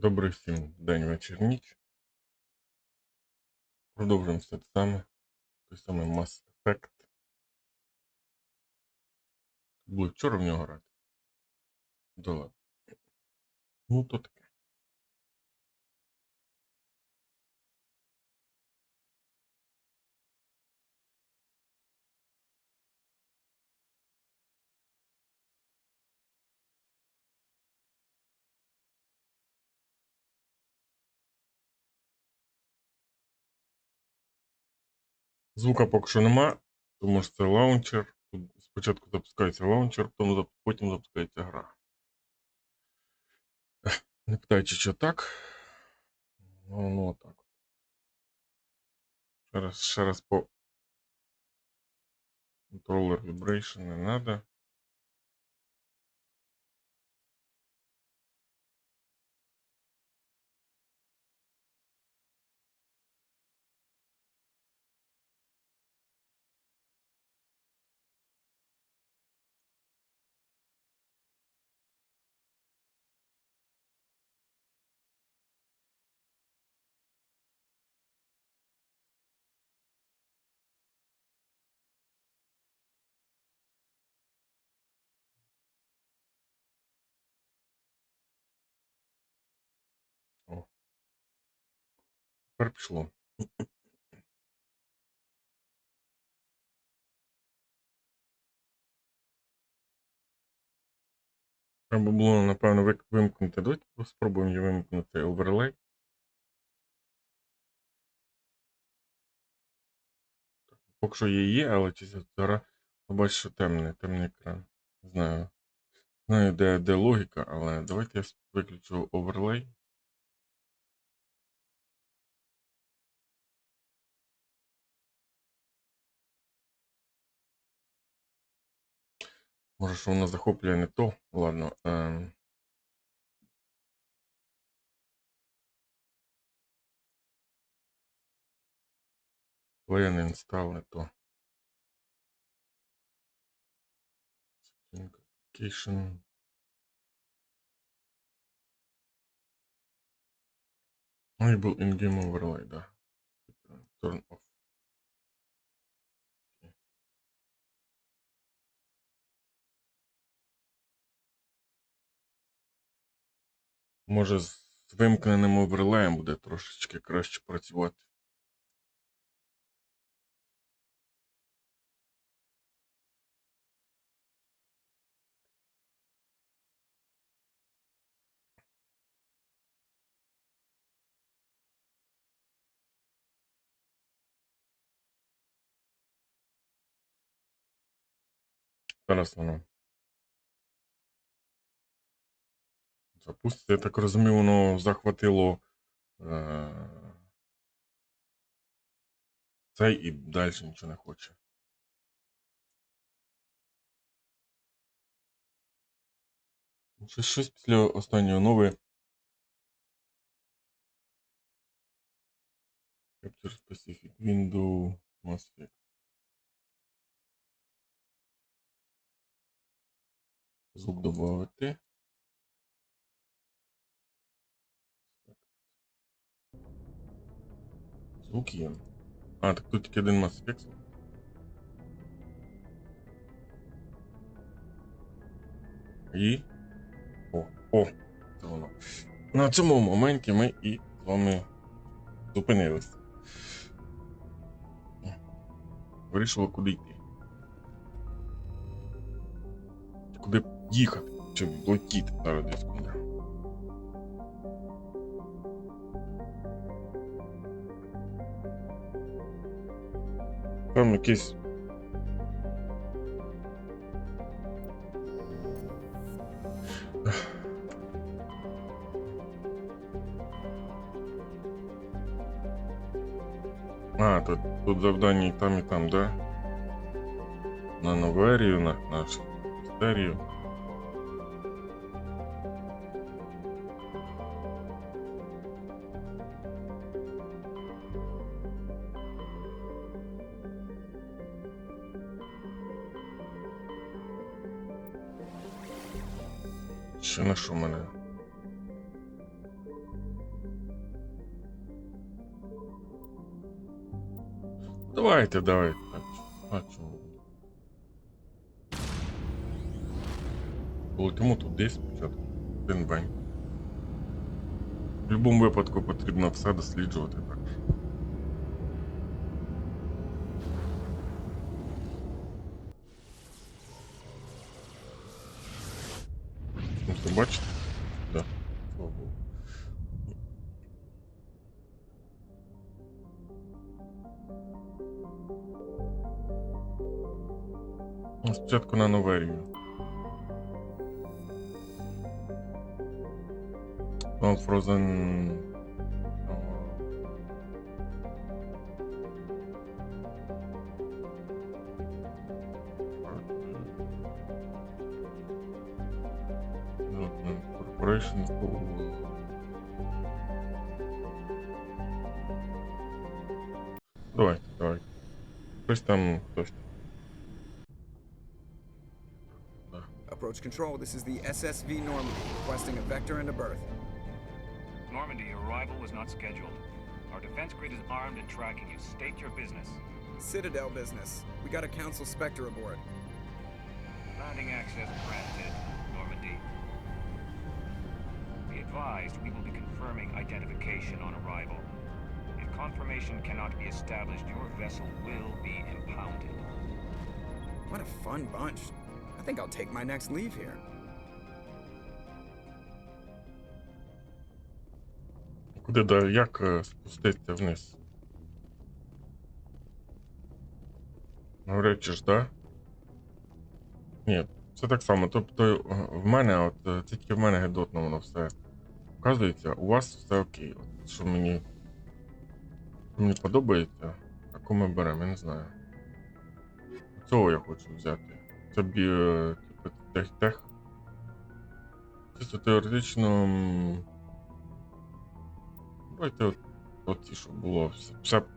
Добрий всім день, вечір, ніч. Продовжуємо все те саме. Той самий Mass Effect. Було вчора в нього грати. Да ладно. Ну то таке. Звука поки що нема, тому що це лаунчер. Тут спочатку запускається лаунчер, потім запускається гра. Не питаючи, що так. Ну отак. Ще раз по controller vibration не надо. О, тепер пішло. Треба було, напевно, вимкнути. Давайте спробуємо її вимкнути оверлей. Поки що є, але чи зараз побачу, що темний екран. Не знаю. Знаю, де логіка, але давайте я виключу оверлей. Може, що воно захоплює не то. Ладно. Play and install не то. Application. Enable in-game overlay, да. Turn off. Може, з вимкненим оверлеєм буде трошечки краще працювати. Зараз воно запуститься. Я так розумію, воно захватило цей і далі нічого не хоче. Щось після останнього нове. Capture Specific Window Mass Effect. Звук добавити. Звук є. А, так тут тільки один Mass Effect. І... О, це воно. На цьому моменті ми і з вами зупинилися. Вирішили, куди йти. Куди їхати, чи летіти зараз десь куди. Там якийсь... А, тут завдання і там, да? На Новерію, на нашу істерію. Ще на що мене? Давайте. Так. А чому? Полетимо туди спочатку. Один бень. В будь-якому випадку потрібно все досліджувати так. Ну, бачите? Да. Слава Богу. Спочатку на Новерію. Mount Frozen. Corporation. Давайте. Хтось там. Approach control, this is the SSV Normandy, requesting a vector and a berth. Normandy, your arrival was not scheduled. Our defense grid is armed and tracking you. State your business. Citadel business. We got a Council Spectre aboard. Landing access granted, Normandy. Be advised, we will be confirming identification on arrival. If confirmation cannot be established, your vessel will be impounded. What a fun bunch. I think I'll take my next leave here. Куди, як спуститися вниз? Говорячи ж, да? Ні, все так само. Тобто в мене, от тільки в мене гидотно воно все вказується, у вас все окей. От, що мені подобається, таку ми беремо, я не знаю. Цього я хочу взяти. Це типу тех. Чисто теоретично. Давайте от ті, щоб було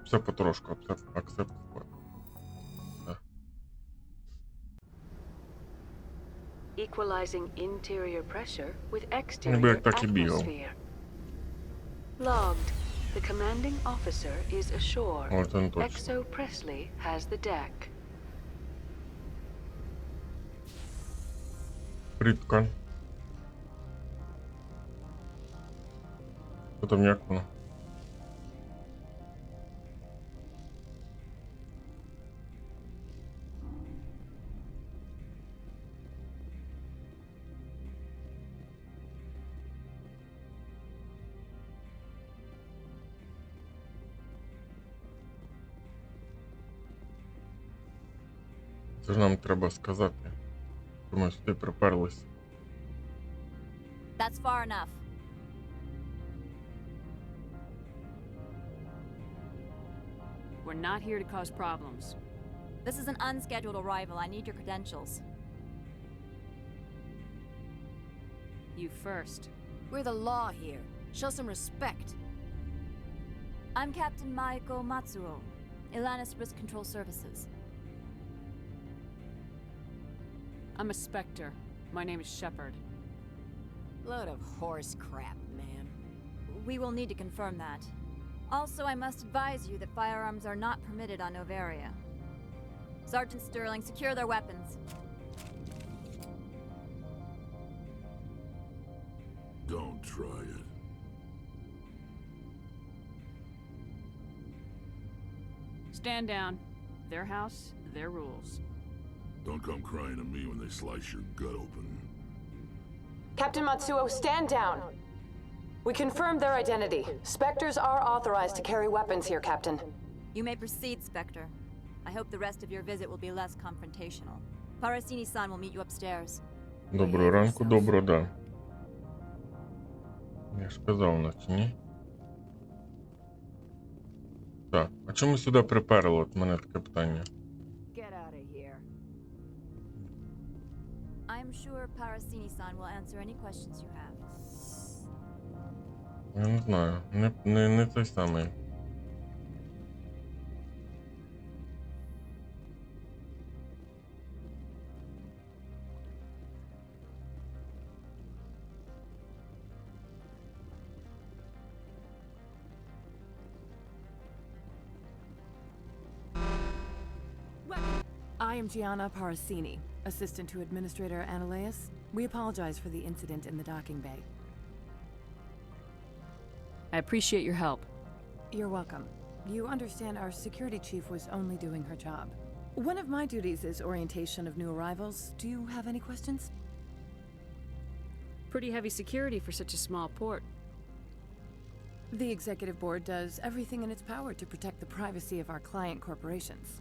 все потрошку, акцепт. Equalizing interior pressure with exterior atmosphere. Logged. The commanding officer is ashore. Exo Presley has the deck. Приткан. Потім як воно? Це ж нам треба сказати, що ми сюди приперлись. That's far enough. We're not here to cause problems. This is an unscheduled arrival. I need your credentials. You first. We're the law here. Show some respect. I'm Captain Maiko Matsuo, Ilanis Risk Control Services. I'm a Spectre. My name is Shepard. Load of horse crap, man. We will need to confirm that. Also, I must advise you that firearms are not permitted on Noveria. Sergeant Sterling, secure their weapons. Don't try it. Stand down. Their house, their rules. Don't come crying to me when they slice your gut open. Captain Matsuo, stand down. We confirmed their identity. Spectres are authorized to carry weapons here, Captain. You may proceed, Spectre. I hope the rest of your visit will be less confrontational. Parasini-san will meet you upstairs. Доброго ранку, да. Я ж казав, наче ні. Так, а чому сюди приперли? От мене таке питання. Get out of here. I'm sure Parasini-san will answer any questions you have. Я не знаю, не той самий. I am Gianna Parasini, assistant to Administrator Ananias. We apologize for the incident in the docking bay. I appreciate your help. You're welcome. You understand our security chief was only doing her job. One of my duties is orientation of new arrivals. Do you have any questions? Pretty heavy security for such a small port. The executive board does everything in its power to protect the privacy of our client corporations.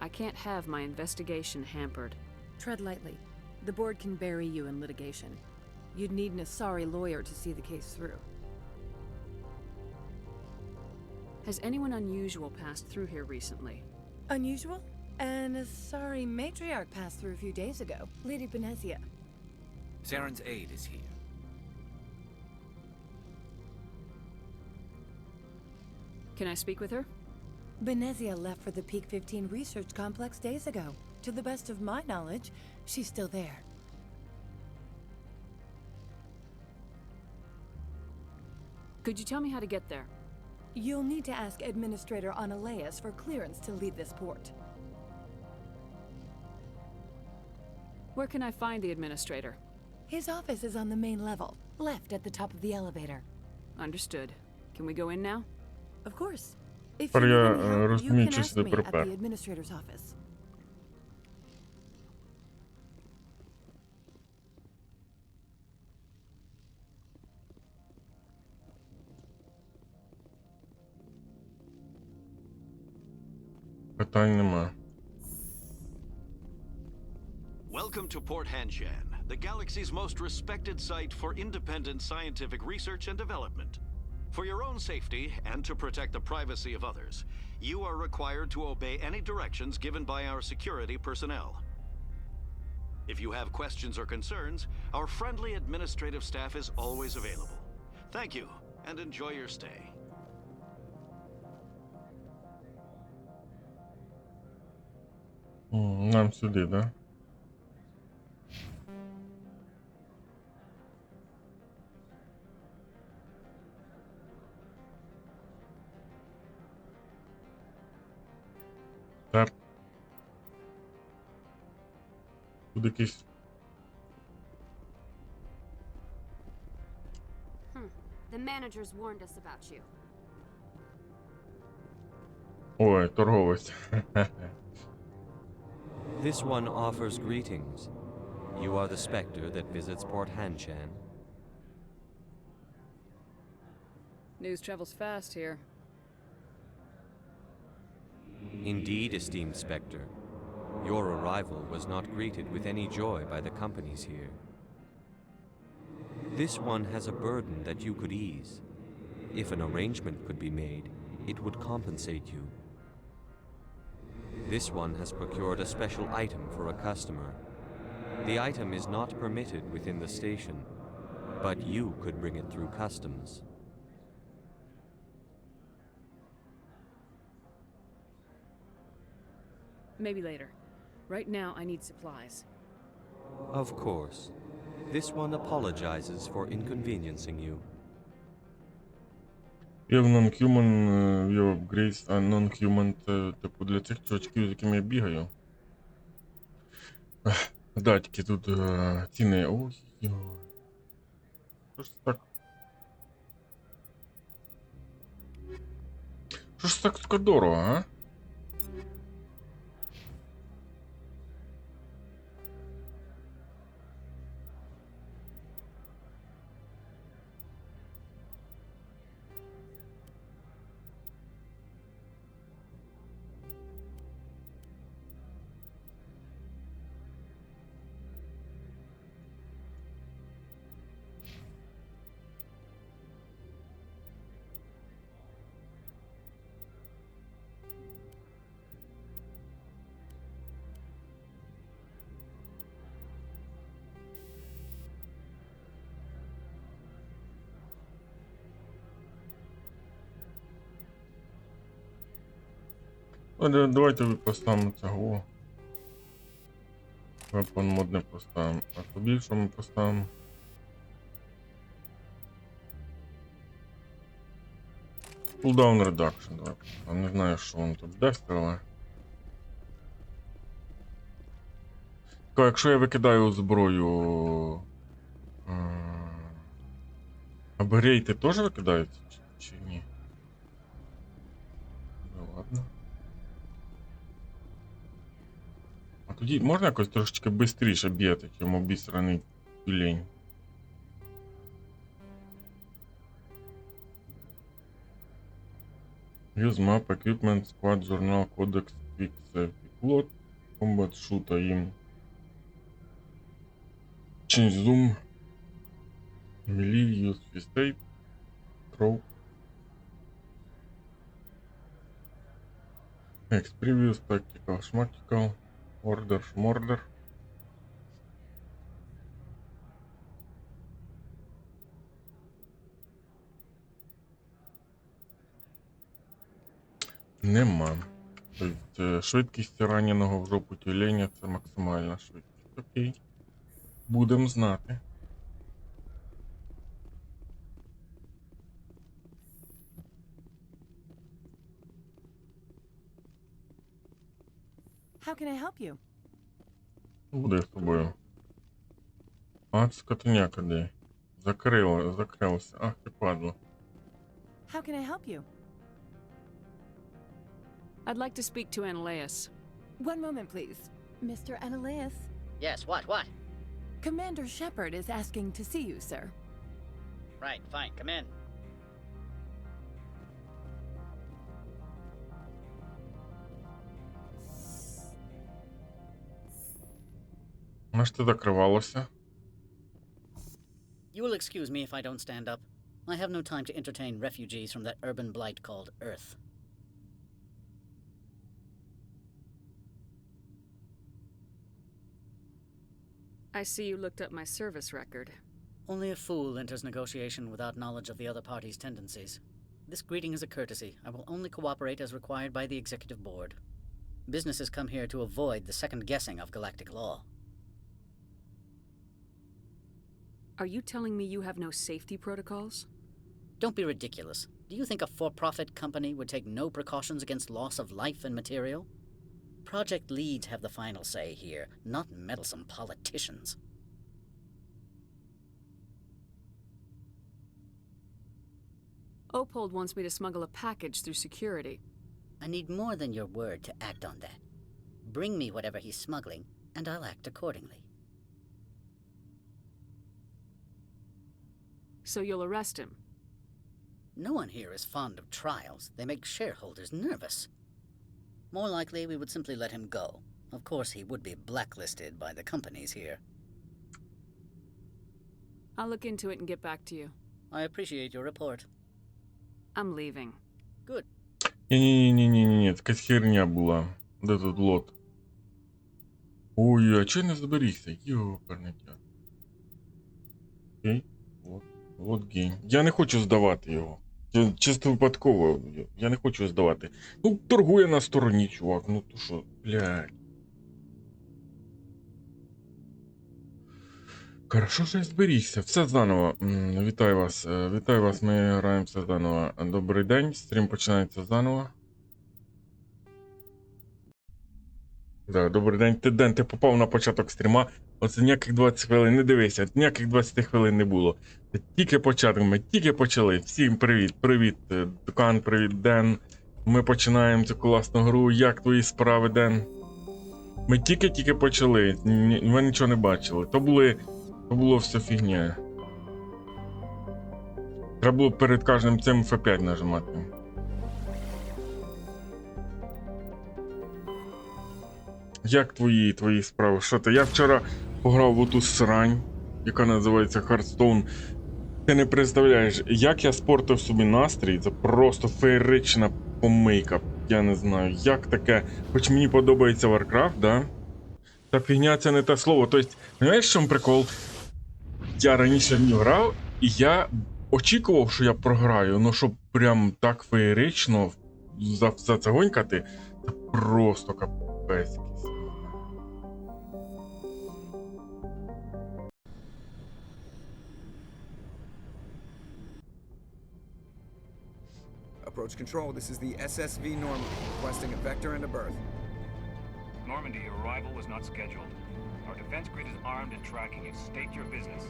I can't have my investigation hampered. Tread lightly. The board can bury you in litigation. You'd need an Asari lawyer to see the case through. Has anyone unusual passed through here recently? Unusual? An Asari matriarch passed through a few days ago. Lady Benezia. Saren's aide is here. Can I speak with her? Benezia left for the Peak 15 research complex days ago. To the best of my knowledge, she's still there. Could you tell me how to get there? You'll need to ask Administrator Ananias for clearance to leave this port. Where can I find the administrator? His office is on the main level, left at the top of the elevator. Understood. Can we go in now? Of course. If Тепер you я need any help, you розумію, can чи ask сюди me at припер. the administrator's office. Питань нема. Welcome to Port Hanshan, the galaxy's most respected site for independent scientific research and development. For your own safety and to protect the privacy of others, you are required to obey any directions given by our security personnel. If you have questions or concerns, our friendly administrative staff is always available. Thank you, and enjoy your stay. Нам сюди, да? Так. Тут якийсь... The managers warned us about you. Ой, торговець. This one offers greetings. You are the specter that visits Port Hanshan. News travels fast here. Indeed, esteemed specter. Your arrival was not greeted with any joy by the companies here. This one has a burden that you could ease. If an arrangement could be made, it would compensate you. This one has procured a special item for a customer. The item is not permitted within the station, but you could bring it through customs. Maybe later. Right now, I need supplies. Of course. This one apologizes for inconveniencing you. Є в non-human, є upgrades, а non-human це, типу, для цих чувачків, з якими я бігаю. Да, тільки тут ціни. Ой-ой. Що ж це так? Що ж це так дорого, а? Давайте поставимо цього. Weapon мод не поставимо. А тобі що ми поставимо? Cooldown reduction, давай. Я не знаю, що він тут дасть, але... Якщо я викидаю зброю... Апгрейти теж викидаються? Чи ні? Ну ладно. А тоді можна якось трошечки швидше б'яти, чим обісраний тюлень? Use map, equipment, squad, journal, codex, quick save, plot, combat, shoot, aim. Change zoom. Melee, use fist tape, throw. Next, previous, tactical, schmactical, order, schmorder. Нема. Тобто швидкість раненого в жопу тюленя це максимальна швидкість. Окей. Будемо знати. How can I help you? Буде з тобою. А, скотиняка де? Закрилося. Ах, ти падло. How can I help you? I'd like to speak to Analeas. One moment, please. Mr. Analeas? Yes, what? Commander Shepard is asking to see you, sir. Right, fine, come in. А що закривалося? You will excuse me if I don't stand up. I have no time to entertain refugees from that urban blight called Earth. I see you looked up my service record. Only a fool enters negotiation without knowledge of the other party's tendencies. This greeting is a courtesy. I will only cooperate as required by the Executive Board. Businesses come here to avoid the second guessing of galactic law. Are you telling me you have no safety protocols? Don't be ridiculous. Do you think a for-profit company would take no precautions against loss of life and material? Project leads have the final say here, not meddlesome politicians. Opold wants me to smuggle a package through security. I need more than your word to act on that. Bring me whatever he's smuggling, and I'll act accordingly. So you'll arrest him? No one here is fond of trials. They make shareholders nervous. More likely, we would simply let him go. Of course, he would be blacklisted by the companies here. I'll look into it and get back to you. I appreciate your report. I'm leaving. Good. Ні, якась херня була. Де тут лот? Ой, а чого не зберігся? Йопернетя. Окей. Лот гейм. Я не хочу здавати його. Чисто випадково. Я не хочу здавати. Ну, торгує на стороні, чувак. Ну то що, блядь. Хорошо, що я зберігся. Все заново. Вітаю вас. Вітаю вас, ми граємося заново. Добрий день. Стрім починається заново. Да, добрий день. Ден, ти попав на початок стріма. Оце ніяких 20 хвилин, не дивися, ніяких 20 хвилин не було. Це тільки початок, ми тільки почали. Всім привіт, привіт, Дукан, привіт, Ден. Ми починаємо цю класну гру. Як твої справи, Ден? Ми тільки почали, ви нічого не бачили. То було все фігня. Треба було перед кожним цим F5 нажимати. Як твої справи? Що ти? Я вчора пограв в оту срань, яка називається Hearthstone. Ти не представляєш, як я спортив собі настрій, це просто феєрична помийка. Я не знаю, як таке. Хоч мені подобається Warcraft, да? Та фігня це не те слово. Тобто, знаєш, що прикол? Я раніше в нього грав, і я очікував, що я програю, ну щоб прям так феєрично зацегонькати, це просто капець. Approach control, this is the SSV Normandy, requesting a vector and a berth. Normandy, your arrival was not scheduled. Our defense grid is armed and tracking you. State your business.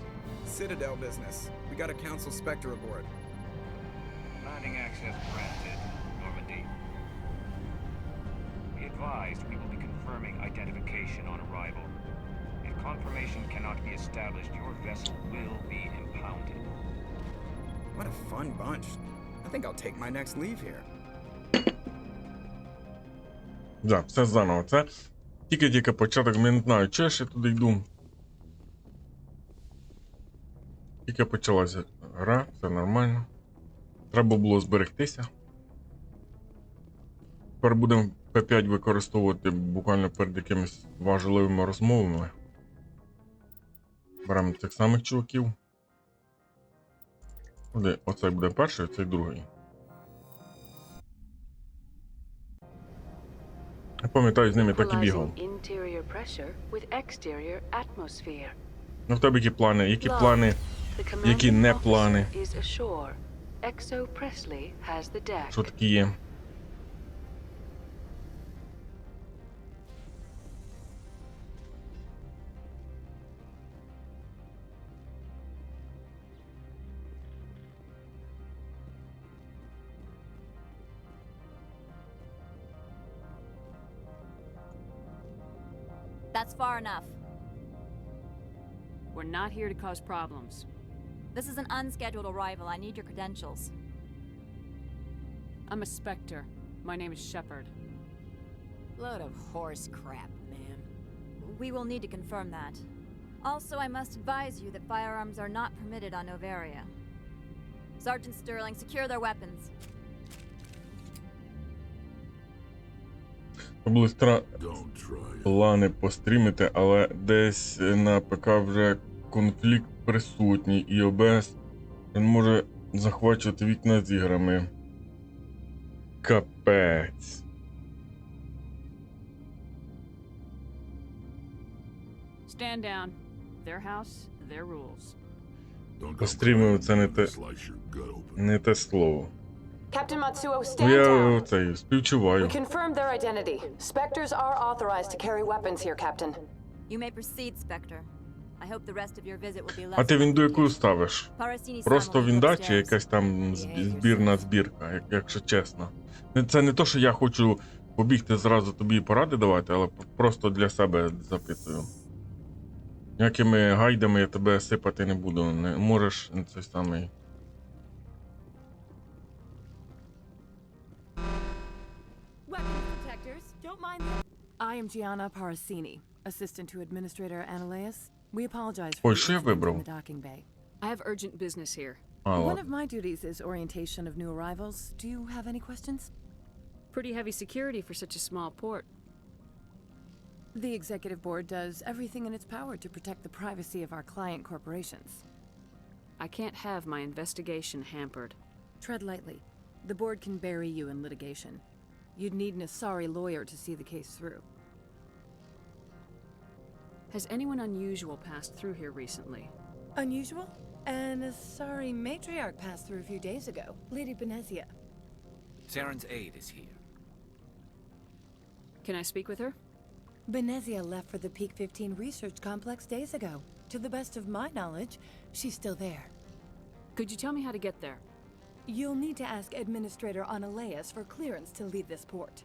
Citadel business. We got a Council Spectre aboard. Landing access granted, Normandy. Be advised, we will be confirming identification on arrival. If confirmation cannot be established, your vessel will be impounded. What a fun bunch. I think I'll take my next leave here. Да, все заново. Це тільки початок, не знаю, чи я ще туди йду. Тільки почалася гра, все нормально. Треба було зберегтися. Тепер будемо P5 використовувати буквально перед якимись важливими розмовами. Беремо цих самих чуваків. Оцей буде перший, оцей другий. Я пам'ятаю, з ними так і бігав. Ну в тебе які плани? Які плани? Які не плани? Що такі є? That's far enough. We're not here to cause problems. This is an unscheduled arrival. I need your credentials. I'm a Spectre. My name is Shepard. Load of horse crap, man. We will need to confirm that. Also, I must advise you that firearms are not permitted on Noveria. Sergeant Sterling, secure their weapons. Були плани пострімити, але десь на ПК вже конфлікт присутній і ОБС він може захвачувати вікна з іграми. Капець. Stand down. Their house, their rules. Пострімив це не те слово. Captain Matsuo, stand Я down. цей співчуваю. We confirmed their identity. Spectres are authorized to carry weapons here, Captain. You may proceed, Spectre. I hope the rest of your visit will be less. А ти вінду яку ставиш? Parasini Просто Samuel вінда upstairs. чи якась там збірна збірка, якщо чесно. Це не то, що я хочу побігти зразу тобі поради давати, але просто для себе запитую. Якими гайдами я тебе сипати не буду. Не можеш цей самий. I am Gianna Parasini, assistant to Administrator Ananias. We apologize for Ой, що я вибрав? the docking bay. I have urgent business here. One of my duties is orientation of new arrivals. Do you have any questions? Pretty heavy security for such a small port. The executive board does everything in its power to protect the privacy of our client corporations. I can't have my investigation hampered. Tread lightly. The board can bury you in litigation. You'd need an Asari lawyer to see the case through. Has anyone unusual passed through here recently? Unusual? An Asari matriarch passed through a few days ago, Lady Benezia. Saren's aide is here. Can I speak with her? Benezia left for the Peak 15 research complex days ago. To the best of my knowledge, she's still there. Could you tell me how to get there? You'll need to ask Administrator Ananias for clearance to leave this port.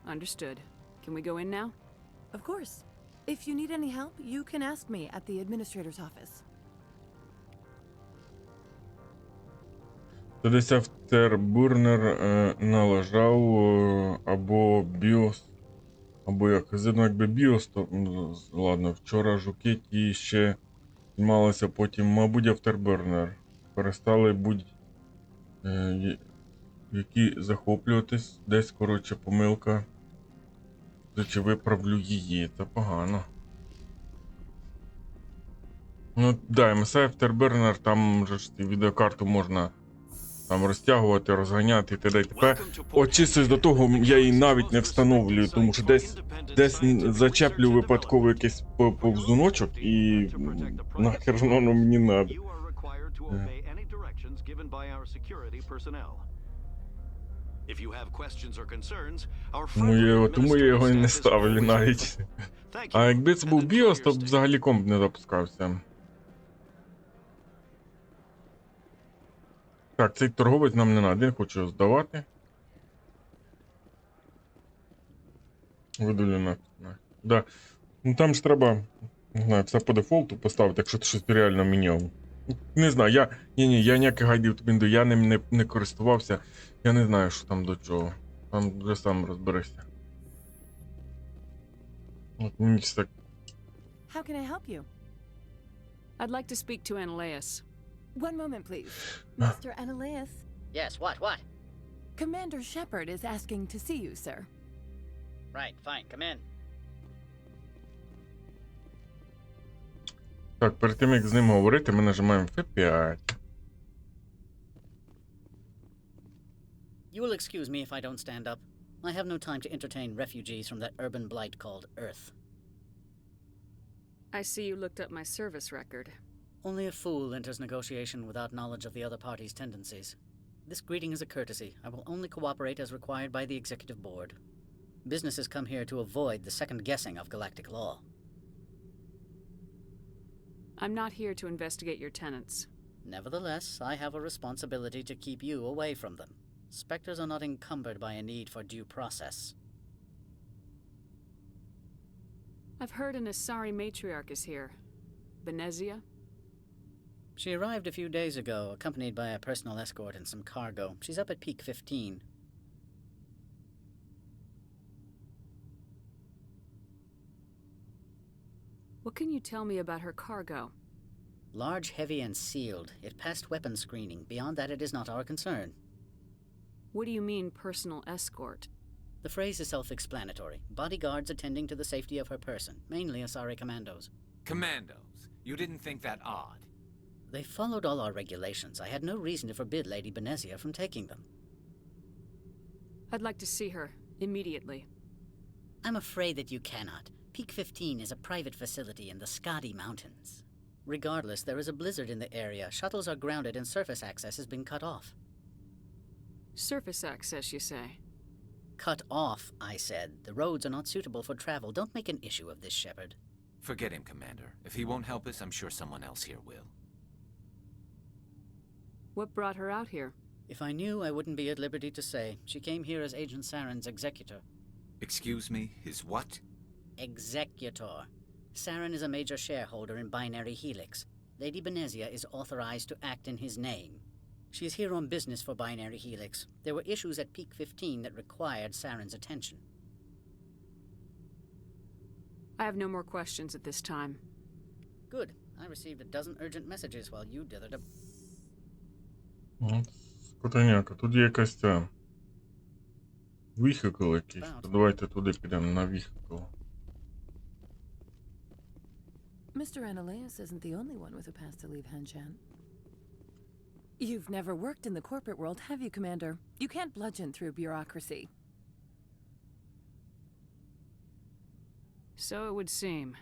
Understood. Can we go in now? Of course. If you need any help, you can ask me at the Administrator's office. Десь автербурнер належав або біос, або як зидно якби біос, то ладно, вчора жуки ті ще знімалися, потім, мабуть, автербурнер. Перестали будь які захоплюватись, десь, коротше, помилка. Чи виправлю її, це погано. Ну, да, MSI Afterburner, там же ж відеокарту можна там розтягувати, розганяти і т.д. і т.п. От чисто до того я її навіть не встановлюю, тому що десь зачеплю випадково якийсь повзуночок і нахер воно мені надо. If you have questions or concerns, our Тому я його і не administrative staff is ставлю always навіть. available. Thank А you, якби це and був enjoy BIOS, your то stay. взагалі комп не запускався. Так, цей торговець нам не треба, я хочу його здавати. Видалю на. Да. Ну там ж треба, не знаю, все по дефолту поставити, якщо ти щось реально міняв. Не знаю, я ніяких гайдів тобі не даю, я ним не користувався. Я не знаю, що там до чого. Там вже сам розберешся. От мені так. How can I help you? I'd like to speak to Ananias. One moment, please. Mr. Ananias? Yes, what? Commander Shepard is asking to see you, sir. Right, fine, come in. Так, перед тим як з ним говорити, ми нажимаємо F5. You will excuse me if I don't stand up. I have no time to entertain refugees from that urban blight called Earth. I see you looked up my service record. Only a fool enters negotiation without knowledge of the other party's tendencies. This greeting is a courtesy. I will only cooperate as required by the Executive Board. Businesses come here to avoid the second guessing of galactic law. I'm not here to investigate your tenants. Nevertheless, I have a responsibility to keep you away from them. Spectres are not encumbered by a need for due process. I've heard an Asari matriarch is here. Benezia? She arrived a few days ago, accompanied by a personal escort and some cargo. She's up at Peak 15. What can you tell me about her cargo? Large, heavy, and sealed. It passed weapons screening. Beyond that, it is not our concern. What do you mean, personal escort? The phrase is self-explanatory. Bodyguards attending to the safety of her person, mainly Asari commandos. Commandos? You didn't think that odd? They followed all our regulations. I had no reason to forbid Lady Benezia from taking them. I'd like to see her, immediately. I'm afraid that you cannot. Peak 15 is a private facility in the Skadi Mountains. Regardless, there is a blizzard in the area. Shuttles are grounded and surface access has been cut off. Surface access, you say? Cut off, I said. The roads are not suitable for travel. Don't make an issue of this, Shepard. Forget him, Commander. If he won't help us, I'm sure someone else here will. What brought her out here? If I knew, I wouldn't be at liberty to say. She came here as Agent Saren's executor. Excuse me? His what? Executor. Saren is a major shareholder in Binary Helix. Lady Benezia is authorized to act in his name. She is here on business for Binary Helix. There were issues at Peak 15 that required Saren's attention. I have no more questions at this time. Good. I received a dozen urgent messages while you dithered up. Скотаняка, тут є якась ця... Віхикл якийсь. Давайте туди підемо на віхикл. Mr. Ananias isn't the only one with a pass to leave Hanshan. You've never worked in the corporate world, have you, Commander? You can't bludgeon through bureaucracy. So it would seem.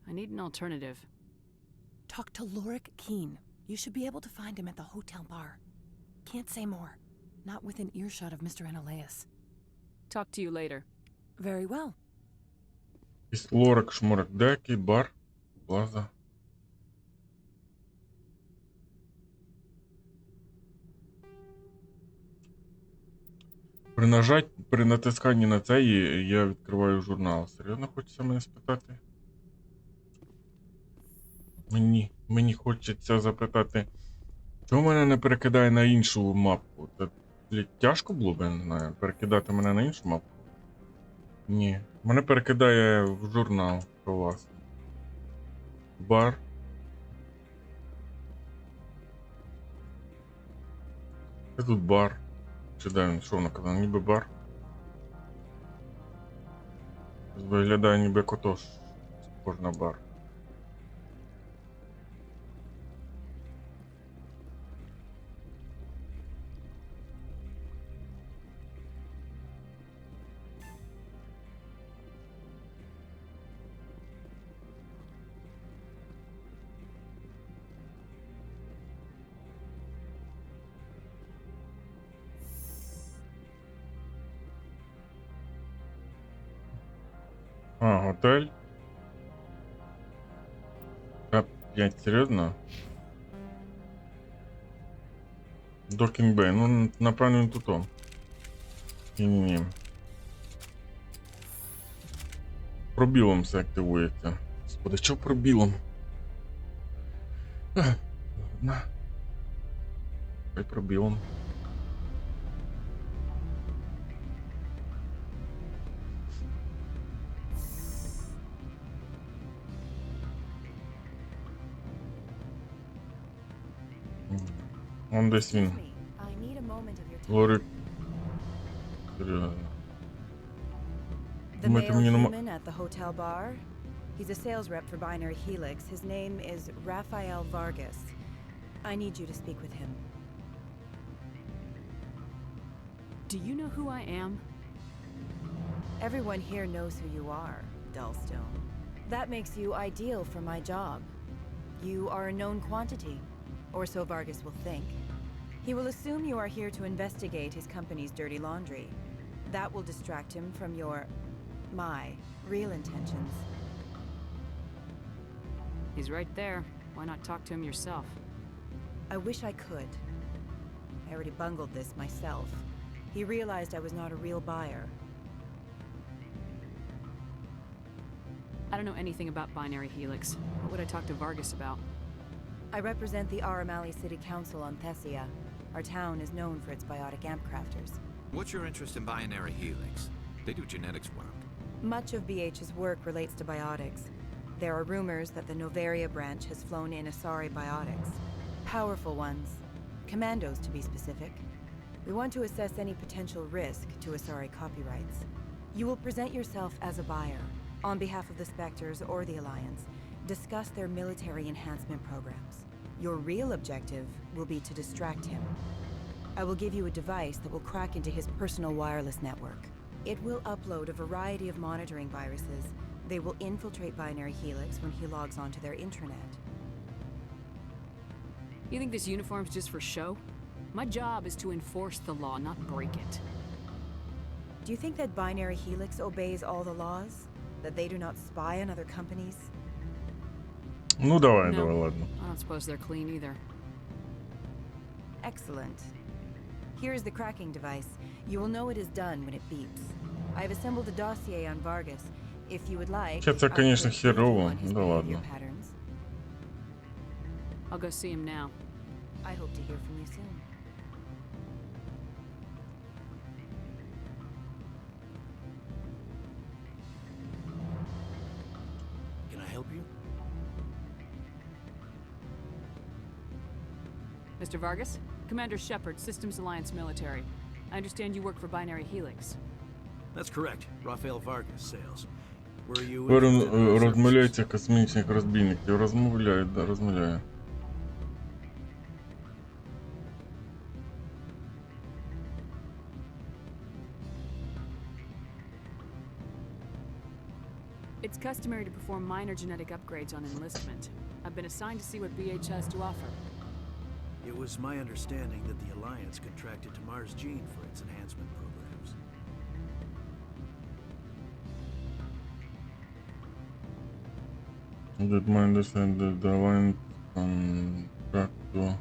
I need an alternative. Talk to Lorik Keen. You should be able to find him at the hotel bar. Can't say more. Not within earshot of Mr. Ananias. Talk to you later. Very well. Якийсь лорик, шморик, де який бар? Плаза. При натисканні на це я відкриваю журнал. Серйозно хочеться мене спитати? Мені хочеться запитати, чого мене не перекидає на іншу мапу? Це тяжко було б, я не знаю, перекидати мене на іншу мапу? Ні. Мене перекидає в журнал про вас. Бар. Це тут бар. Чи де він? Що воно казав? Ніби бар. Виглядає ніби котош. Схож на бар. А, готель. Блять, серйозно? Докінг Бей. Ну, напевно, він тут. Ні. Пробілом все активується. Господи, що пробілом? На. Хай пробілом. Он десь він. Лорик. The male human at the hotel bar? He's a sales rep for Binary Helix. His name is Rafael Vargas. I need you to speak with him. Do you know who I am? Everyone here knows who you are, Dullstone. That makes you ideal for my job. You are a known quantity, or so Vargas will think. He will assume you are here to investigate his company's dirty laundry. That will distract him from my real intentions. He's right there. Why not talk to him yourself? I wish I could. I already bungled this myself. He realized I was not a real buyer. I don't know anything about Binary Helix. What would I talk to Vargas about? I represent the Aramali City Council on Thessia. Our town is known for its biotic amp crafters. What's your interest in Binary Helix? They do genetics work. Much of BH's work relates to biotics. There are rumors that the Novaria branch has flown in Asari biotics. Powerful ones. Commandos, to be specific. We want to assess any potential risk to Asari copyrights. You will present yourself as a buyer, on behalf of the Spectres or the Alliance. Discuss their military enhancement programs. Your real objective will be to distract him. I will give you a device that will crack into his personal wireless network. It will upload a variety of monitoring viruses. They will infiltrate Binary Helix when he logs onto their intranet. You think this uniform's just for show? My job is to enforce the law, not break it. Do you think that Binary Helix obeys all the laws? That they do not spy on other companies? Ну давай, No, давай, ладно. I don't suppose they're clean either. Excellent. Here is the cracking device. You will know it is done when it beeps. I have assembled a dossier on Vargas. If you would like, Это, конечно, херово. Да ладно. patterns. I'll go see him now. I hope to hear from you soon. Can I help you? Mr. Vargas? Commander Shepard, Systems Alliance Military. I understand you work for Binary Helix. That's correct. Rafael Vargas, sales. Were you Розмовляється космічних розбійників. Розмовляють, да, розмовляю. It's customary to perform minor genetic upgrades on enlistment. I've been assigned to see what BH has to offer. It was my understanding that the Alliance contracted to Mars Gene for its enhancement programs. Did my understand that the Alliance contract to...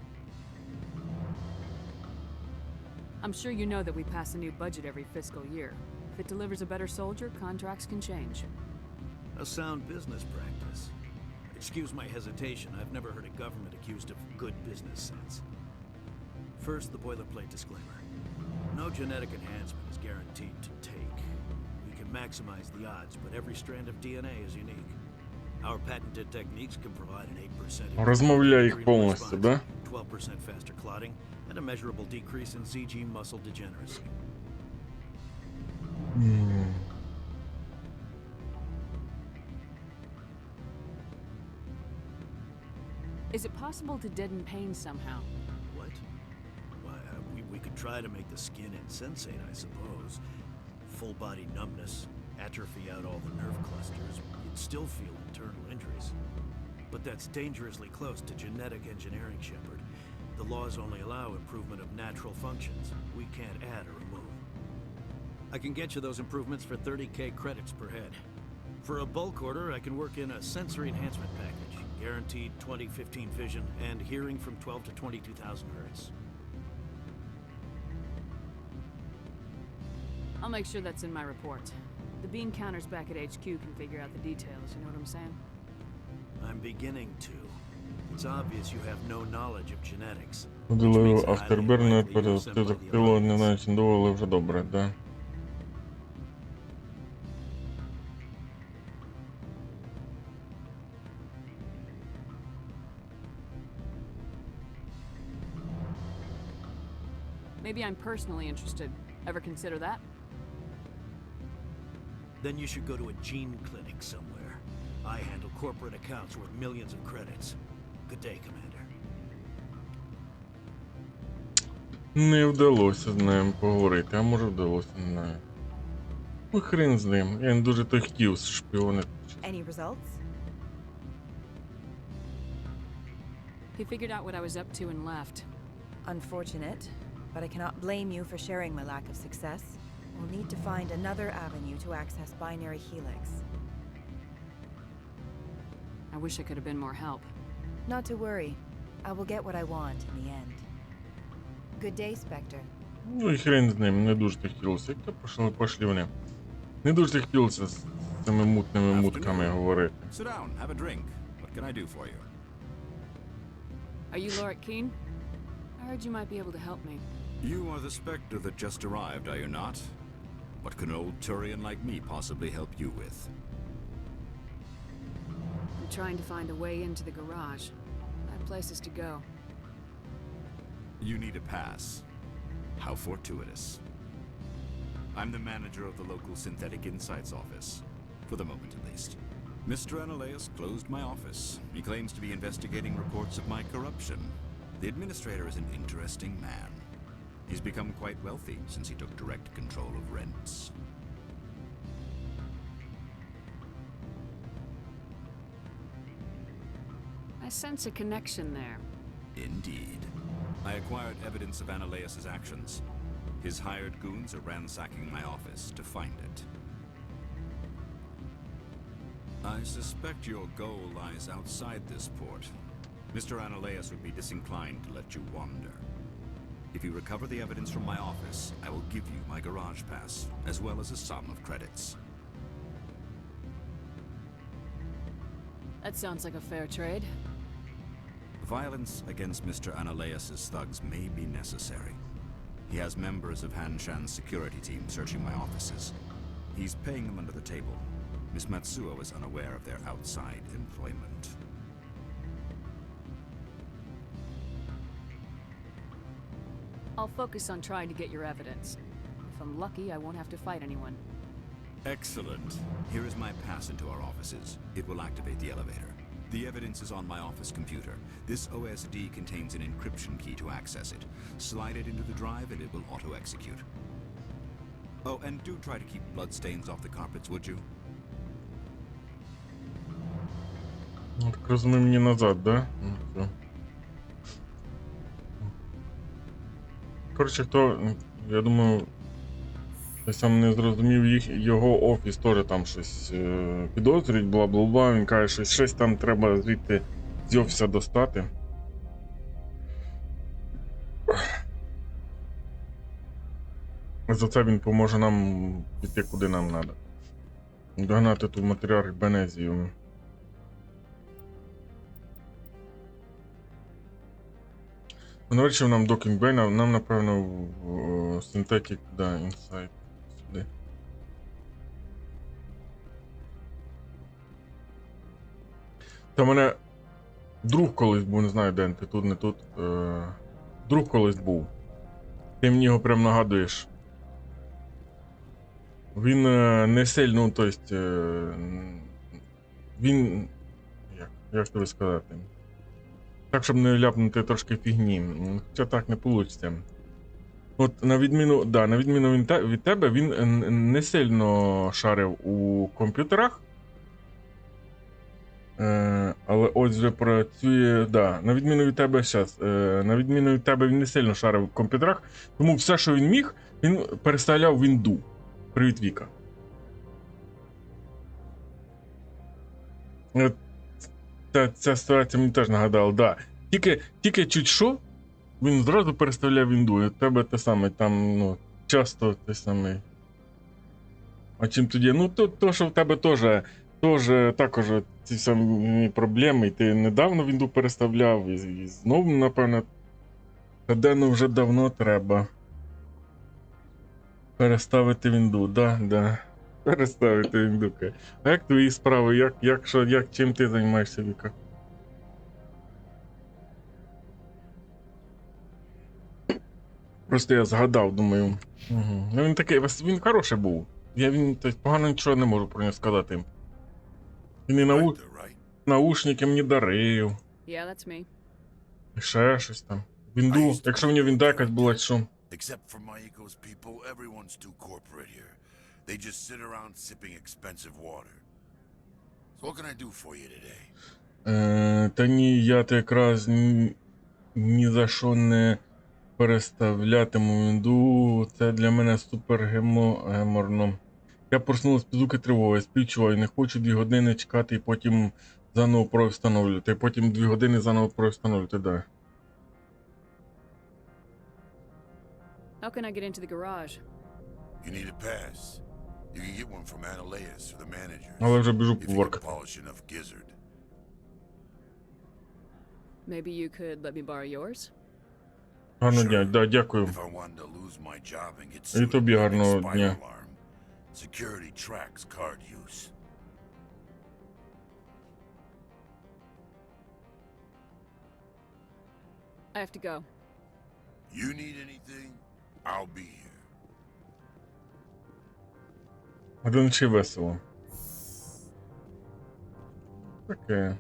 I'm sure you know that we pass a new budget every fiscal year. If it delivers a better soldier, contracts can change. A sound business practice. Excuse my hesitation, I've never heard a government accused of good business sense. First, the boilerplate disclaimer. No genetic enhancement is guaranteed to take. We can maximize the odds, but every strand of DNA is unique. Our patented techniques can provide an 8% Розмовляй їх повністю, да? 12% faster clotting, and a measurable decrease in CG muscle degeneracy. Is it possible to deaden pain somehow? What? Why, we could try to make the skin insensate, I suppose. Full body numbness, atrophy out all the nerve clusters, you'd still feel internal injuries. But that's dangerously close to genetic engineering, Shepard. The laws only allow improvement of natural functions. We can't add or remove. I can get you those improvements for 30k credits per head. For a bulk order, I can work in a sensory enhancement package. Guaranteed 20/15 vision and hearing from 12 to 22,000 hertz. I'll make sure that's in my report. The bean counters back at HQ can figure out the details, you know what I'm saying? I'm beginning to. It's obvious you have no knowledge of genetics. Поділив Afterburner, ти захотіло не навіть але вже добре, да? Maybe I'm personally interested. Ever consider that? Then you should go to a gene clinic somewhere. I handle corporate accounts worth millions of credits. Good day, Commander. Не вдалося з ним поговорити, а може вдалося, не знаю. Ну хрен з ним, я не дуже то хотів шпіонити. Any results? He figured out what I was up to and left. Unfortunate, but I cannot blame you for sharing my lack of success. We'll need to find another avenue to access binary helix. I wish I could have been more help. Not to worry. I will get what I want in the end. Good day, Spectre. Ну і хрен з ним, не дуже хотілося. Як то пошли вони. Не дуже хотілося з цими мутними мутками говорити. Sit down, have a drink. What can I do for you? Are you Lord Keen? I heard you might be able to help me. You are the Spectre that just arrived, are you not? What can an old Turian like me possibly help you with? I'm trying to find a way into the garage. I have places to go. You need a pass. How fortuitous. I'm the manager of the local Synthetic Insights office. For the moment, at least. Mr. Analaeus closed my office. He claims to be investigating reports of my corruption. The administrator is an interesting man. He's become quite wealthy since he took direct control of rents. I sense a connection there. Indeed. I acquired evidence of Analaeus' actions. His hired goons are ransacking my office to find it. I suspect your goal lies outside this port. Mr. Analaeus would be disinclined to let you wander. If you recover the evidence from my office, I will give you my garage pass, as well as a sum of credits. That sounds like a fair trade. Violence against Mr. Analaeus' thugs may be necessary. He has members of Han Shan's security team searching my offices. He's paying them under the table. Miss Matsuo is unaware of their outside employment. I'll focus on trying to get your evidence. If I'm lucky, I won't have to fight anyone. Excellent. Here is my pass into our offices. It will activate the elevator. The evidence is on my office computer. This OSD contains an encryption key to access it. Slide it into the drive and it will auto-execute. Oh, and do try to keep bloodstains off the carpets, would you? Так розумію, мені назад, да? Коротше, хто, я думаю, я сам не зрозумів, його офіс теж там щось підозрюють, бла-бла-бла, він каже, що щось там треба звідти з офіса достати. За це він поможе нам піти куди нам треба. Догнати ту матеріал Бенезію. Навряд нам Docking Bay, нам напевно в Synthetic, да, Insight сюди. Та мене друг колись був, не знаю де ти тут, не тут. Друг колись був. Ти мені його прям нагадуєш. Він не сильно, ну, то есть, він, як тобі сказати? Так, щоб не ляпнути трошки фігні. Хоча так не вийде. От, на відміну від тебе, він не сильно шарив у комп'ютерах. Але ось вже працює, да, на відміну від тебе зараз, на відміну від тебе він не сильно шарив у комп'ютерах, тому все, що він міг, він переставляв в Вінду. Привіт, Віка. Ця ситуація мені теж нагадала, да. Тільки чуть що, він зразу переставляв вінду, і у тебе те саме, там, ну, часто те саме. А чим тоді? Ну, то що в тебе теж також ці самі проблеми, і ти недавно вінду переставляв, і знову, напевно, Дену вже давно треба переставити вінду, да. Переставити вінду. А як твої справи? Чим ти займаєшся, Віка? Просто я згадав, думаю. Угу. Ну він такий, він хороший був. Він погано нічого не можу про нього сказати. Він і наушники мені дарив. Yeah, that's me. І ще щось там. Вінду, якщо в нього вінда якась була, що. Except for Maiko's people, everyone's too corporate here. They just sit around sipping expensive water. So what can I do for you today? Та ні, я якраз ні за що не переставлятиму вінду. Це для мене супер геморно. Я проснулась під звуки тривоги, співчуваю, не хочу 2 години чекати і потім заново провстановлювати. Потім 2 години заново провстановлювати, да. How can I get into the garage? You need a pass. You can get one from Analeus or the managers. Але вже біжу If you по can polish enough gizzard. Maybe you could let me borrow yours? Гарного дня, да, дякую. If I wanted to lose my job and get І тобі гарного дня. Security tracks card use. I have to go. You need anything? I'll be here. Один чи весело. Таке.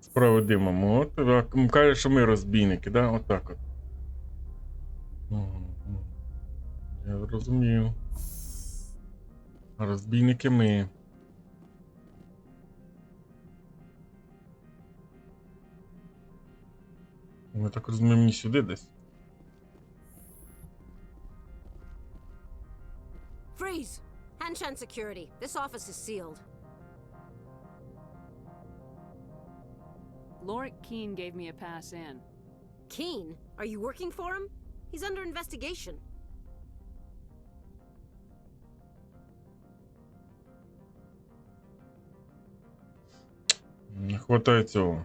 Справедливо. От каже, що ми розбійники, да? Отак от. Я розумію. Розбійники ми. Ми так розуміємо, мені сюди десь. Freeze! Hanshan security. This office is sealed. Laurent Keene gave me a pass in. Keene? Are you working for him? He's under investigation. Не хватає цього.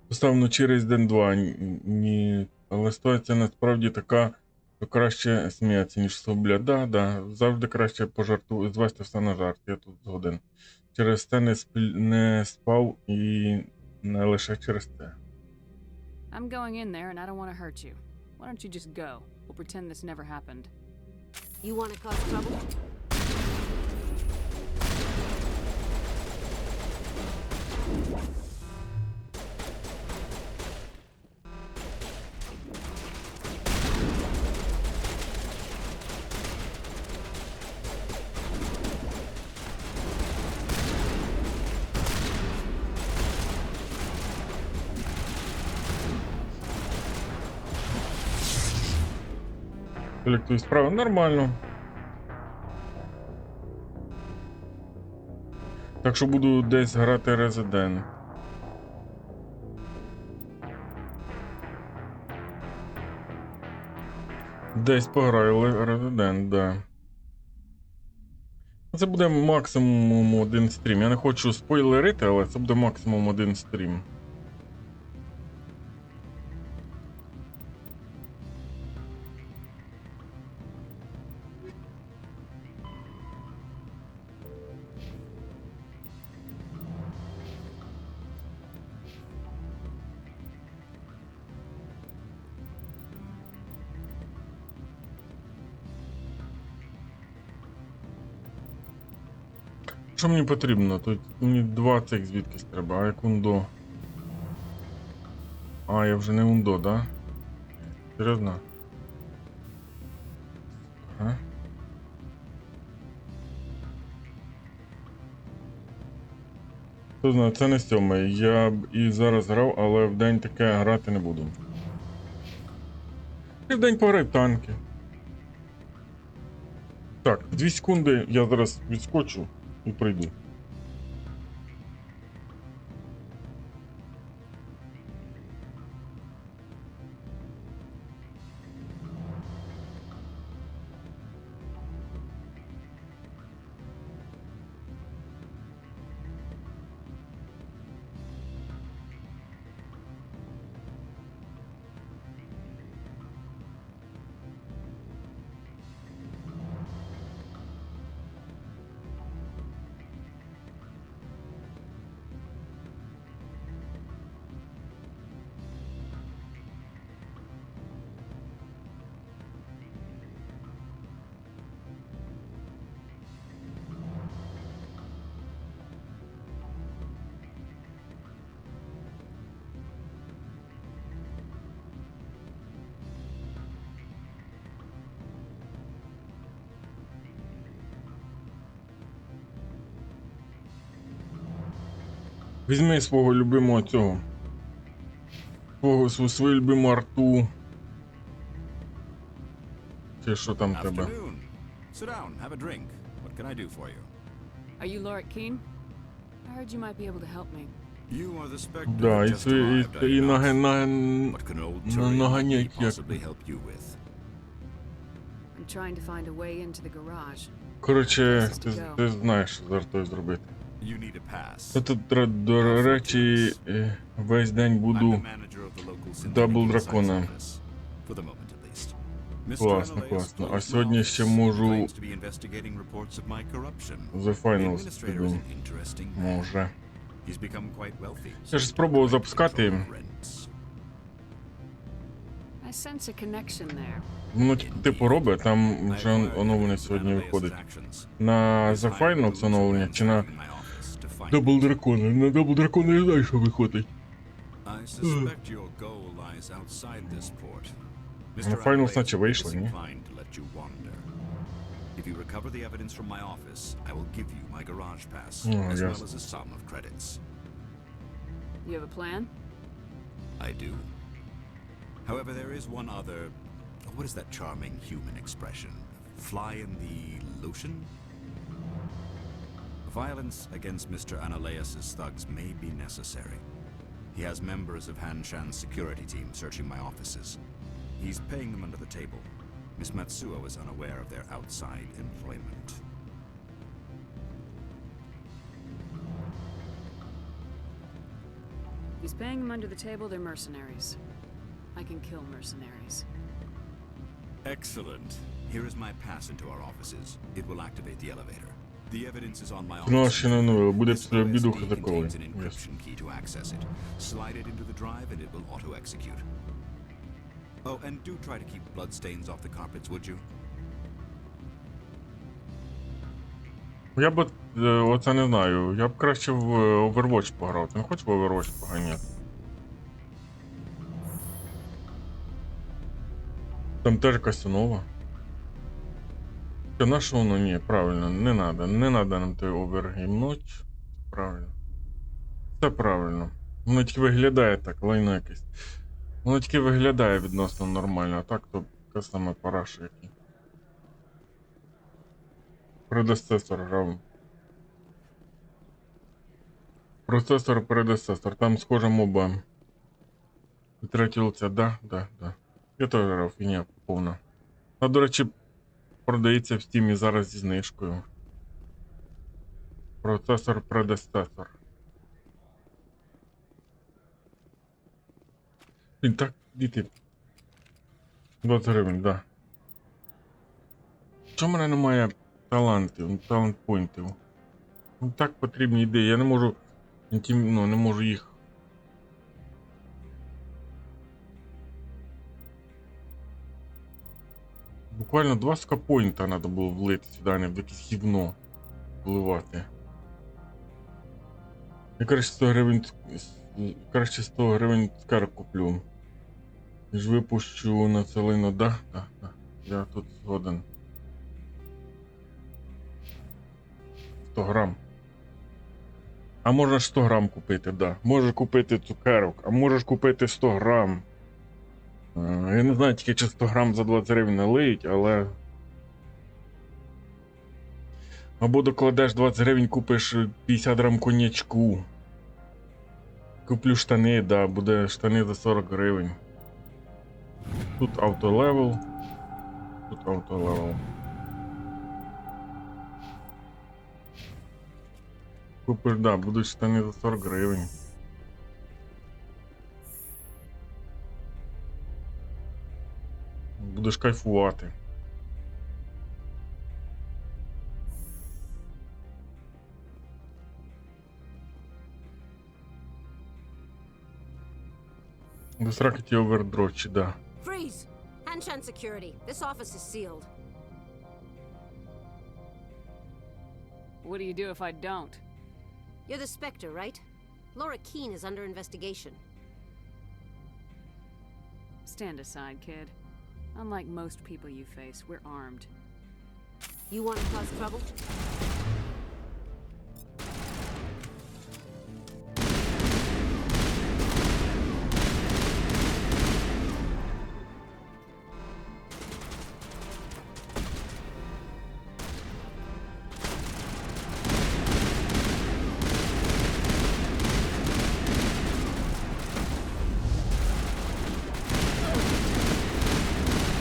Поставно через день-два. Ні. Але ситуація насправді така, що краще сміятися, ніж собля. Да. Завжди краще звести все на жарт. Я тут згоден. Через це не спав і не лише через це. I'm going in there and I don't want to hurt you. Why don't you just go? We'll pretend this never happened. You want to cause trouble? Як твої справи? Нормально. Так що буду десь грати Resident. Десь пограю Resident, да. Це буде максимум 1 стрім. Я не хочу спойлерити, але це буде максимум 1 стрім. Що мені потрібно? Тут мені 2 цих звідкись треба, а як ундо? А, я вже не ундо, да? Серйозно? Ага. Хто знає, це не 7. Я б і зараз грав, але в день таке грати не буду. Південь пограй в танки. Так, 2 секунди, я зараз відскочу і прийду. Візьми свого любимого цього. Свою любиму арту. Чи що там в тебе? Afternoon. Sit down, have a drink. What can I do for you? Are you Lorik Keen? I heard you might be able to help me. You are the Spectre Да, that і just arrived, are you not? What can old Turing like me наганять як. possibly help you with? I'm trying to find a way into the garage. Коротше, ти знаєш, що з артою зробити. You need a pass. Я тут, до речі, весь день буду I'm the manager of the local synthetic дабл insights дракона. office. For the moment at least. Mr. Класно, Analyst класно. А closed сьогодні my ще office, можу claims to be investigating reports of my corruption. The The Finals administrator піду. is an interesting man. Може. He's become quite wealthy. Я ж спробував запускати. I sense a connection there. Воно типу робить, там вже оновлення сьогодні виходить. На The Finals оновлення чи на Double Дракона? На Double Дракона я знаю, що виходить. I suspect your goal lies outside this port. На Finals наче вийшло, ні? Inclined to let you wander. If you recover the evidence from my office, I will give you my garage pass, as well as a sum of credits. You have a plan? I do. However, there is one other... What is that charming human expression? Fly in the lotion? Violence against Mr. Analeas' thugs may be necessary. He has members of Han Shan's security team searching my offices. He's paying them under the table. Miss Matsuo is unaware of their outside employment. If he's paying them under the table, they're mercenaries. I can kill mercenaries. Excellent. Here is my pass into our offices. It will activate the elevator. The evidence is on my Ну, office. ще не нове, буде This після обіду OSD такої. contains an encryption key to access it. Slide it into the drive and it will auto-execute. Oh, and do try to keep bloodstains off the carpets, would you? Я б оце не знаю. Я б краще в Overwatch пограв. Ти не хочеш в Overwatch поганяти? Там теж якась нова. Та на що воно? Ні, правильно, не надо. Не надо нам той овергеймнуть. Це правильно. Це правильно. Воно тільки виглядає так, лайно якесь. Воно тільки виглядає відносно нормально, а так то така сама параша який. Предецесор грав. Процесор. Там схожа моба. І третє лице, да. Я теж грав, фігня повна. А, до речі, продається в стімі зараз зі знижкою. Предецесор. Він так, діти. 20 гривень, да. Чому в мене немає талантів, талант-поінтів? Так потрібні ідеї, я не можу, не можу їх. Буквально 2 скапоінта треба було влити сюди, а не в якесь гівно вливати. Я краще 100 гривень скарб куплю. Ніж випущу на целину, да. Я тут згоден. 100 грам. А можна 100 грам купити, да. Можеш купити цукерок, а можеш купити 100 грам. Я не знаю, тільки чи 100 грам за 20 гривень налиють, але... Або докладеш 20 гривень, купиш 50 грам коньячку. Куплю штани, да, буде штани за 40 гривень. Тут автолевел. Тут автолевел. Купиш, да, будуть штани за 40 гривень. Будеш кайфувати. До сраки ті овердрочі, да. Freeze! Hanshan security. This office is sealed. What do you do if I don't? You're the Spectre, right? Laura Keene is under investigation. Stand aside, kid. Unlike most people you face, we're armed. You want to cause trouble?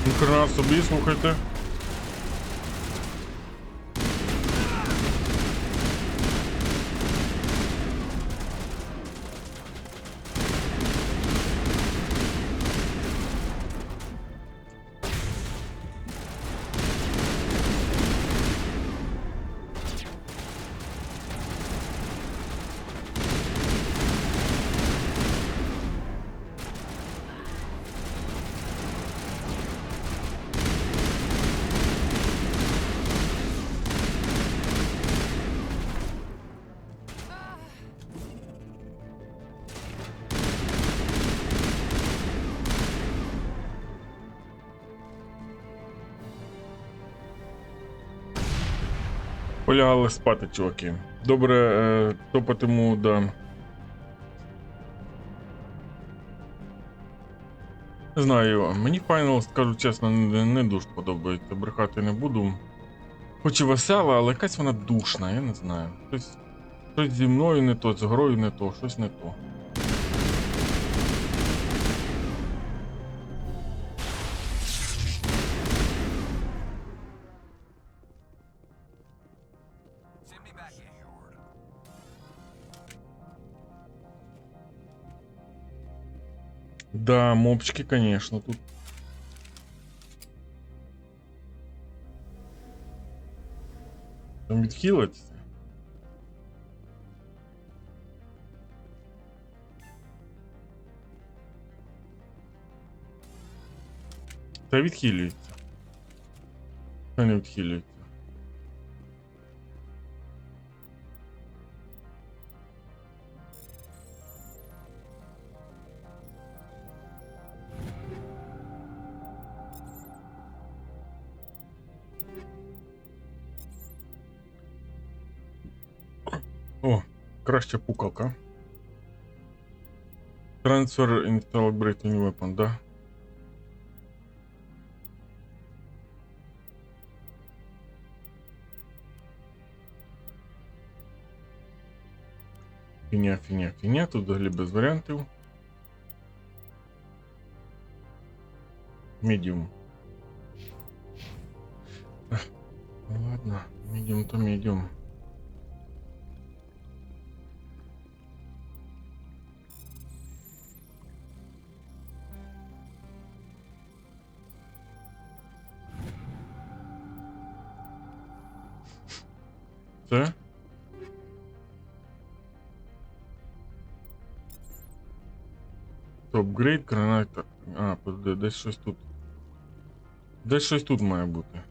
Ніхрена собі, слухайте. Полягали спати, чуваки. Добре, топатиму, да. Не знаю, мені Final, скажу чесно, не дуже подобається. Брехати не буду. Хоч і весела, але якась вона душна, я не знаю. Щось зі мною не то, з грою не то, щось не то. Да, мопчики, конечно, тут. Там відхилиться. Та відхилюється. Та не відхилюється. О, краща пукалка. Transfer install breathing weapon, да. Фіня. Тут взагалі без варіантів. Medium. Ладно, medium то medium. Це? Апгрейд, граната. А, подожди, десь щось тут. Десь щось тут має бути.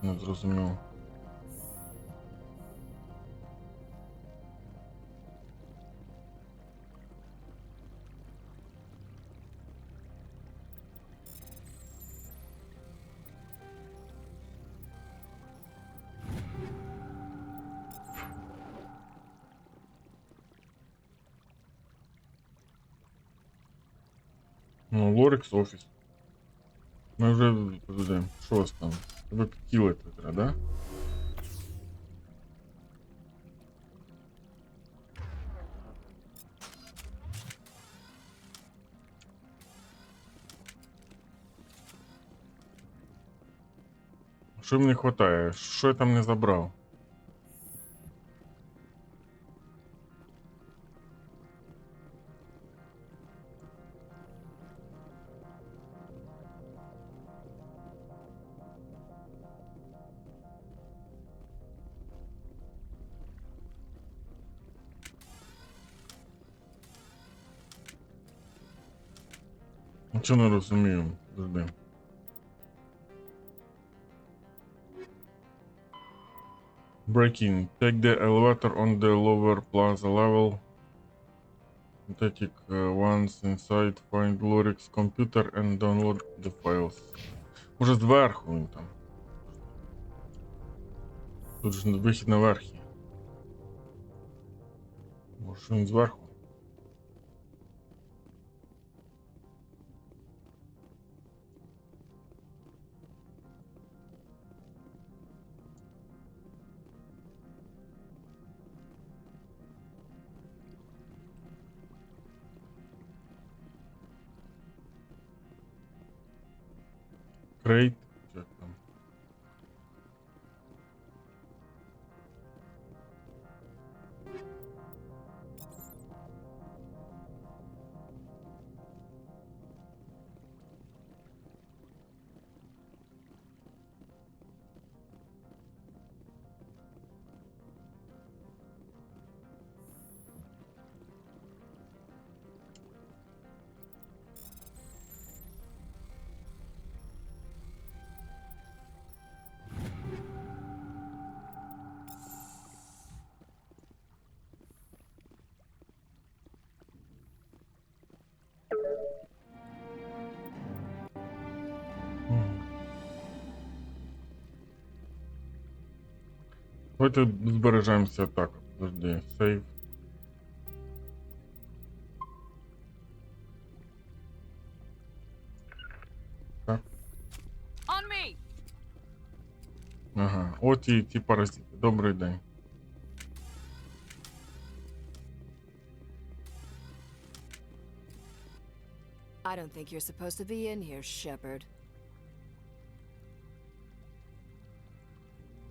Не зрозуміло. Ну, Лорекс офіс. Ми вже подожди, що у вас там? Тебе підтілити треба, да? Що мені хватає? Що я там не забрав? Нічого не розумію. Завжди. Break-in. Take the elevator on the lower plaza level. Synthetic once inside. Find Lorik's computer and download the files. Може зверху він там. Тут ж вихід наверх є. Може він зверху? Крейт. Як там? Давайте збережемося так. Подожди. Сейв. Так. On me! Ага. От і ті паразити. Добрий день. I don't think you're supposed to be in here, Shepard.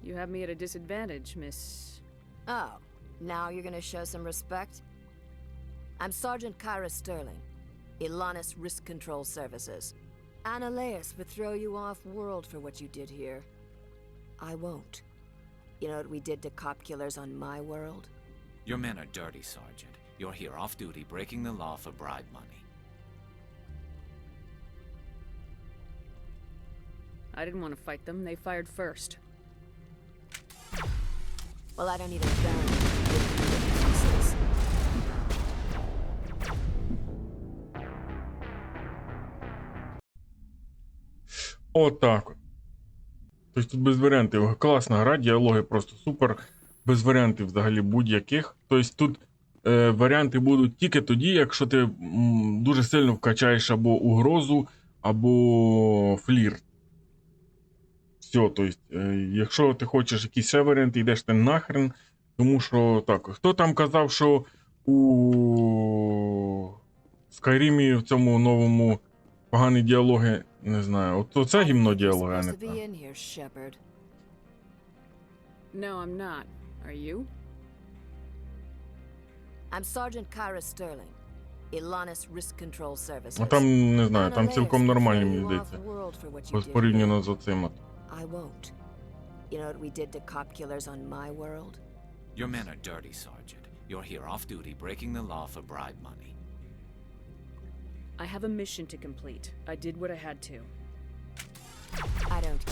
You have me at a disadvantage, Miss... Oh, now you're gonna show some respect? I'm Sergeant Kyra Sterling, Ilanis Risk Control Services. Annaleus would throw you off-world for what you did here. I won't. You know what we did to cop killers on my world? Your men are dirty, Sergeant. You're here off-duty, breaking the law for bribe money. I didn't want to fight them. They fired first. Well, I don't need a gun. Pieces. Отак от. Тобто тут без варіантів. Класна гра, діалоги просто супер. Без варіантів взагалі будь-яких. Тобто тут варіанти будуть тільки тоді, якщо ти дуже сильно вкачаєш або угрозу, або флірт. Все, тобто, якщо ти хочеш якісь ще варіанти, йдеш ти нахрен. Тому що так, хто там казав, що у Скайрімі в цьому новому погані діалоги, не знаю. От це гімно діалоги, а не так. No, I'm not. Are you? I'm Sergeant Kyra Sterling, Ilanis Risk Control Services. А там, не знаю, там цілком нормальні, мені здається. Порівняно з оцим от. I won't. You know what we did to cop killers on my world? Your men are dirty, Sergeant. You're here off-duty, breaking the law for bribe money. I have a mission to complete. I did what I had to. I don't.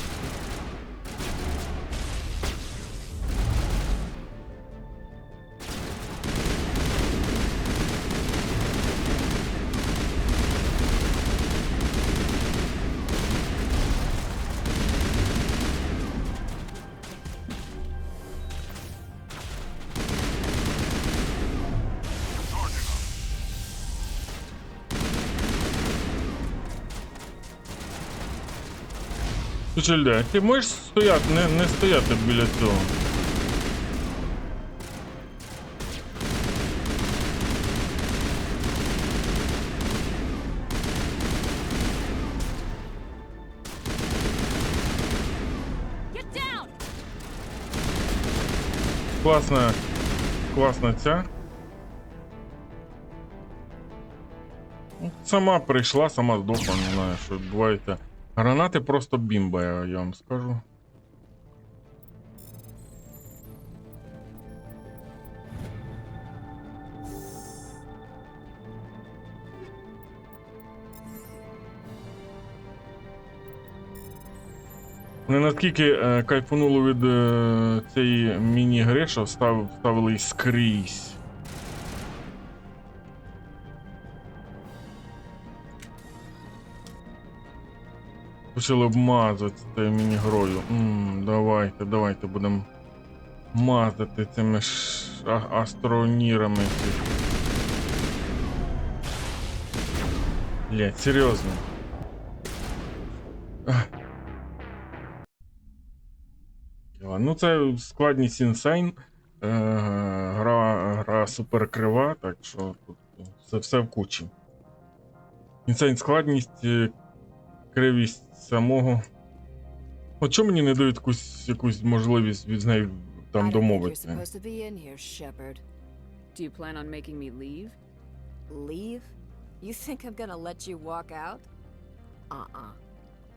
Чельде, ти можеш стояти, не стояти біля цього? Класна ця. Сама прийшла, сама здохла, не знаю, що відбувається. Гранати просто бімба, я вам скажу. Вони наскільки кайфануло від цієї міні-гри, що вставили її скрізь. Почали обмазувати цією міні-грою. Давайте будемо мазати цими астронірами. Блять, серйозно. Ну це складність інсейн. Гра супер крива, так що тут все в кучі. Інсейн складність, кривість самого. От чому мені не дають якусь можливість від неї там домовитися? Do you plan on making me leave? Leave? You think I'm gonna let you walk out?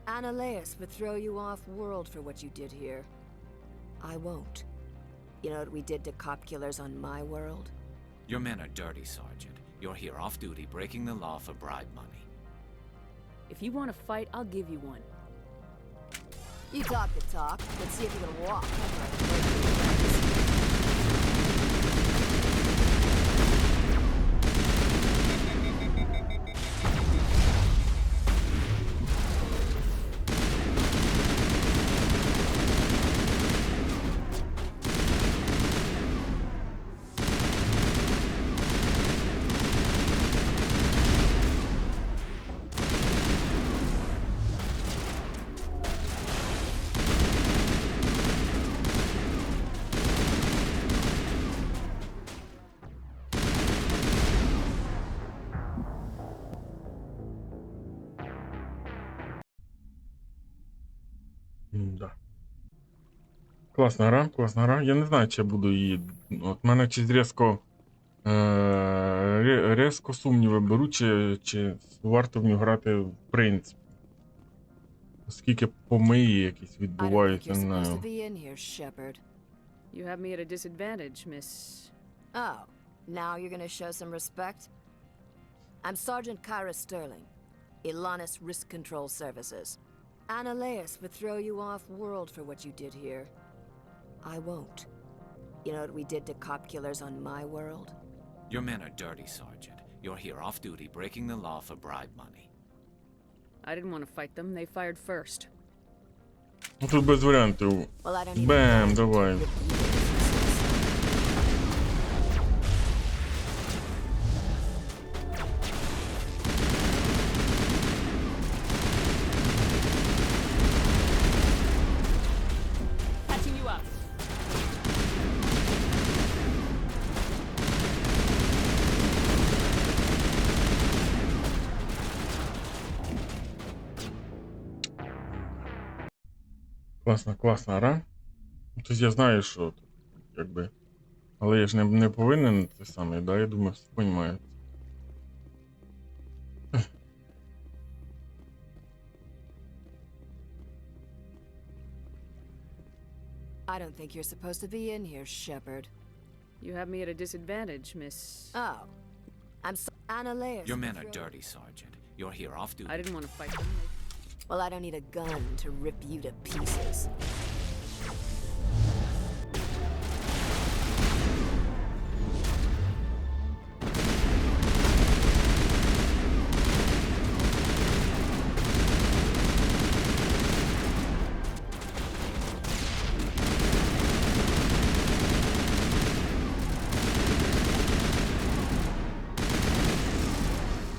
Analeus would throw you off world for what you did here. I won't. You know what we did to cop killers on my world? Your men are dirty, Sergeant. You're here off duty, breaking the law for bribe money. If you want to fight, I'll give you one. You talk the talk. Let's see if you can walk. Да. Класна гра. Я не знаю, чи я буду її. От мене чись різко сумніви беру, чи варто в нього грати в принципі. Оскільки помиї якісь відбуваються, не знаю. You have me at a disadvantage, Miss... Oh, now you're gonna show some respect? I'm Sergeant Kyra Sterling, Ilanis Risk Control Services. Analeus would throw you off world for what you did here. I won't. You know what we did to cop killers on my world? Your men are dirty, Sergeant. You're here off duty, breaking the law for bribe money. I didn't want to fight them. They fired first. Ну тут без варіантів. Бем, давай. Patching you up. Класна гра. Тобто я знаю, що якби. Але я ж не повинен це саме, да? Я думаю, все розуміють. I don't think you're supposed to be in here, Shepard. You have me at a disadvantage, Miss... Oh. I'm Analeus. Your men are dirty, Sergeant. You're here off duty. I didn't want to fight them. Well, I don't need a gun to rip you to pieces.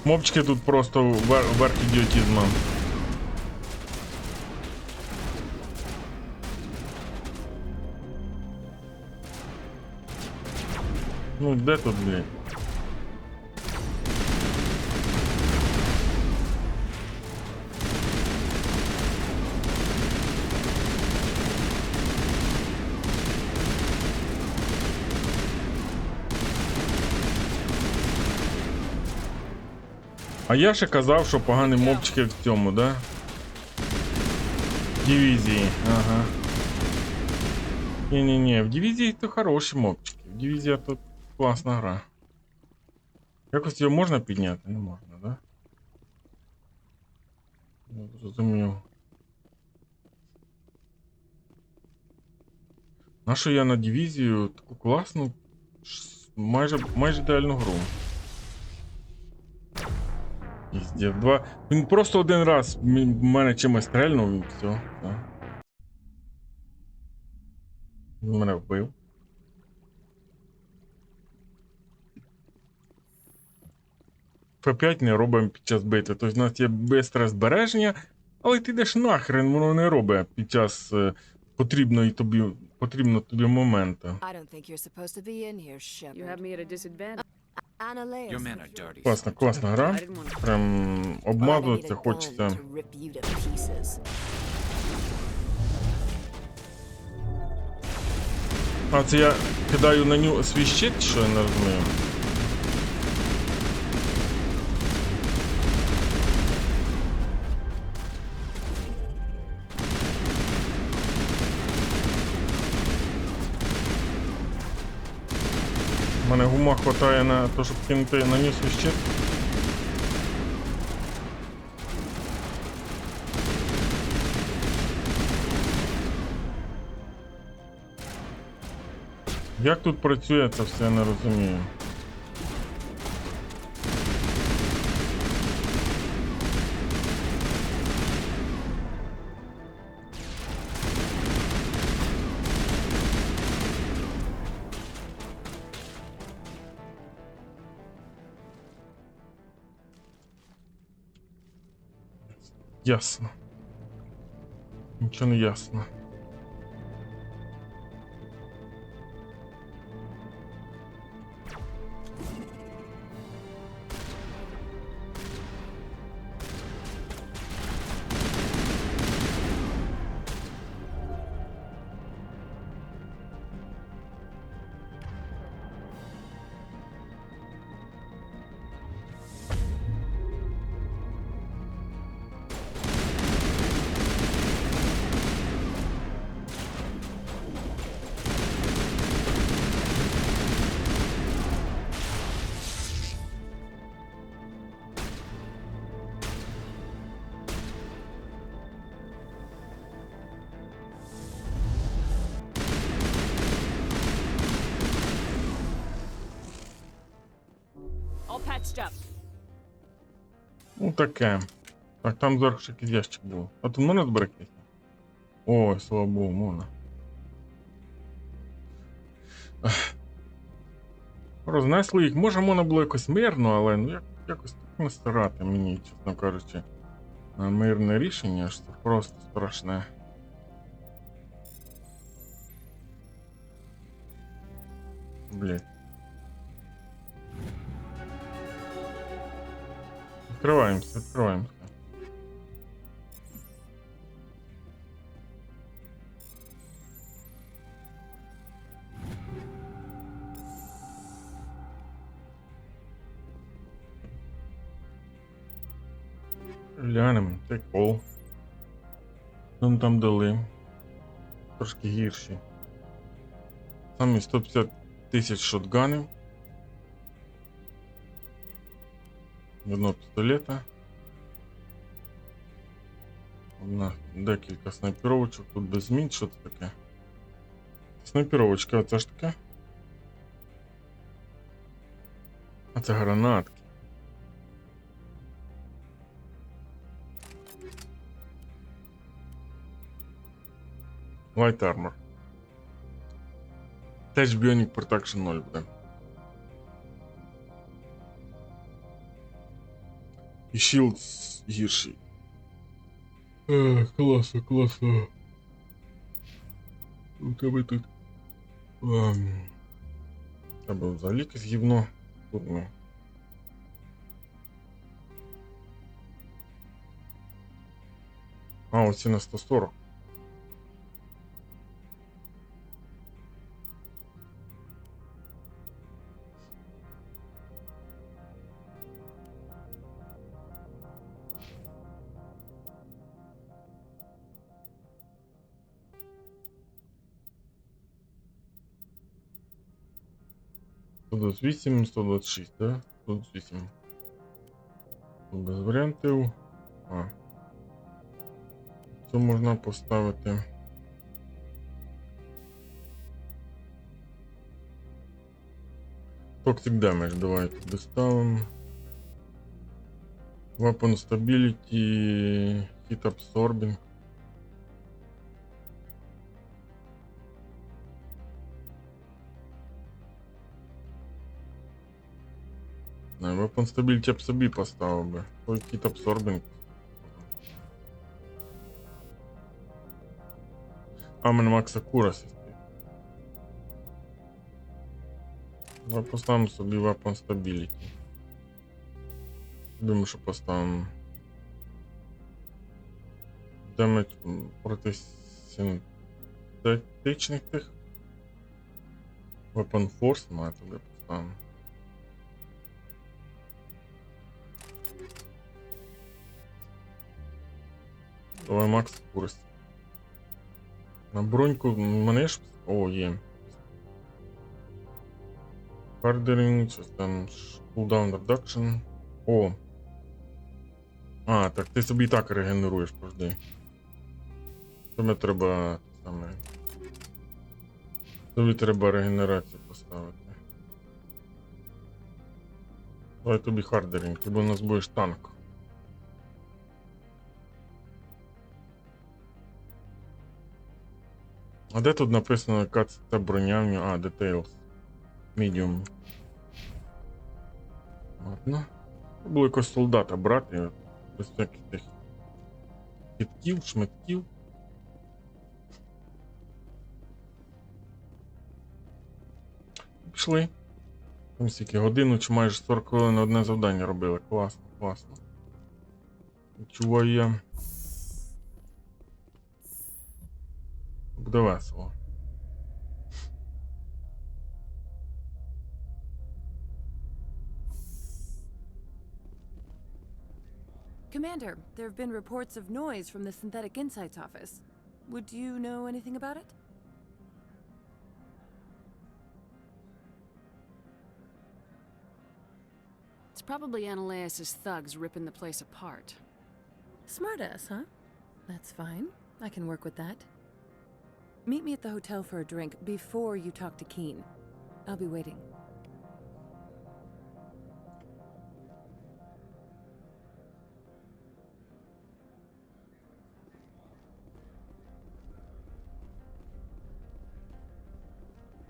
Мобчики тут просто верх ідіотизму. Ну, де тут, блядь? А я ще казав, що погані мобчики в цьому, да? В дивізії, ага. Ні-ні-ні, в дивізії то хороші мобчики. В дивізії тут класна гра. Якось його можна підняти? Не можна, да? Я зрозумів. Нащо я на дивізію таку класну, майже ідеальну гру. Піздєв, два. Він просто один раз в мене чимось стрельнув і все. Він мене вбив. F5 не робимо під час бити. Тобто в нас є бистре збереження, але ти йдеш нахрен, воно не робить під час потрібного тобі моменту. You have me at a disadvantage. Your men are dirty. Класна гра. Прям обмазуватися хочеться. А це я кидаю на нього свій щит, що я не розумію. У мене гума хватає на те, щоб кинути на нього свій щит. Як тут працює це все, я не розумію. Ясно. Нічого не ясно. Ну таке. Так, там зверху ще якийсь ящик був. А тут можна зберегтися? Ой, слава Богу, можна. Рознесли їх. Може можна було якось мирно, але ну якось так не старати мені, чесно кажучи. Мирне рішення, що це просто страшне. Блять. Відкриваємося. Глянемо, прикол. Нам там дали. Трошки гірші. Самі 150 тисяч шотганів. Одного пістолета. Декілька снайпіровочок. Тут без змін. Що це таке? Снайпіровочка, оце ж таке. А це гранатки. Light Armor. Теж Bionic Protection 0 буде. І Shields гірший. Класно. У тебе тут Це було взагалі якесь гівно. Тут ми. А, оці на 140. Тут 8, 126, да? Тут 8. Тут без варіантів. А. Це можна поставити. Toxic Damage, давайте доставимо. Weapon Stability, Hit Absorbing. Weapon Stability я б собі поставив би. Той Hit Absorbing. А, мене Max Accuracy. Давай поставимо собі Weapon Stability. Думаю, що поставимо Damage проти синтетичних тих. Weapon Force, ну, туди поставимо. Давай Max Accuracy. На броньку в мене ж... О, є. Hardering, щось там... Cooldown Reduction. О! А, так ти собі і так регенеруєш, пожди. Тобі треба... Саме... Тобі треба регенерацію поставити. Давай тобі хардерінг, ти у нас будеш танк. А де тут написано, яка це броня в нього? А, Details. Medium. Ладно. Було якось солдата брати, без всяких тих хитків, шматків. Пішли. Там стільки годину чи майже 40 хвилин одне завдання робили. Класно, класно. Відчуваю я. Буде весело. Commander, there have been reports of noise from the Synthetic Insights office. Would you know anything about it? It's probably Ananias' thugs ripping the place apart. Smartass, huh? That's fine. I can work with that. Meet me at the hotel for a drink before you talk to Keen. I'll be waiting.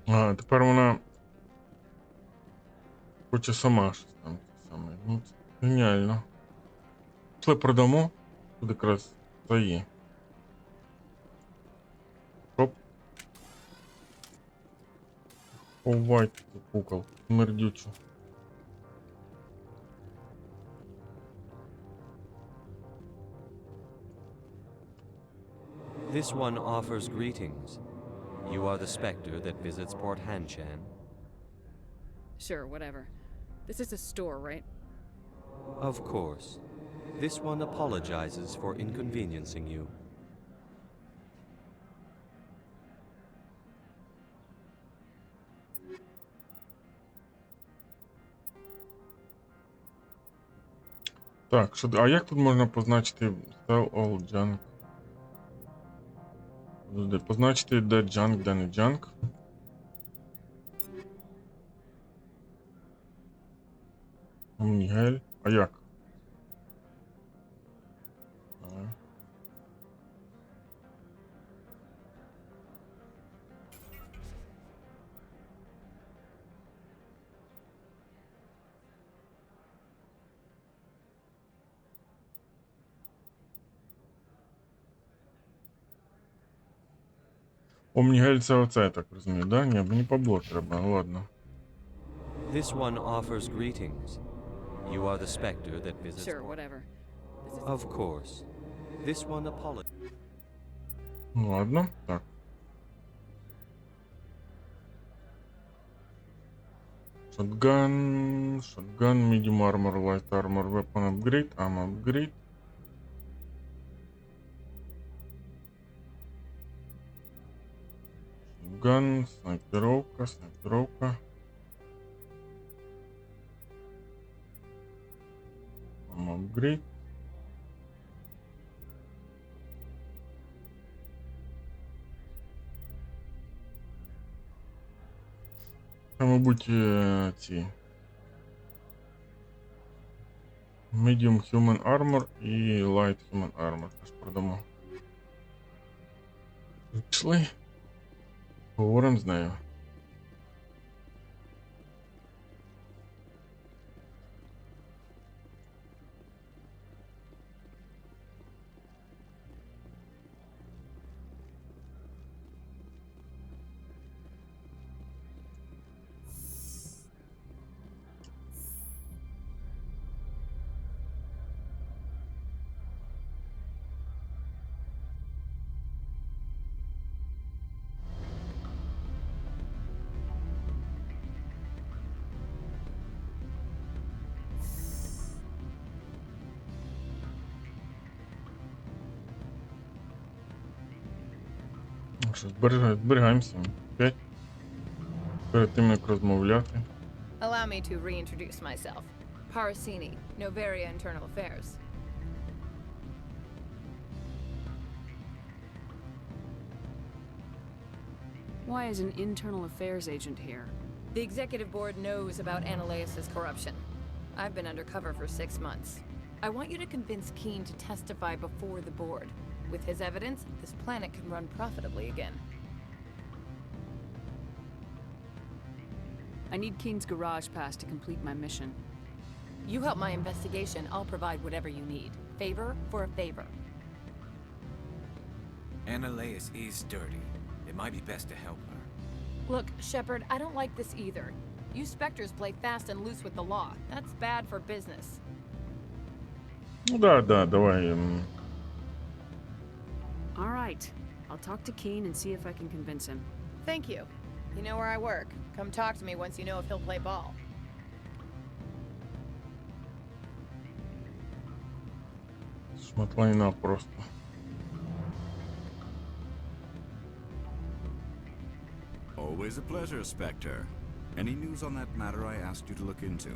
А, тепер вона хоче сама щось там саме. Ну, це геніально. Пішли продамо. Тут якраз це є. Хоп. Ховайте цю кукол. Смердючу. This one offers greetings. You are the specter that visits Port Hanshan. Sure, whatever. This is a store, right? Of course. This one apologizes for inconveniencing you. Так, що, а як тут можна позначити Sell all junk? Позначити де junk, де не junk. Мігель. А як? Омнігель це оце, я так розумію, да? Ні, мені Пабло треба, ладно. This one offers greetings. You are the specter that visits... Sure, whatever. Of course. This one apologizes. Ладно, так. Shotgun, medium armor, light armor, weapon upgrade, ammo upgrade. Shotgun, снайперовка. Ammo upgrade. Мабуть, ці Medium Human Armor і Light Human Armor теж продамо. Пішли. Поговоримо з нею. Що, зберігаємося. 5. Перед тим, як розмовляти. Allow me to reintroduce myself. Parasini, Novaria Internal Affairs. Why is an internal affairs agent here? The executive board knows about Ananias's corruption. I've been undercover for 6 months. I want you to convince Keene to testify before the board. With his evidence, this planet can run profitably again. I need Keene's garage pass to complete my mission. You help my investigation, I'll provide whatever you need. Favor for a favor. Ananias is dirty. It might be best to help her. Look, Shepard, I don't like this either. You Spectres play fast and loose with the law. That's bad for business. Ну да, давай. All right. I'll talk to Keene and see if I can convince him. Thank you. You know where I work. Come talk to me once you know if he'll play ball. Шматлайна просто. Always a pleasure, Spectre. Any news on that matter I asked you to look into?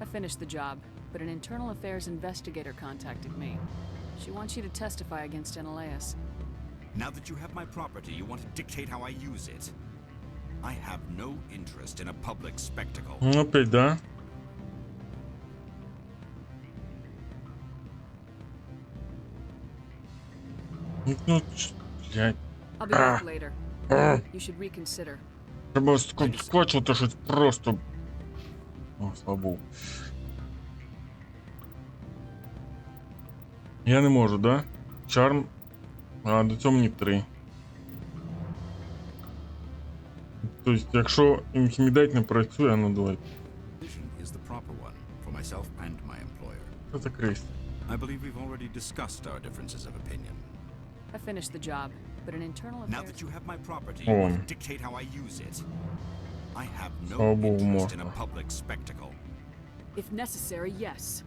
I finished the job, but an internal affairs investigator contacted me. She wants you to testify against Ananias. Now that you have my property, you want to dictate how I use it. I have no interest in a public spectacle. Опять, да? Ну, блядь. I'll be back later. You should reconsider. Треба скочити щось просто. О, слава Богу. Я не можу, да? Чарм. А, до цього мені 3. Тобто, якщо інтимідейт не працює, ну давай. Is the proper one for myself and my employer. Що це крейс? I believe we've already discussed our differences of opinion. I finished the job, but an internal affairs... Now that you have my property, you want to dictate how I use it. I have no interest in a public spectacle. If necessary, yes.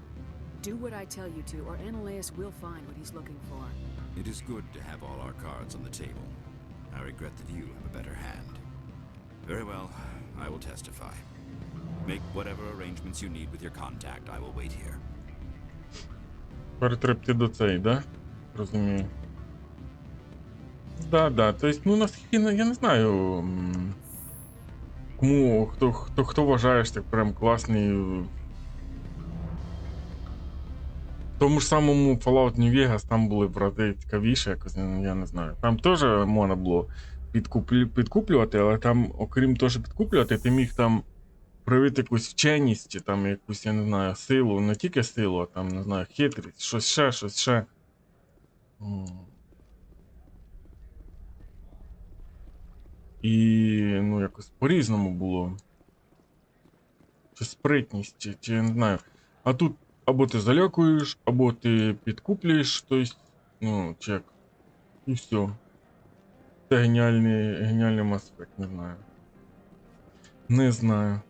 Do what I tell you to, or Ananias will find what he's looking for. It is good to have all our cards on the table. I regret that you have a better hand. Very well, I will testify. Make whatever arrangements you need with your contact. I will wait here. Перетрепти до цей, да? Розумію. Да. Тобто, ну наскільки, я не знаю, кому, хто вважає, що так прям класний. В тому ж самому Fallout New Vegas там були брати цікавіше, якось, я не знаю. Там теж можна було підкуплювати, але там, окрім того, що підкуплювати, ти міг там проявити якусь вченість, чи там якусь, я не знаю, силу, не тільки силу, а там, не знаю, хитрість, щось ще. І, ну, якось по-різному було. Чи спритність, чи я не знаю. А тут або ти залякуєш, або ти підкуплюєш, тобто, ну, чек. І все. Це геніальний Mass Effect, не знаю. Не знаю.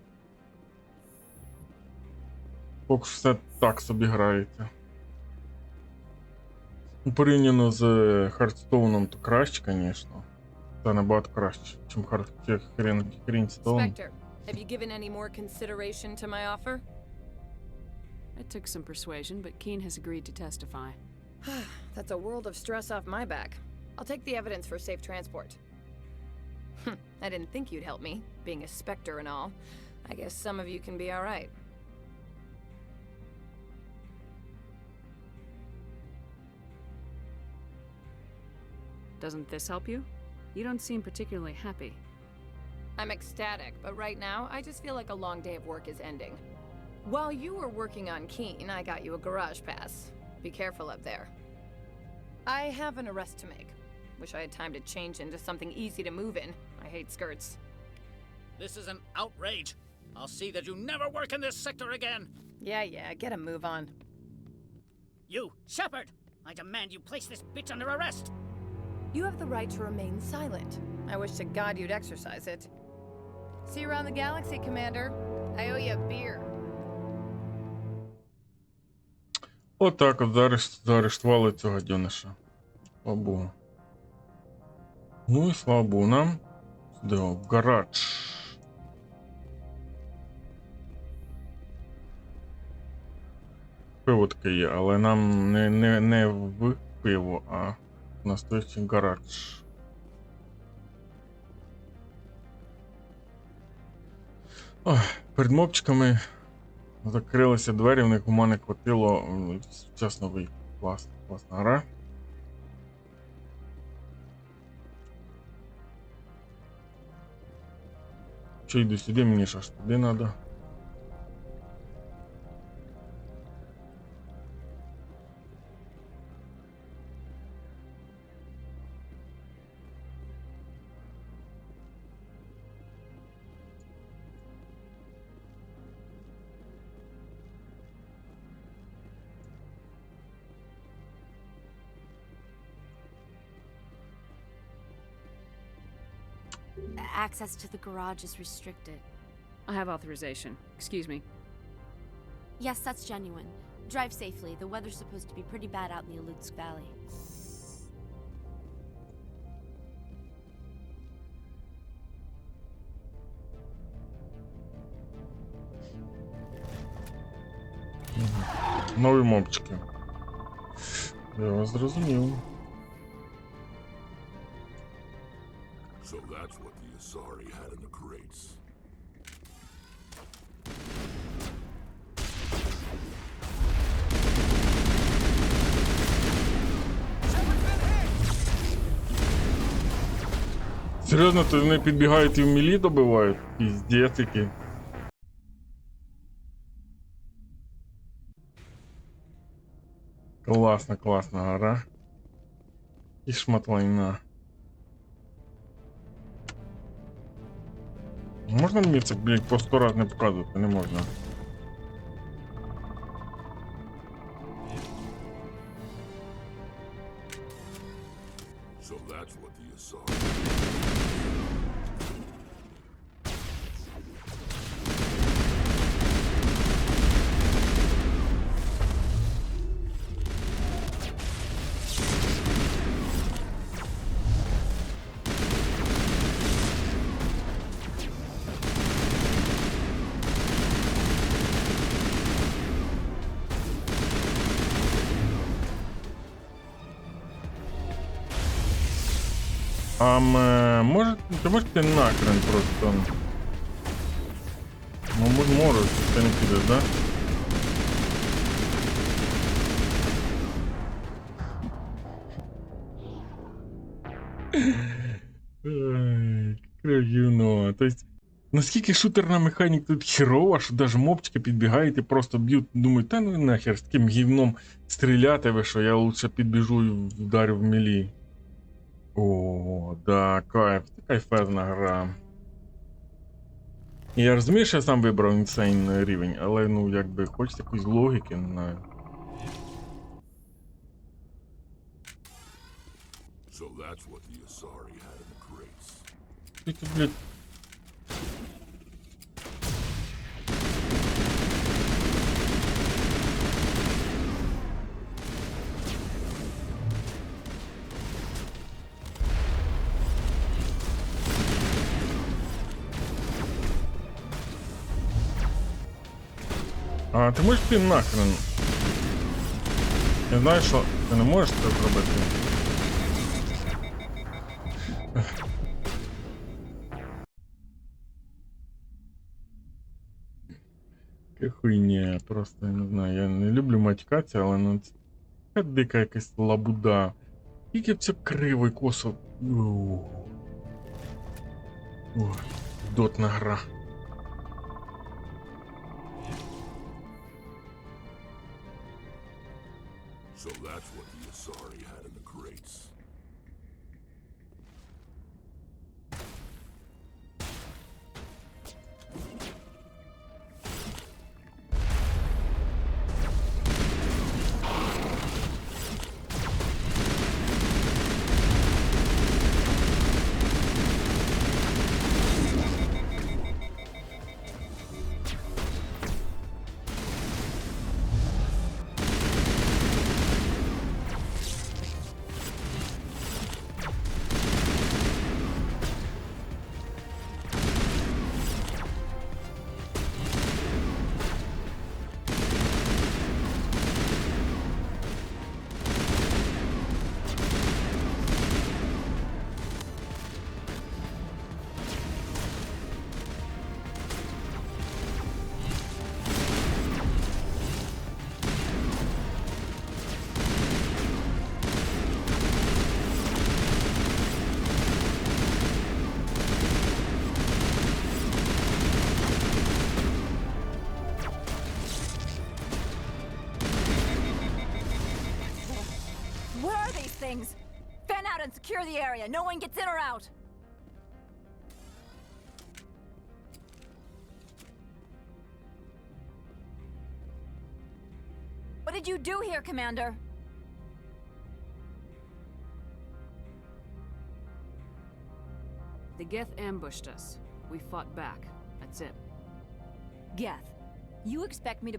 Поки все так собі грається. Порівняно з Хардстоуном, то краще, звісно. Та набагато краще, ніж Хрінстоун. Spectre, have you given any more consideration to my offer? It took some persuasion, but Keen has agreed to testify. That's a world of stress off my back. I'll take the evidence for safe transport. I didn't think you'd help me, being a Spectre and all. I guess some of you can be alright. Doesn't this help you? You don't seem particularly happy. I'm ecstatic, but right now, I just feel like a long day of work is ending. While you were working on Keen, I got you a garage pass. Be careful up there. I have an arrest to make. Wish I had time to change into something easy to move in. I hate skirts. This is an outrage. I'll see that you never work in this sector again. Yeah, get a move on. You, Shepard! I demand you place this bitch under arrest! You have the right to remain silent. I wish to God you'd exercise it. See you around the galaxy, Commander. I owe you a beer. Отак от заарештували цього гадьониша. Слава Богу. Ну і слава Богу нам. Сюди в гараж. Пиво таке є, але нам не в пиво, а в настоящий гараж. Ох, перед мопчиками закрилися двері, в них ума не хватило. Чесно, ви класна гра. Чи йду сюди, мені ж аж туди треба. Access to the garage is restricted. I have authorization. Excuse me. Yes, that's genuine. Drive safely. The weather's supposed to be pretty bad out in the Alutsk Valley. Нові мопчики. Я вас зрозумів. So that's what the Asari had in the crates. Серйозно, то вони підбігають і в мілі добивають? Піздець який. Класна гра. І шматлайна. Можна мені це, блядь, по 100 раз не показувати? Не можна. So that's what the Asari. Ти можеш ти нахрен просто. Ну, можеш, ти не підеш, да? Крив'юно. Тобто, наскільки шутерна механіка тут херова, що навіть мопчики підбігають і просто б'ють, думають, та ну нахер з таким гівном стріляти ви, що я лучше підбіжу і вдарю в мілі. О, да, кайф, кайфезна гра. Я розумію, що я сам вибрав інсейн рівень, але ну якби хочеться якоїсь логіки, не знаю. So that's what the Asari had in the crates. Ти тут, блядь. А, ти можеш ти нахрен? Я знаю, що ти не можеш це зробити. Яка хуйня, просто я не знаю, я не люблю матькатися, але ну це така дика якась лабуда. Тільки все криво і косо. Ой, дотна гра. So that's what the Asari had in the crates. Things. Fan out and secure the area. No one gets in or out. What did you do here, Commander? The Geth ambushed us. We fought back. That's it. Geth, you expect me to...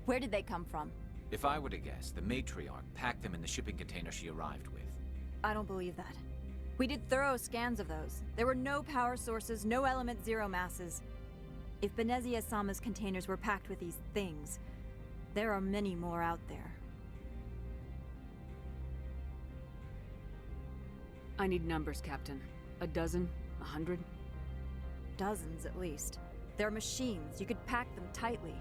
Where did they come from? If I were to guess, the matriarch packed them in the shipping container she arrived with. I don't believe that. We did thorough scans of those. There were no power sources, no element zero masses. If Benezia Sama's containers were packed with these things, there are many more out there. I need numbers, Captain. A dozen? 100? Dozens, at least. They're machines. You could pack them tightly.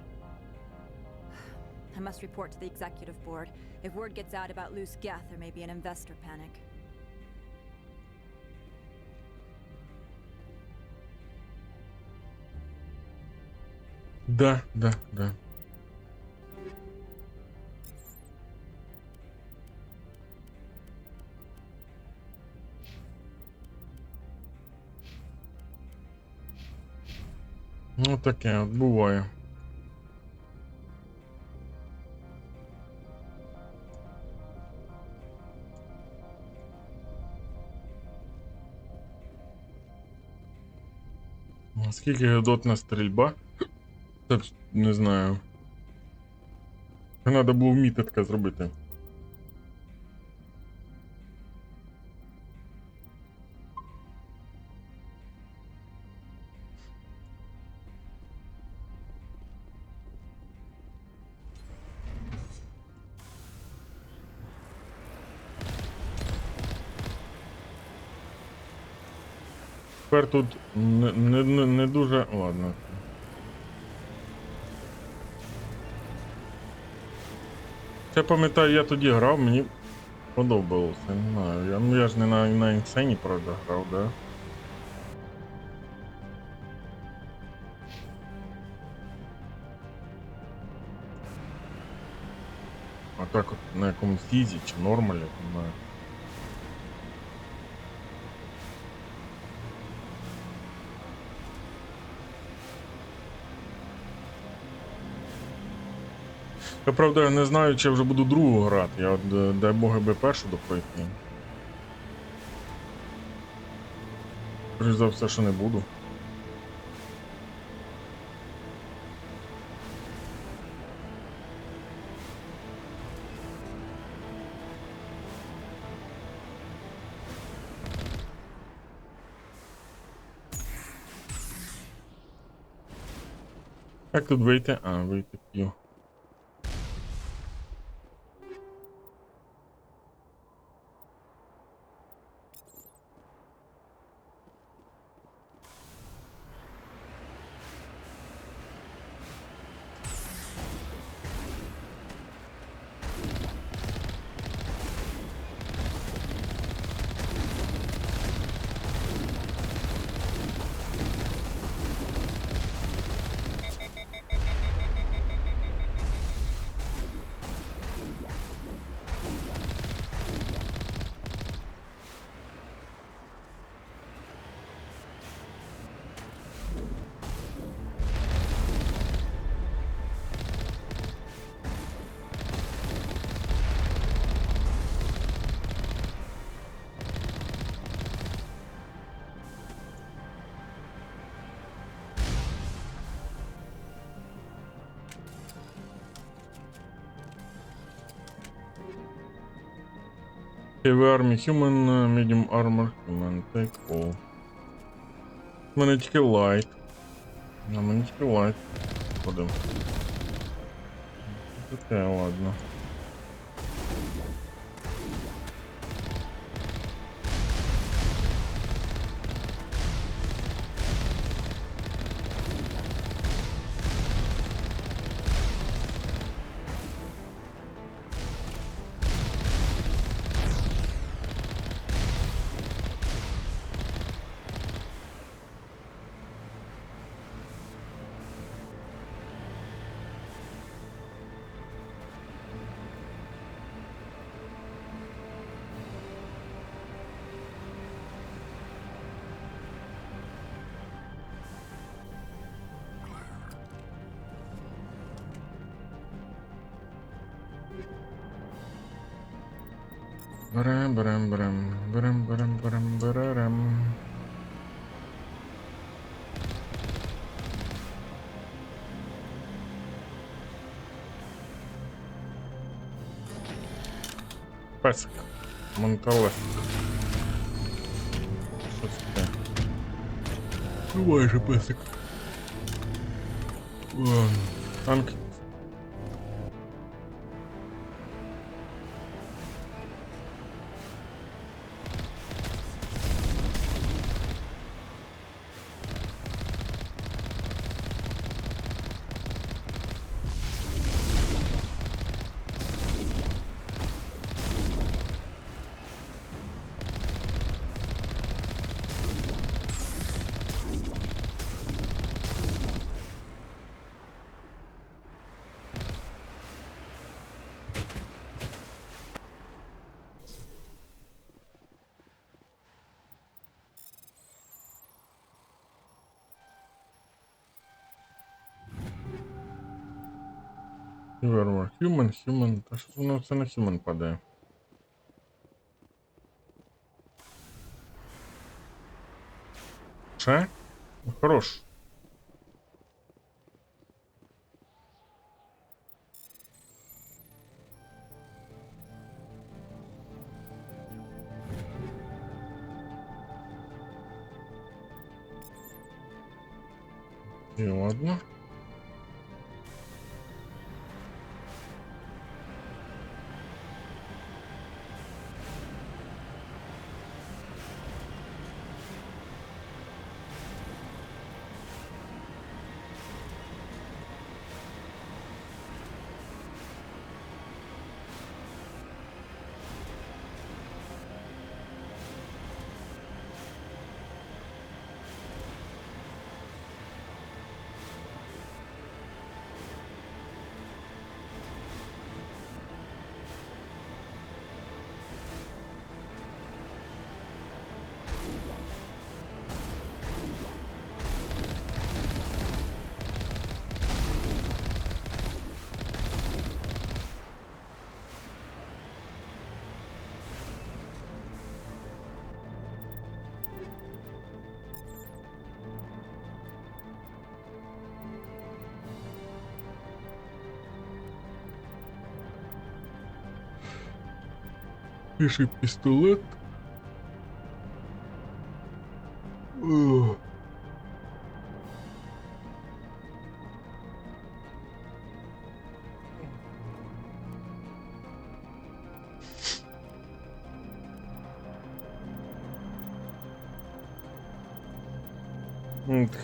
I must report to the executive board. If word gets out about loose Geth, there may be an investor panic. Да. Ну таке от буває. Наскільки годотна стрільба? Це не знаю. Треба було вміти таке зробити. Тепер тут не дуже... Ладно. Я пам'ятаю, я тоді грав, мені подобалося, не знаю. Я ж не на інсені, правда, грав, да? А так от на якомусь ізі чи нормалі, не знаю. Я, правда, я не знаю, чи я вже буду другу грати. Я от, дай Бог, би першу доprойти. Скоріше за все, що не буду. Як тут вийти? А, вийти п'ю. Heavy Army Human, Medium Armor Human, Take All. У мене тільки Light. На мене тільки Light. Ходив. Таке, ладно. Берем. Песик. Монтале. Що це таке? Буває же песик. Танк. Human. Та що воно все на Human падає? Ще? Ну, хорош. І ладно. Пиши пістолет. Ugh.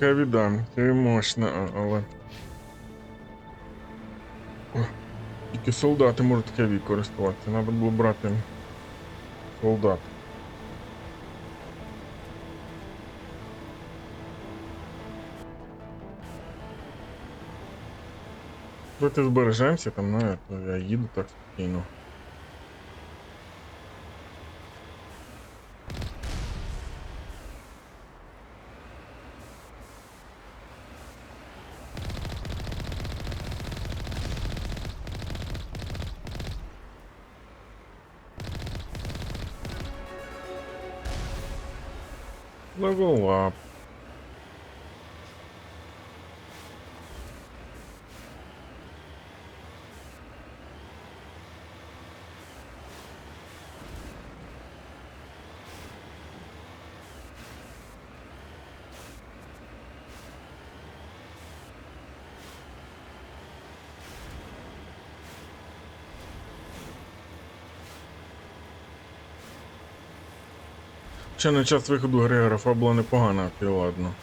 Heavy, да, це мощно, але... Тільки солдати можуть heavy користуватися, треба було брати солдат. Давайте збережемося, там, ну, я їду так спокійно. Level up. Ще на час виходу Григора фабула непогана, окей, ладно.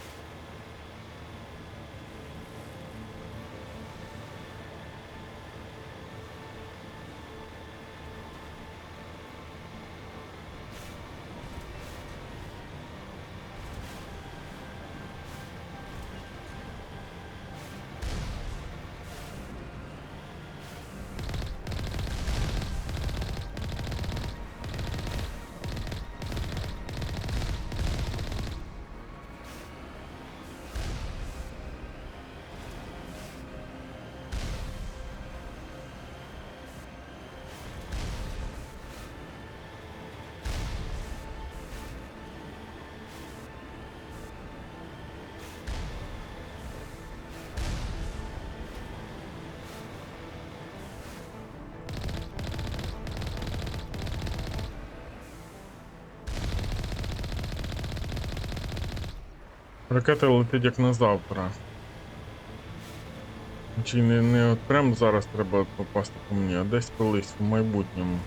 Ракета летить як на завтра. Чи не от прямо зараз треба попасти по мені, а десь колись в майбутньому.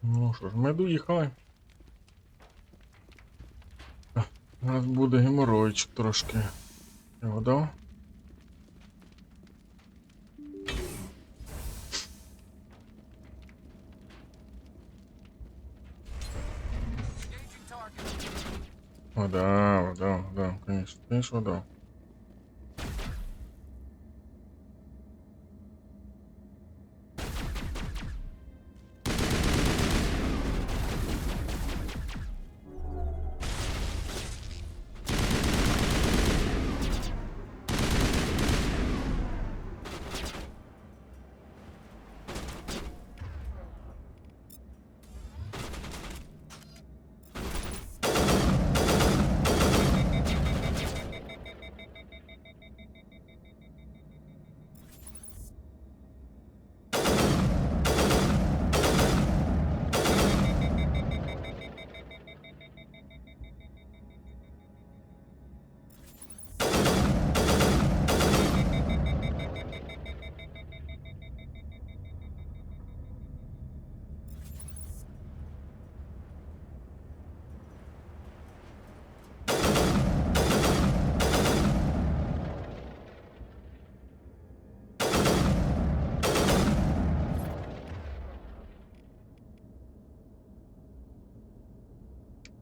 Ну що ж, ми доїхали. У нас буде геморойчик трошки. Його дав? Вода, конечно, вода.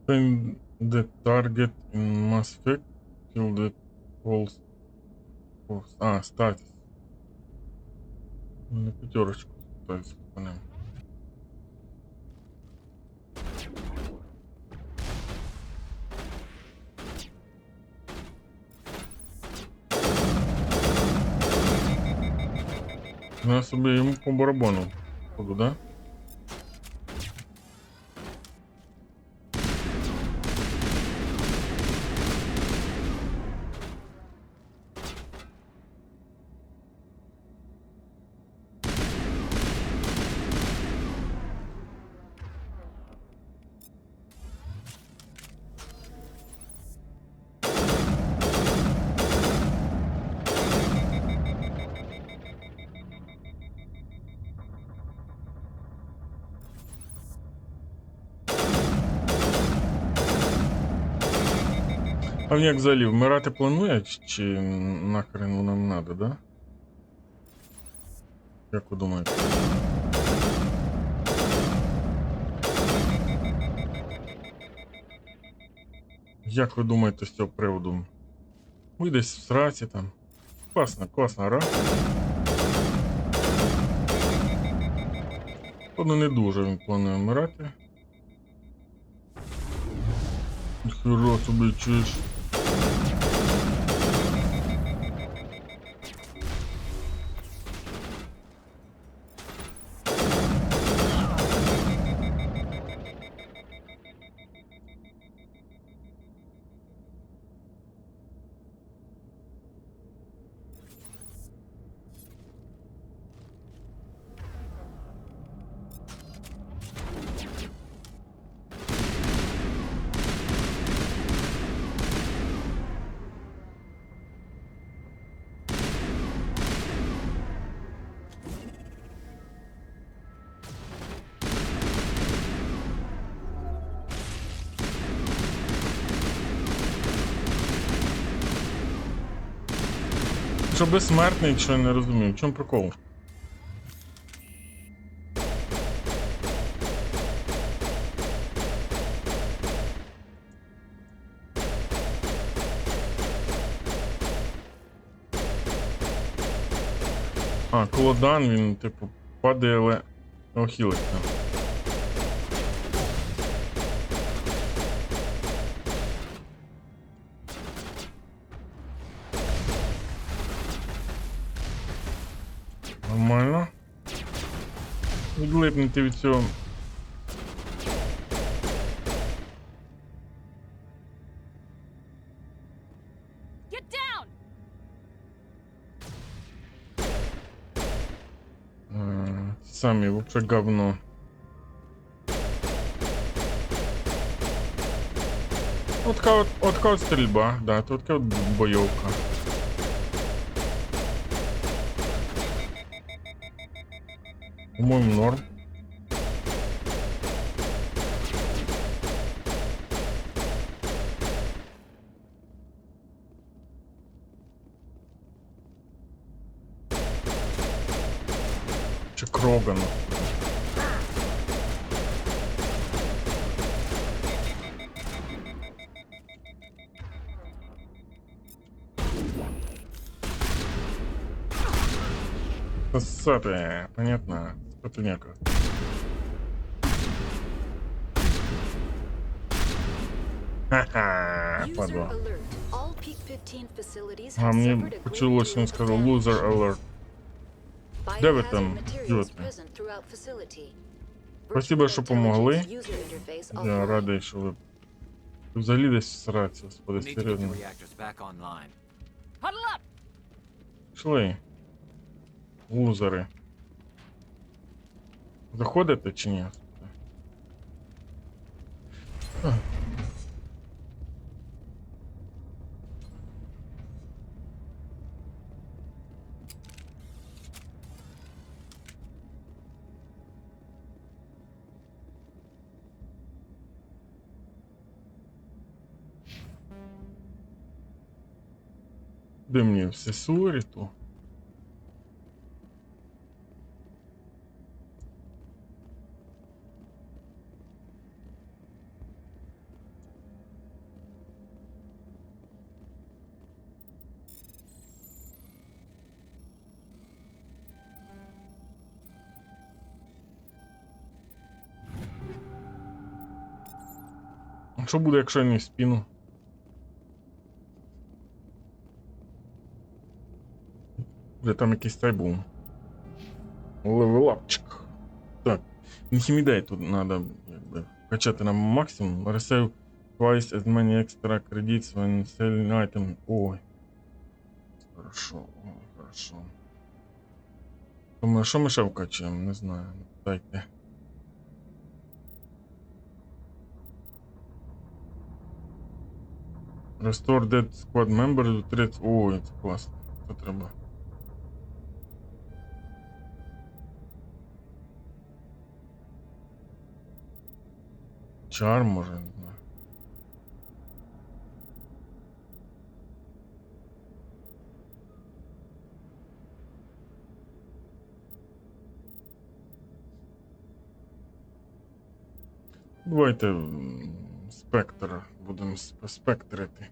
Find the target in Mass Effect, kill the false. Статус. На пятерочку статус. по ним. Я собі йому по барабану ходу, да? А він як взагалі вмирати планує, чи нахрен воно не надо, да? Як ви думаєте? Як ви думаєте з цього приводу? Ви десь в сраці там. Класна гра. Воно не дуже він планує вмирати. Хіро собі чуєш. Що безсмертний, що я не розумію. В чому прикол? А, колодан, він, типу, падає, але охилиться. Нормально. Відлипнути від цього. Get down! Самі, вообще говно. От така от стрільба, да, тут така от бойовка. По-моєму, норм. Чи Кроган. Сапи, понятно. Спотыняка. Ха-ха, падла. А мені почулося, він сказав loser alert. Де ви там, идиоты? Спасибо, що помогли. Я радий, що ви взагалі десь всратися, господи, серйозно. Пішли. Лузери. Заходите чи ні? Де мені все суріту? Що буде, якщо я не в спину? Вже там якийсь цей був. Левелапчик. Так. Інхімідей тут треба качати на максимум. Receive twice as many extra credits when selling item. Ой. Хорошо, хорошо. Думаю, що ми ще вкачаємо? Не знаю. Дайте. Restore dead squad members to treat. Ой, це класно. Це треба. Чар, може, не знаю. Давайте спектр. Будемо спектрити.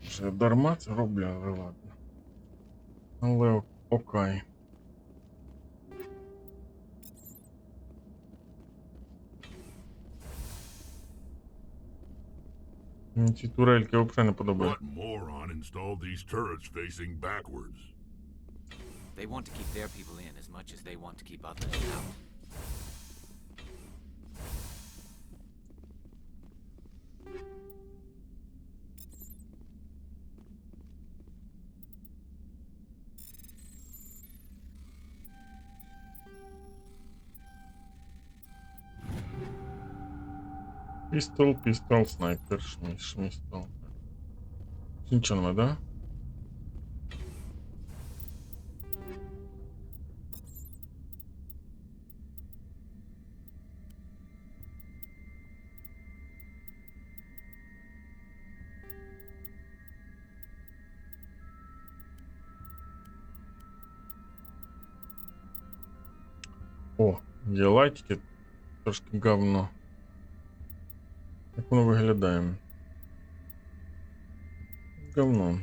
Вже дарма це роблю, але ладно. Але окей. Ці турельки взагалі не подобаються. What moron installed these turrets facing backwards? They want to keep their people in as much as they want to keep others out. Пістол, снайпер, шмістол. Нічого немає, да? О, є лайтики, трошки говно. Як воно виглядає? Говно.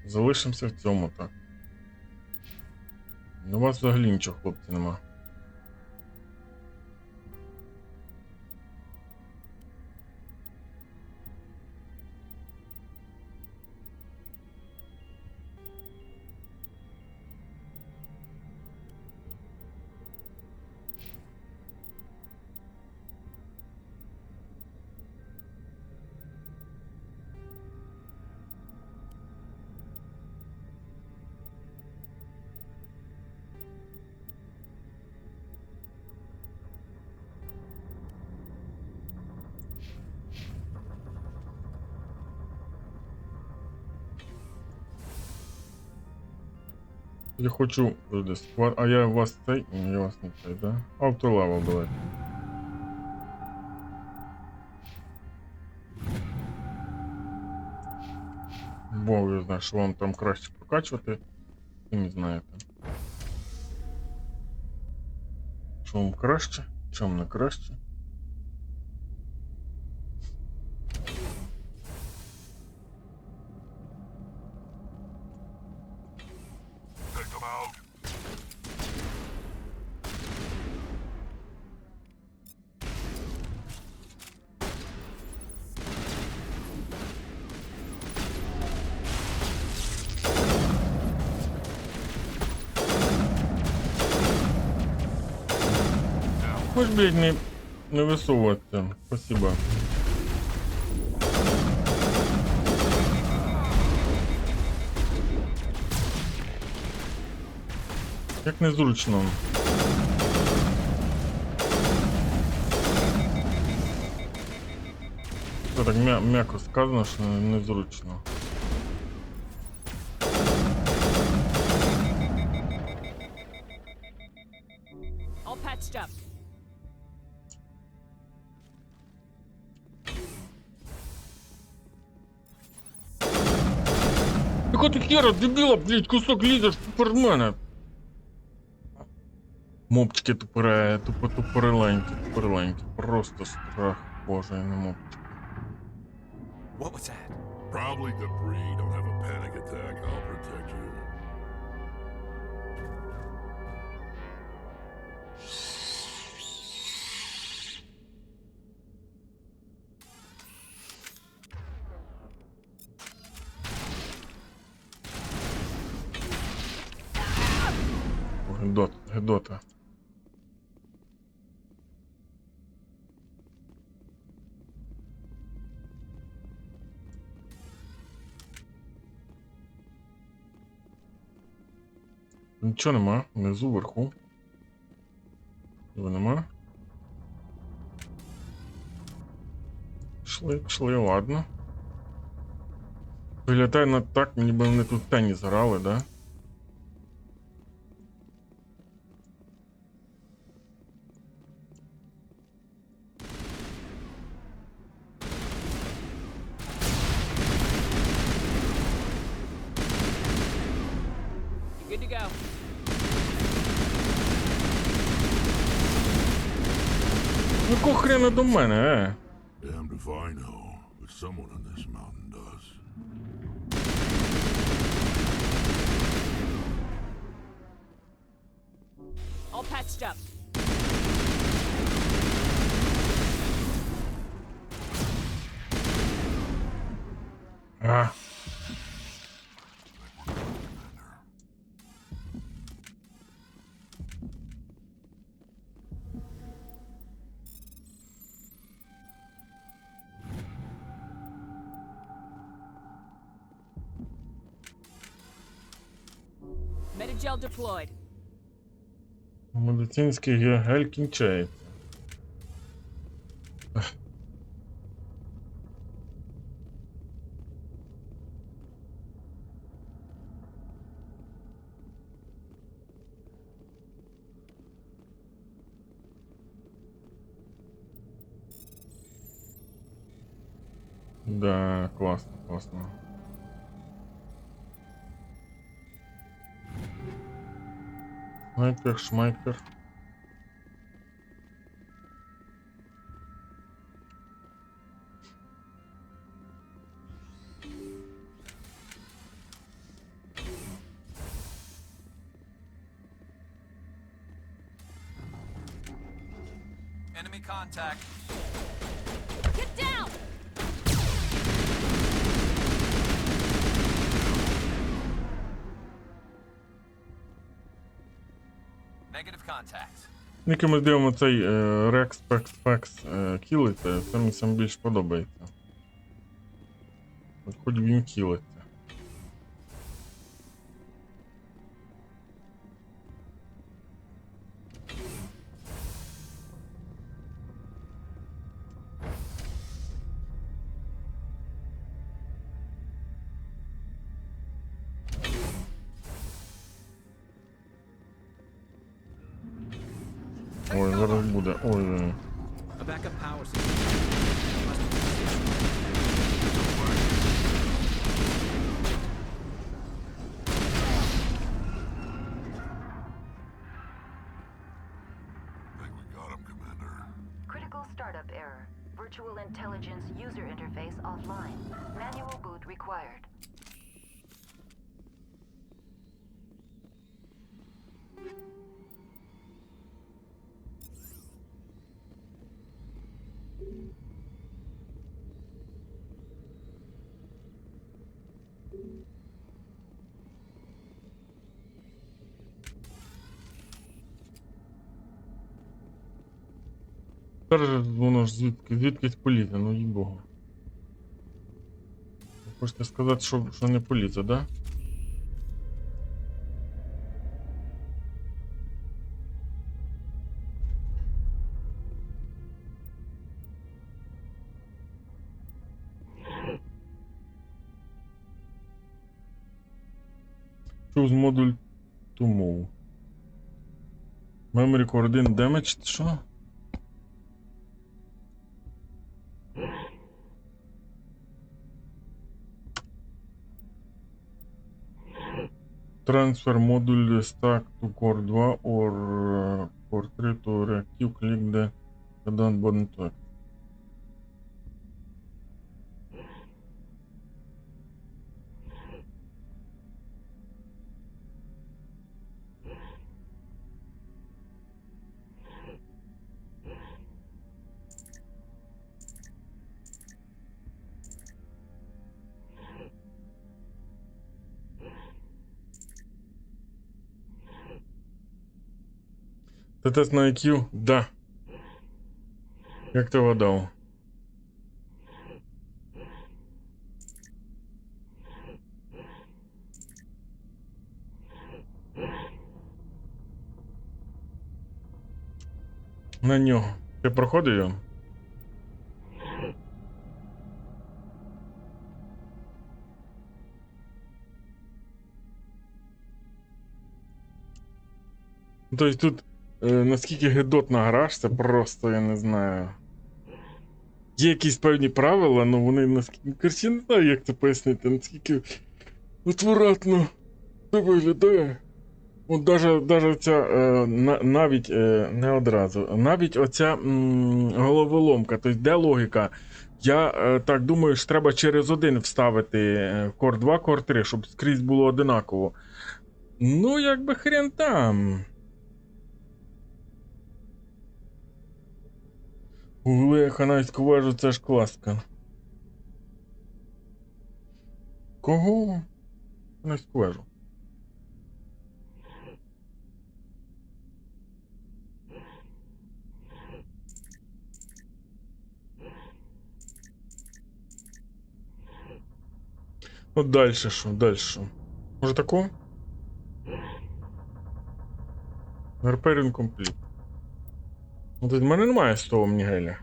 Залишимося в цьому, так. У вас взагалі нічого, хлопці, нема. Я хочу склад. А я вас цей? Ні, я вас не цей, да? Автолавел давайте. Бо я знаю, що вам там краще прокачувати. Ви не знаєте. Що вам краще? Чому не краще? Хоч, блядь, не висовуватися. Спасибо. Як незручно. Це так м'яко сказано, що незручно. All patched up. Яка ти хера, дебіла, блядь, кусок лізеш тепер мене. Мопчики тупореленькі, просто страх, боже, не мопчики. What was that? Probably debris. Don't have a panic attack. I'll protect you. Гедота. Нічого нема, внизу, вверху. Його нема. Шли, ладно. Виглядає на так, ніби вони тут теніс грали, да? Good to go. Якого хрена до мене, Damned if I know, but someone on this mountain does. All patched up. А. Metagel deployed. Медицинський гель кінчається. Да, классно, классно. Снайпер, шмайпер. Enemy contact. Get down! Negative contact. Тільки ми дивимо цей Рекс, Пекс, кілиться, це мені сам більш подобається. От хоч він кілиться. Ой, зараз буде. Ой. A backup power system. Critical startup error. Virtual intelligence user interface offline. Manual boot required. Зараз воно ж звідкись полізе, ну їй богу. Ви хочете сказати, що не полізе, да? Choose module to move. Memory core 1 damaged, що? Transfer module stack to core 2 or core 3 to reactive, click the down button to act. Це тест на IQ? Да. Як ти вгадав? На нього. Ти проходив його? Тобто тут наскільки гидотна гра, це просто, я не знаю. Є якісь певні правила, але вони наскільки... Короче, я не знаю, як це пояснити, наскільки отвратно це виглядає. От даже ця, навіть не одразу, навіть оця головоломка, тобто де логіка? Я так думаю, що треба через один вставити Core 2, Core 3, щоб скрізь було одинаково. Ну, якби хрен там. Угле Ханайську вежу, це ж класка. Кого? Ханайську вежу. От дальше що, дальше. Може тако? Repairing complete. Ну тут в мене немає з того Мнігеля.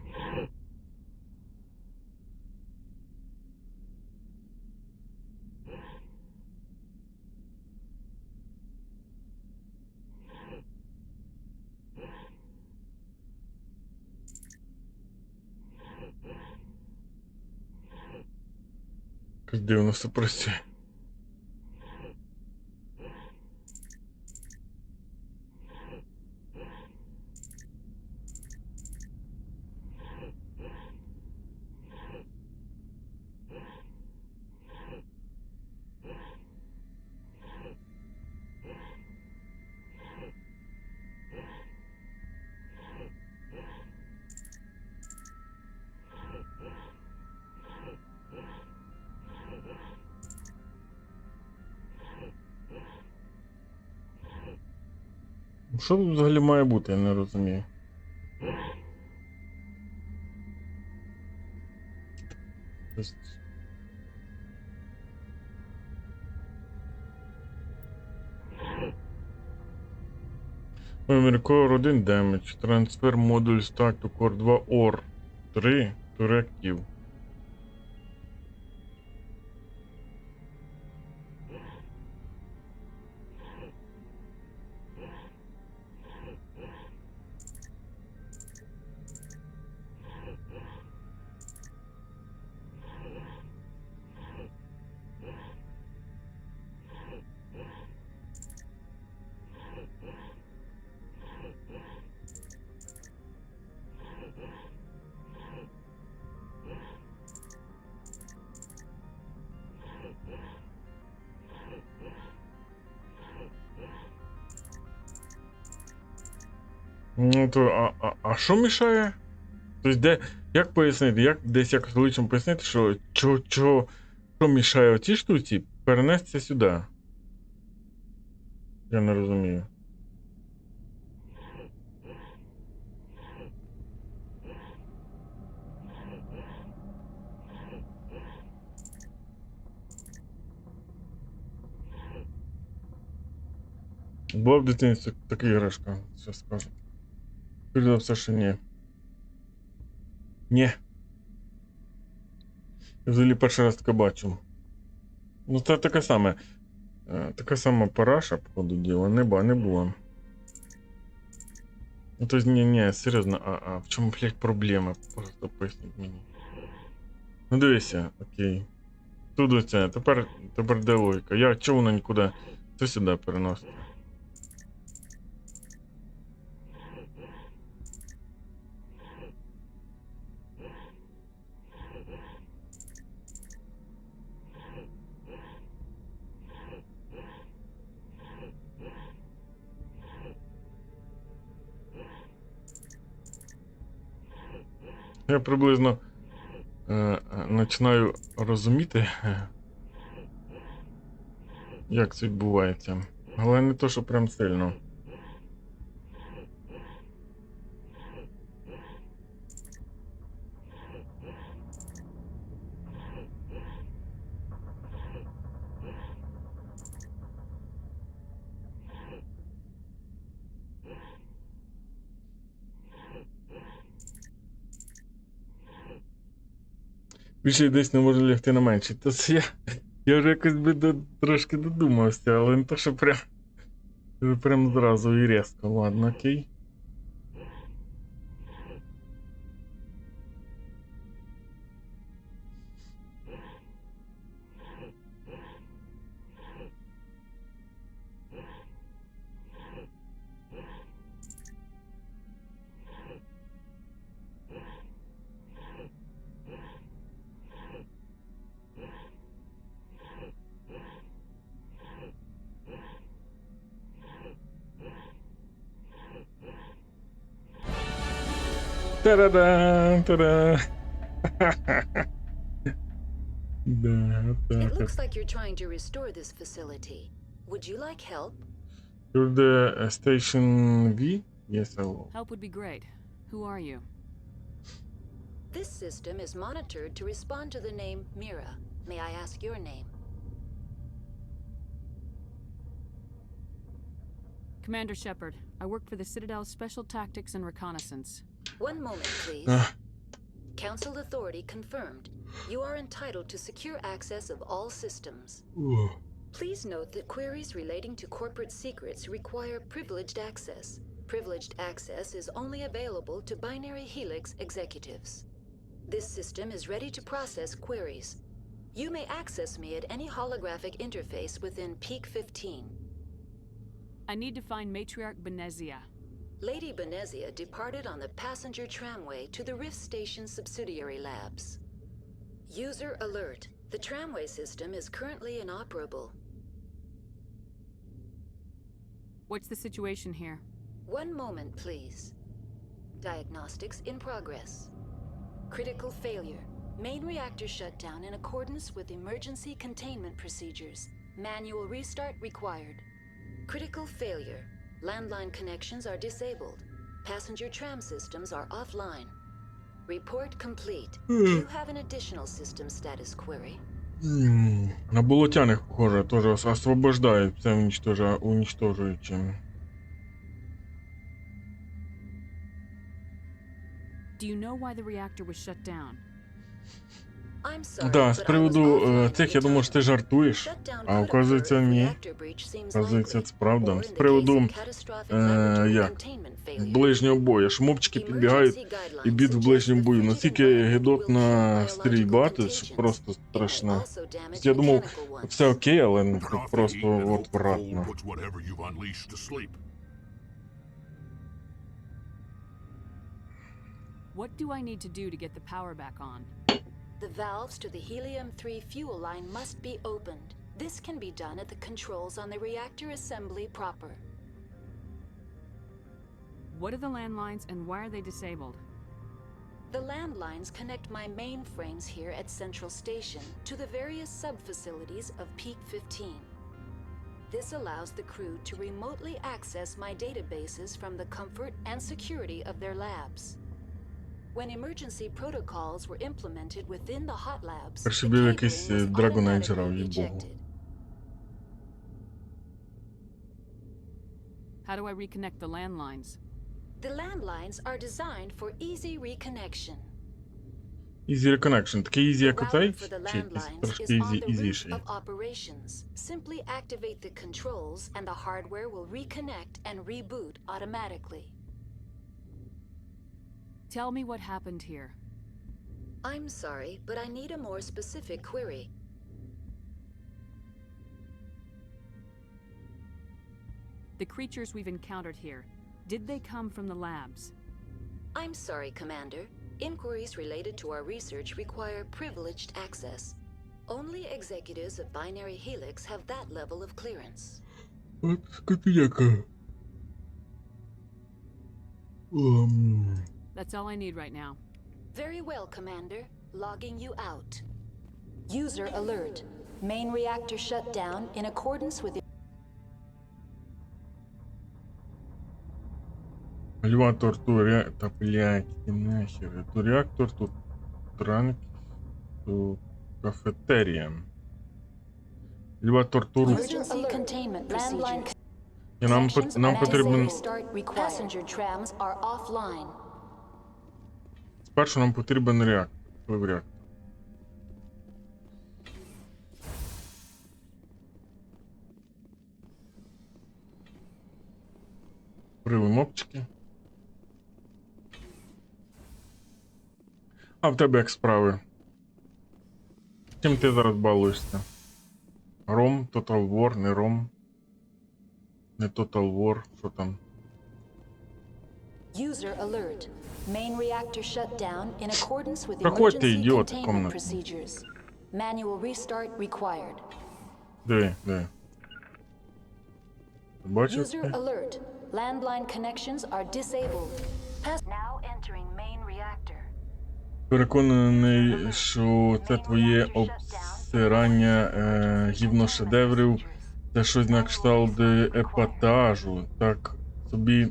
Як дивно все працює. Що тут взагалі має бути, я не розумію. Memory Core 1 damage. Transfer module stack to Core 2 or 3 to reactive. Ну то, а що мішає? Тобто, де, як пояснити, як десь якось логічно пояснити, що мішає оцій штуці перенестися сюди? Я не розумію. Була в дитинстві така іграшка, що скажу. Скоріше за все, що ні. Ні. Я взагалі перший раз таке бачу. Ну це таке саме. Така сама параша, походу діла, не була. Ну то ні, серйозно, в чому, блядь, проблема? Просто поясніть мені. Ну дивися, окей. Тут оце, тепер де логіка. Чого вона нікуди? Це сюди переносить. Я приблизно починаю розуміти, як це відбувається. Але не то, що прям сильно. Більше десь не може лягти на менший. Та це я вже якось би трошки додумався, але не то, що прям зразу і різко. Ладно, окей. Та-да-да! Та-да! Да, It так. looks like you're trying to restore this facility. Would you like help? You're the station V? Yes, I will. Help would be great. Who are you? This system is monitored to respond to the name Mira. May I ask your name? Commander Shepard. I work for the Citadel's Special Tactics and Reconnaissance. One moment, please. Council authority confirmed. You are entitled to secure access of all systems. Please note that queries relating to corporate secrets require privileged access. Privileged access is only available to Binary Helix executives. This system is ready to process queries. You may access me at any holographic interface within Peak 15. I need to find Matriarch Benezia. Lady Benezia departed on the passenger tramway to the Rift Station subsidiary labs. User alert. The tramway system is currently inoperable. What's the situation here? One moment, please. Diagnostics in progress. Critical failure. Main reactor shut down in accordance with emergency containment procedures. Manual restart required. Critical failure. Landline connections are disabled. Passenger tram systems are offline. Report complete. Do you have an additional system status query? На болотяних, похоже, тоже освобождают, все уничтожаючи. Do you know why the reactor was shut down? Да, з приводу цих, я думав, що ти жартуєш, а оказується, ні. Оказується, це правда. З приводу ближнього бою. Шмопчики підбігають і б'ють в ближньому бою. Наскільки гидотна стрільба, що просто страшно. Я думав, все окей, але просто отвратно. What do I need to do to get the power back on? The valves to the helium-3 fuel line must be opened. This can be done at the controls on the reactor assembly proper. What are the landlines and why are they disabled? The landlines connect my mainframes here at Central Station to the various sub-facilities of Peak 15. This allows the crew to remotely access my databases from the comfort and security of their labs. When emergency protocols were implemented within the hot labs, the cabling was automatically ejected. How do I reconnect the landlines? The landlines are designed for easy reconnection. Easy reconnection. Такий easy, як оцей? For the Чи якийсь landlines трошки is on the root easy-іший? of operations. Simply activate the controls and the hardware will reconnect and reboot automatically. Tell me what happened here. I'm sorry, but I need a more specific query. The creatures we've encountered here, did they come from the labs? I'm sorry, Commander. Inquiries related to our research require privileged access. Only executives of Binary Helix have that level of clearance. От копійка. That's all I need right now. Very well, Commander. Logging you out. User alert. Main reactor shut down in accordance with the... Елеватор, тут реактор, блядь, нахер. Тут реактор, тут транк, тут кафетерія. Елеватор, тут рух. Emergency containment procedures. І нам потрібен... Passenger trams are offline. Спершу нам потрібен реактор. Реактор. Прили мопчики. А в тебе як справи? Чим ти зараз балуєшся? Ром, Total War, не Ром. Не Total War, що там? User alert. Main reactor shut down in accordance with Проходьте, emergency ідіот, containment комнату. procedures. Manual restart required. Де? Бачиш? User alert. Landline connections are disabled. Now entering main reactor. Переконаний, що це твоє обсирання гівно шедеврів. Це щось на кшталт епатажу. Так собі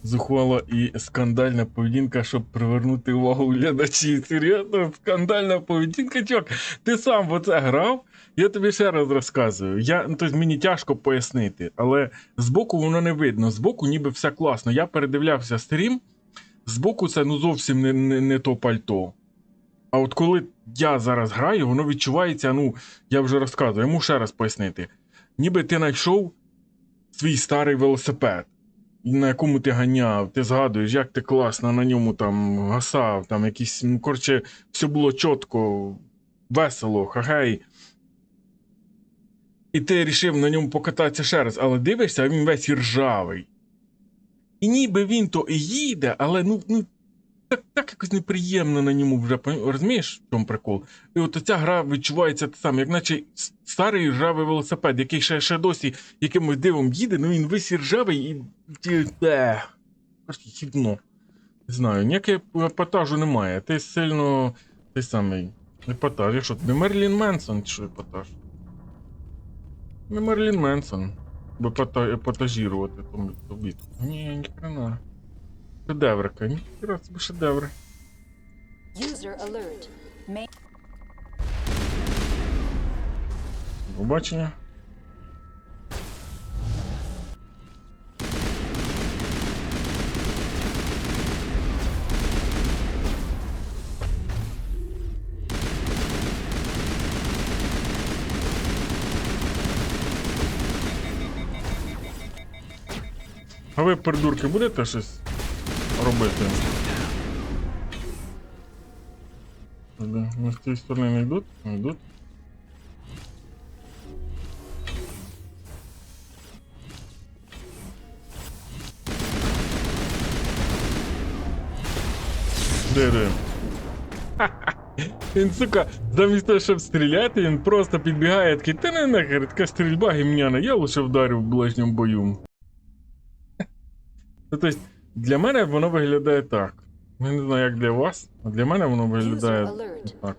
зухвала і скандальна поведінка, щоб привернути увагу глядачів. Серйозно? Скандальна поведінка? Чувак, ти сам в оце грав? Я тобі ще раз розказую. Тобто мені тяжко пояснити, але збоку воно не видно. Збоку ніби все класно. Я передивлявся стрім, збоку це зовсім не то пальто. А от коли я зараз граю, воно відчувається, я вже розказую, йому ще раз пояснити. Ніби ти знайшов свій старий велосипед, на якому ти ганяв, ти згадуєш, як ти класно на ньому там гасав, там якісь, коротше, все було чітко, весело, хагей. І ти вирішив на ньому покататися ще раз, але дивишся, а він весь ржавий. І ніби він то і їде, але так якось неприємно на ньому вже, розумієш, в чому прикол? І от ця гра відчувається те саме, як наче старий ржавий велосипед, який ще досі якимось дивом їде, він весь ржавий і... Хібно. Не знаю, ніякого епатажу немає. Ти сильно... Той самий епатаж. Якщо не Мерлін Менсон, чи що епатаж? Не Мерлін Менсон. Бо епатажірувати тобі. Ні хрена. Шедеврика, ніхера собі шедеври. User alert. Побачення. А ви, придурки, будете щось робити? З цієї сторони не йдуть? Не йдуть. Де? Він, сука, замість того, щоб стріляти, він просто підбігає, такий, та не нахер, така стрільба гімняна, я лише вдарив в ближньому бою. Тобто, для мене воно виглядає так. Я не знаю, як для вас, а для мене воно виглядає так.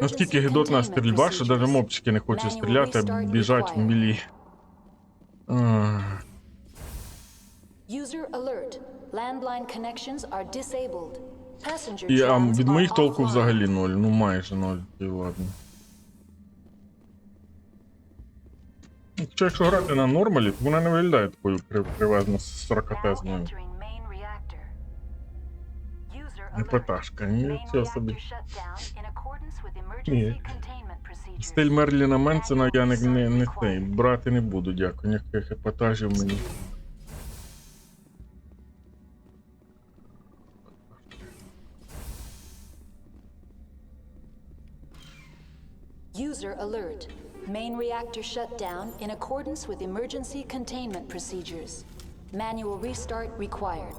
Наскільки гидотна стрільба, що навіть мопчики не хочуть стріляти, а біжать в мілі. І від моїх толку взагалі 0, майже 0, і ладно. Якщо грати на нормалі, то вона не виглядає такою привезно сорокатезною. Епатажка, нічого собі. Ні. Стиль Мерліна Менсона я не цей, брати не буду, дякую, ніяких епатажів мені. User alert. Main reactor shut down in accordance with emergency containment procedures. Manual restart required.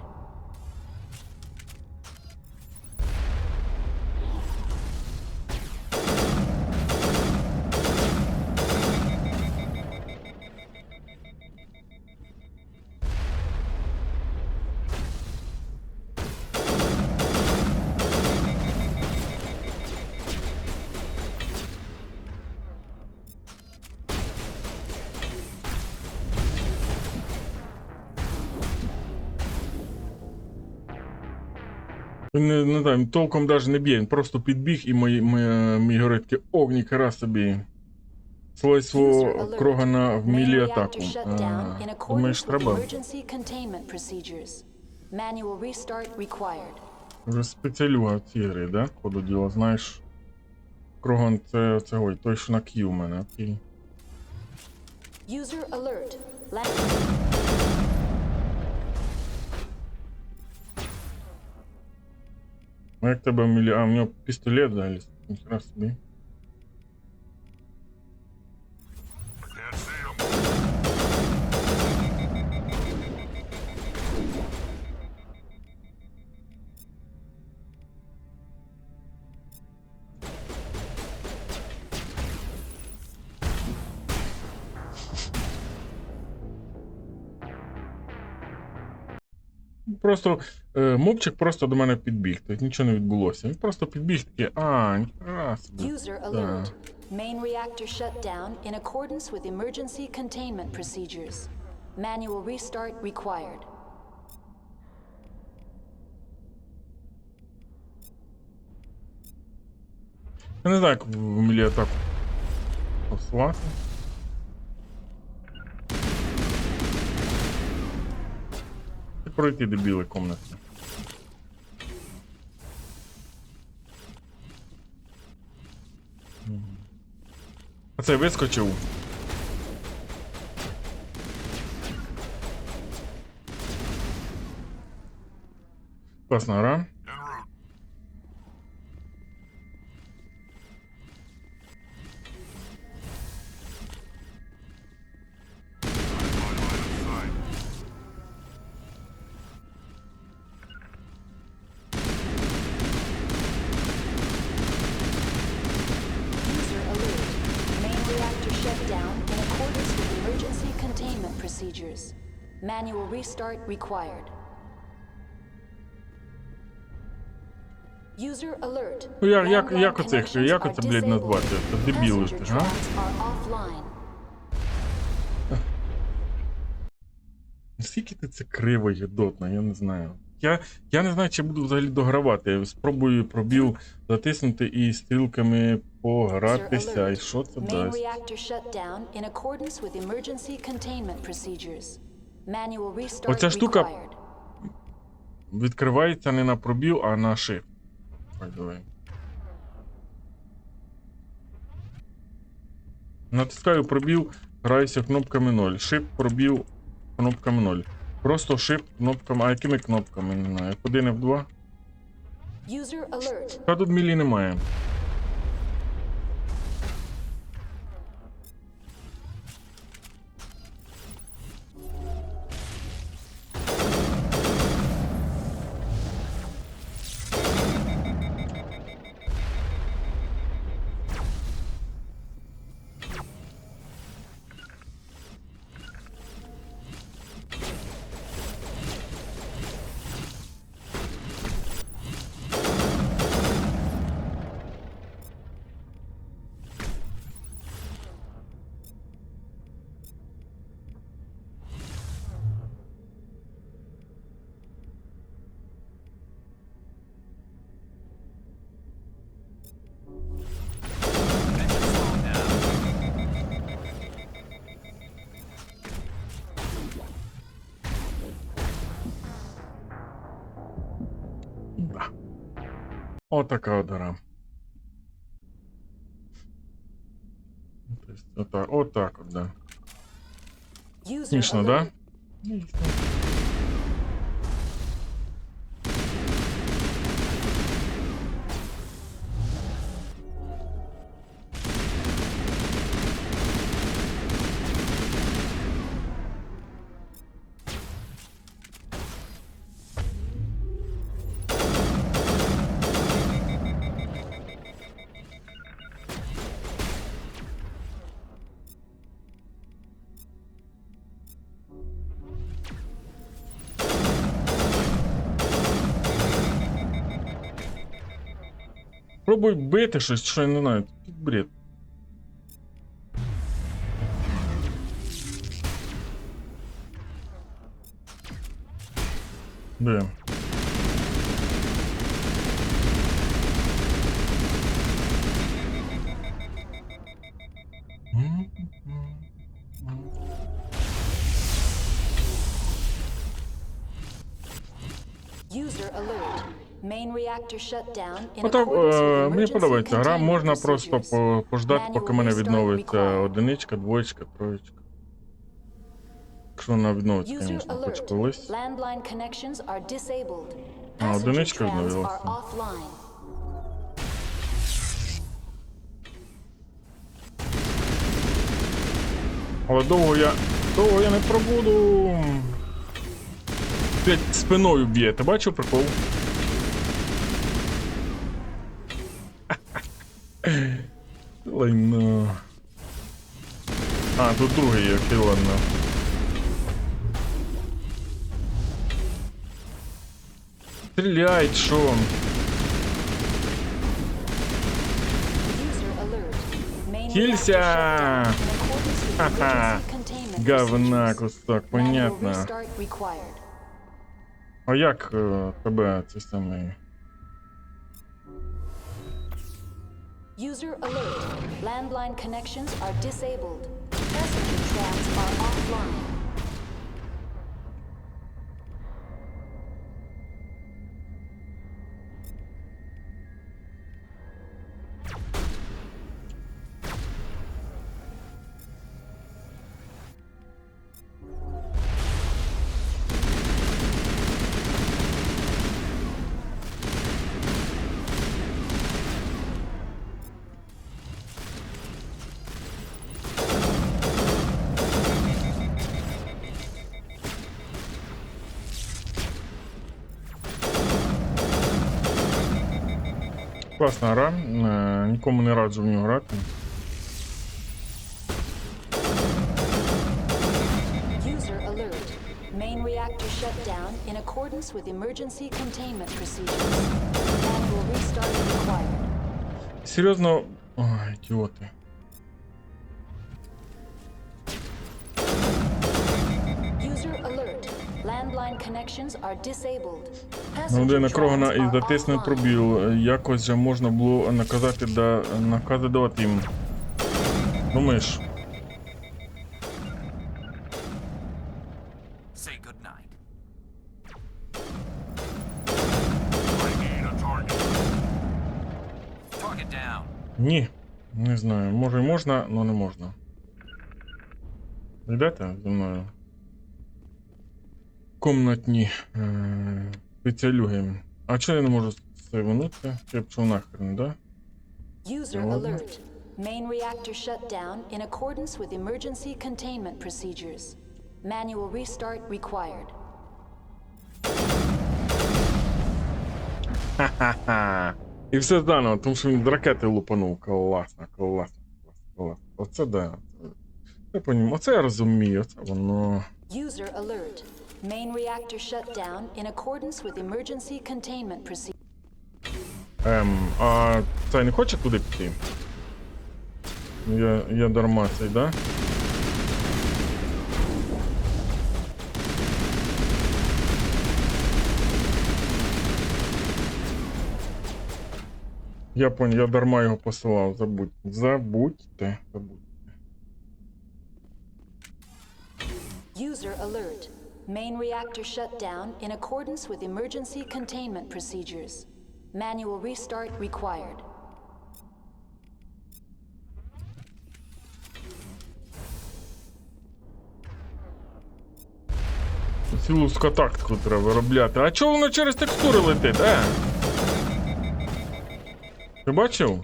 Він не знаю, толком навіть не б'є, він просто підбіг і мій говорить таке, ніхера собі. Свойство Крогана в мілі атаку. Думаєш, треба? Вже спеціалюга в цій грі, да? Ходу діла, знаєш. Кроган це той, що на Q у мене, окей. User alert. А як тебе мілі... А, в нього пістолет взагалі. Ніхера собі. Просто мобчик просто до мене підбіг, тобто нічого не відбулося. Він просто підбіг такий, ніхера собі. User alert. Main reactor shut down in accordance with emergency containment procedures. Manual restart required. Я не знаю, як в мілі атаку посувати. Пройти дебіли комнатні. А цей вискочив. Класна гра. Procedures. Manual restart required. User alert. Як оце, блядь, назвати? Це дебіли, га? Наскільки це криво, гидотно, я не знаю. Я не знаю, чи буду взагалі догравати. Я спробую пробіл затиснути і стрілками погратися. І що це дасть? Оця штука відкривається не на пробіл, а на shift. Так, давай. Натискаю пробіл, граюся кнопками 0. Shift, пробіл, кнопками 0. Просто shift кнопками. А якими кнопками? Не знаю. F1, F2? Та тут мілі немає. Отака от гра. Отак от, да. Смішно, да? Пробуй бити щось, що я не знаю. Тут бред. Де? Отак, мені подобається гра, можна просто пождати, поки мене відновиться одиничка, двоєчка, троєчка. Якщо вона відновиться, User звісно, хоч alert. колись. Landline connections are disabled. А, Passenger одиничка trams are відновилася. offline. Але довго я не пробуду. Блять, спиною б'є, ти бачив прикол? Лайно. А, тут другий є, окей, ладно. Стріляй, що? User alert. Main Кілься! reactor shut down in accordance with Ха-ха. emergency containment Говна procedures. кусок, Manual понятно. restart required. А як тебе це саме? User alert. Landline connections are disabled. Passenger trams are offline. Класна гра, нікому не раджу в нього грати. User alert. Main reactor shut down in accordance with emergency containment procedures. Manual restart required. Серйозно, ой, ідіоти. User alert. Landline connections are disabled. Година Passenger Крогана trams і are затисне offline. пробіл. Якось же можна було накази давати їм. Думаєш? Say goodnight. Target down. Ні, не знаю. Може і можна, але не можна. Йдете зі мною? Комнатні спеціалюги. А чого я не можу сейванути? Я пішов нахрен, да? User Ладно. alert. Main reactor shut down in accordance with emergency containment procedures. Manual restart required. Ха-ха-ха. І все заново, тому що він з ракети лупанув. Класно, класно, класно. Оце да. Я понімаю, оце я розумію, оце воно. User alert. Main reactor shut down in accordance with emergency containment procedures. А цей не хоче туди піти? Я дарма цей, да? Я понял, я дарма його посилав, забудьте. User alert. Main reactor shut down in accordance with emergency containment procedures. Manual restart required. Цілу скотактку треба виробляти. А чого воно через текстури летить, Ти бачив?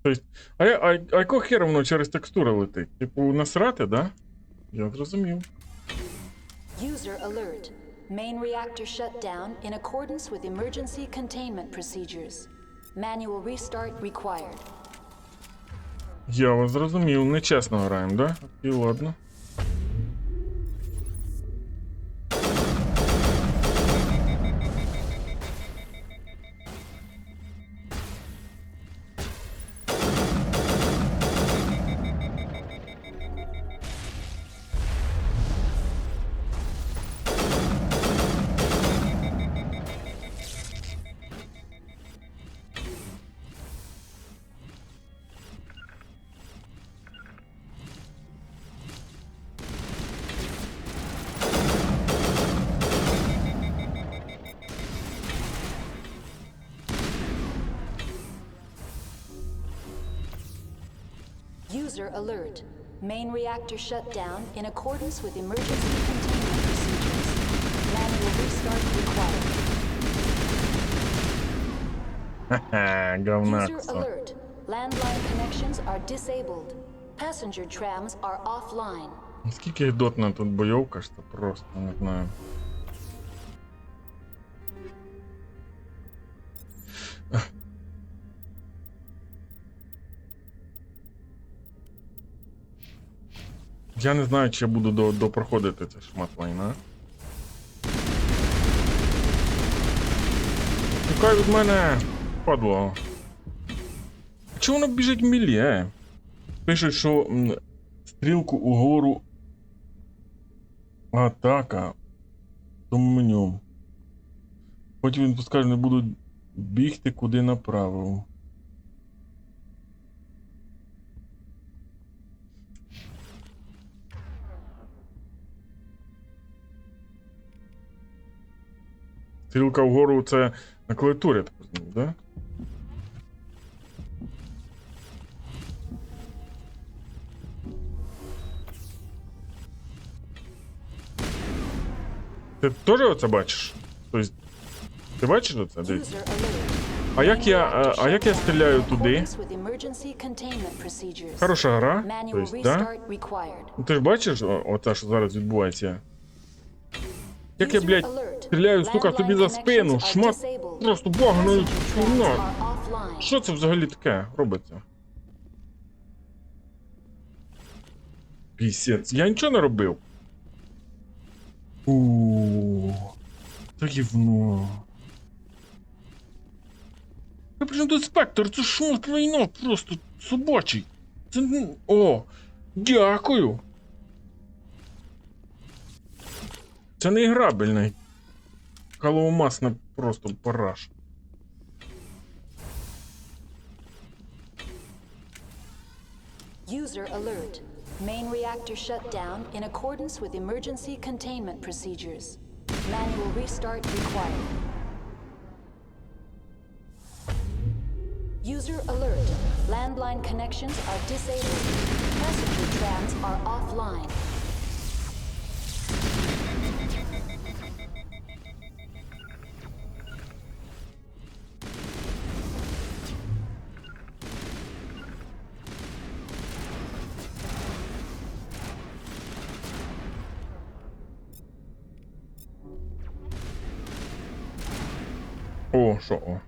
Тобто, а якого хера воно через текстури летить? Типу, насрати, да? Я зрозумів. User alert. Main reactor shut down in accordance with emergency containment procedures. Manual restart required. Я вас зрозумів, нечесно граємо, да? І ладно. User alert. Main reactor shut down in accordance with emergency containment procedures. Manual restart required. Ха-ха, User говнакса. alert. Landline connections are disabled. Passenger trams are offline. Наскільки гидотна тут бойовка, що просто не знаю. Я не знаю, чи я буду допроходити цей шмат лайна. Тікай від мене, падло. Чого воно біжить мілі, Пишуть, що стрілку угору атака. Тому меню. Потім він скаже, не буду бігти, куди направив. Стрілка вгору це на клавіатурі, так розумію, да? Ти теж оце бачиш? Тобто, ти бачиш оце? Дивіться. А як я стріляю туди? Хороша гра. Тобто, да? Ну, ти ж бачиш оце, що зараз відбувається? Як я, блядь, стріляю, сука, тобі за спину, шмат просто багною чорна. Що це взагалі таке робиться? Пісець, я нічого не робив. Та гівно. Я причому тут спектр, це шмат лайна просто собачий. Це... О, дякую. Це не іграбельний. Халоумасна просто параш. User alert. Main reactor shut down in accordance with emergency containment procedures. Manual restart required. User alert. Landline connections are disabled. Passenger trams are offline. О, що о?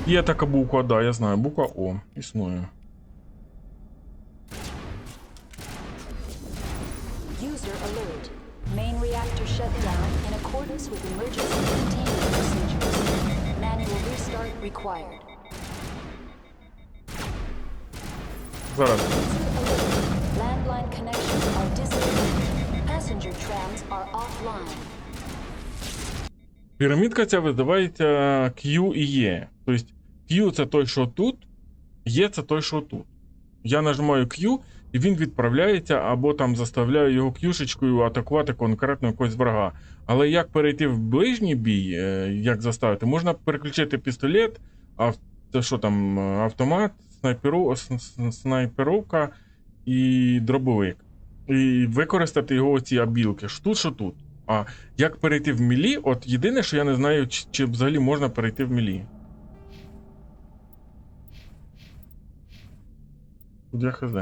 Є така буква, да, я знаю, буква О існує. User alert. Main reactor shut down in accordance with emergency containment procedures. Manual restart required. Зараз. Landline connections are disabled. Passenger trams are offline. Пірамідка ця видавається Q і E. Тобто Q це той, що тут, E це той, що тут. Я нажимаю Q, і він відправляється, або там заставляю його Q-шечкою атакувати конкретно якогось врага. Але як перейти в ближній бій, як заставити, можна переключити пістолет, це що там, автомат, снайперовка і дробовик. І використати його ці абілки, що тут, що тут. А як перейти в мілі, от єдине, що я не знаю, чи взагалі можна перейти в мілі. Тут я хз.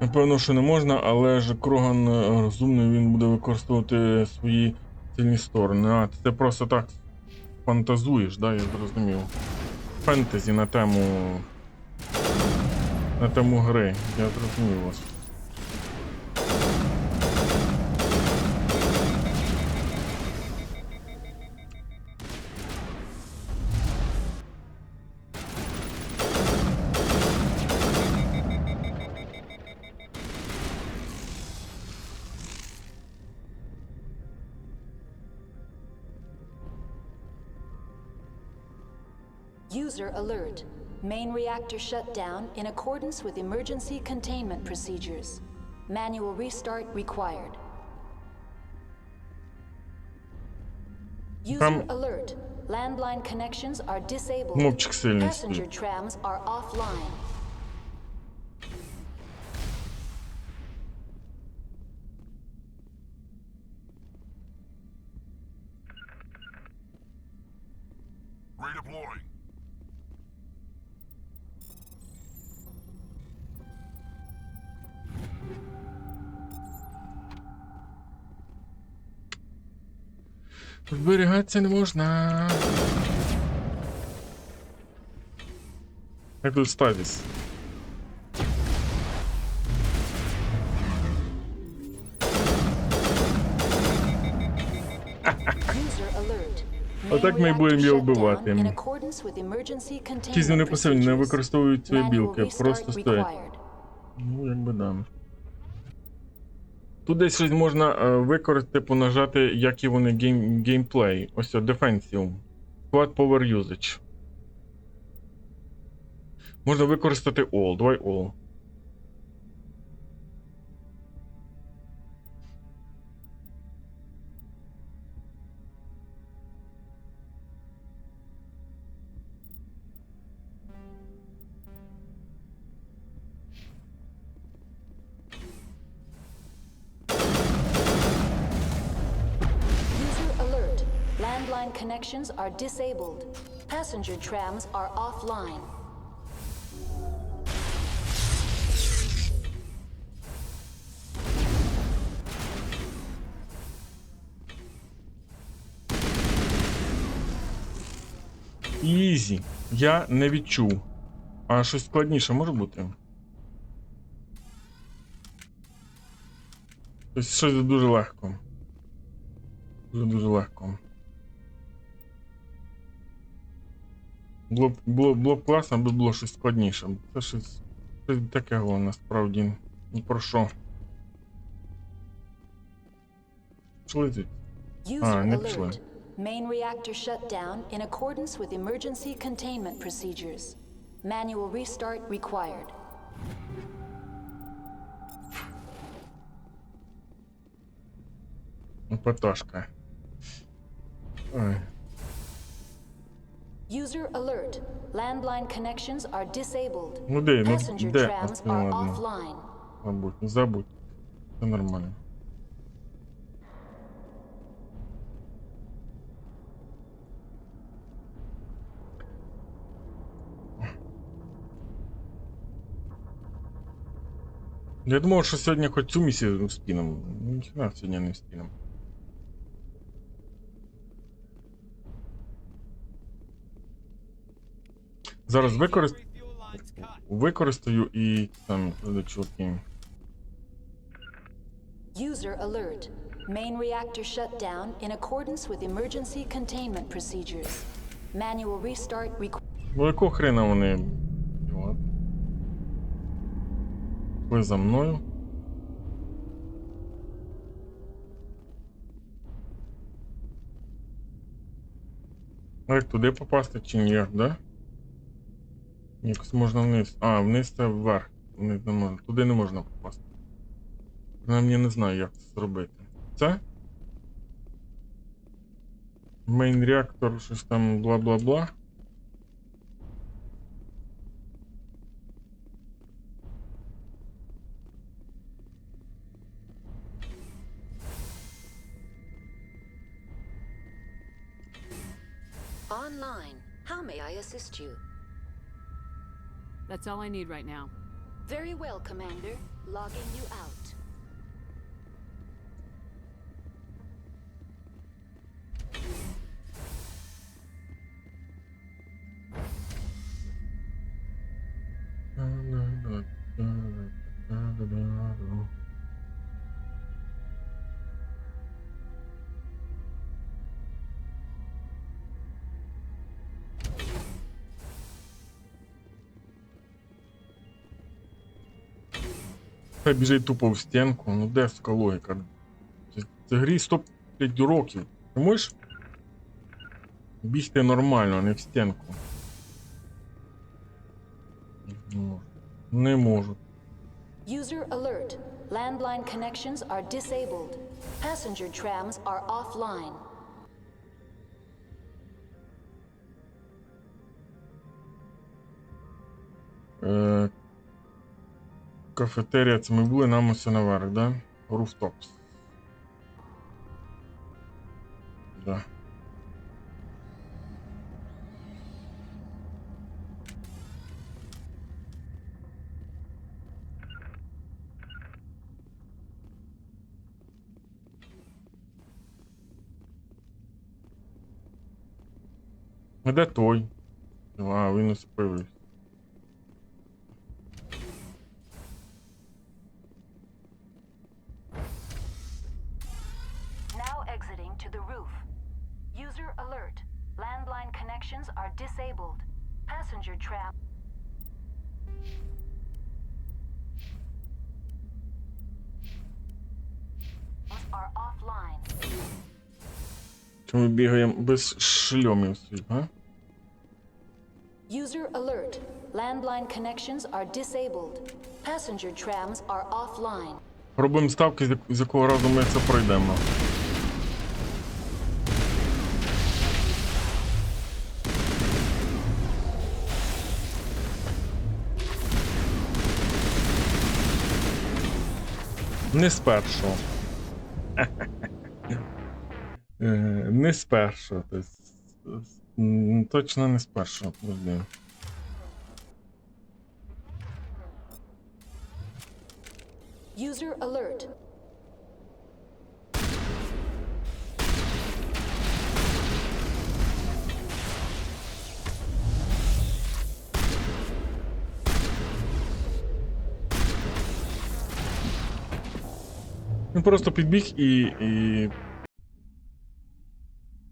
Напевно, що не можна, але ж Кроган розумний, він буде використовувати свої сильні сторони. А, це просто так фантазуєш, да, я зрозумів. Фентезі на тему гри. Я зрозумів вас. User alert. Main reactor shut down in accordance with emergency containment procedures. Manual restart required. User alert. Landline connections are disabled. Мопчик сильний Passenger стоїть. trams are offline. Redeploying. Зберігатися не можна. Як тут статись? Отак ми будемо її вбивати. Ті вони пасивні, не використовують свої білки, просто стоять. Ну, якби да. Тут десь щось можна використати, понажати, як і вони геймплей. Ось Defensive. Squad Power Usage. Можна використати All. Давай All. Landline connections are disabled. Passenger trams are offline. Ізі. Я не відчув. А щось складніше може бути? Щось дуже легко. Дуже легко. Було б класно, аби було щось складніше. Це щось таке насправді. Ні про що. Пішли звідси. А, не пішли. Main reactor shut down in accordance with emergency containment procedures. Manual restart required. Пташка. Ой. User alert. Landline connections are disabled. Ну де, Passenger де? trams are offline. Забудь, не забудь. Все нормально. Я думав, що сьогодні хоч цю місію вспінемо. Ніхіна сьогодні не вспінемо. Зараз використаю і там чуваки. User alert. Main reactor shut down in accordance with emergency containment procedures. Manual restart required. Ну якого хрена вони? Ви за мною. А як туди попасти чи ні, да? Якось можна вниз. А, вниз це вверх. Вниз не можна. Туди не можна попасти. Я не знаю, як це зробити. Це? Мейн реактор, щось там бла-бла-бла. Online. How may I assist you? That's all I need right now. Very well, Commander. Logging you out. Хай біжить тупо в стінку. Ну де, сука, логіка? Це грі 105 років. Ти можеш бігти нормально, а не в стінку? Не можу. User alert. Landline connections are disabled. Passenger trams are offline. Кафетерія, це ми були, нам усе наверх, да? Rooftop's. Да. А де той? А, він не спивився. Now exiting to the roof. User alert. Landline connections are disabled. Passenger tram. Are offline. Чому ми бігаємо без шльомів своїх, а? User alert. Landline connections are disabled. Passenger trams are offline. Робимо ставки, з якого разу ми це пройдемо. Не з першого. Не з першого. Точно не з першого. Подожди. User alert. Він просто підбіг і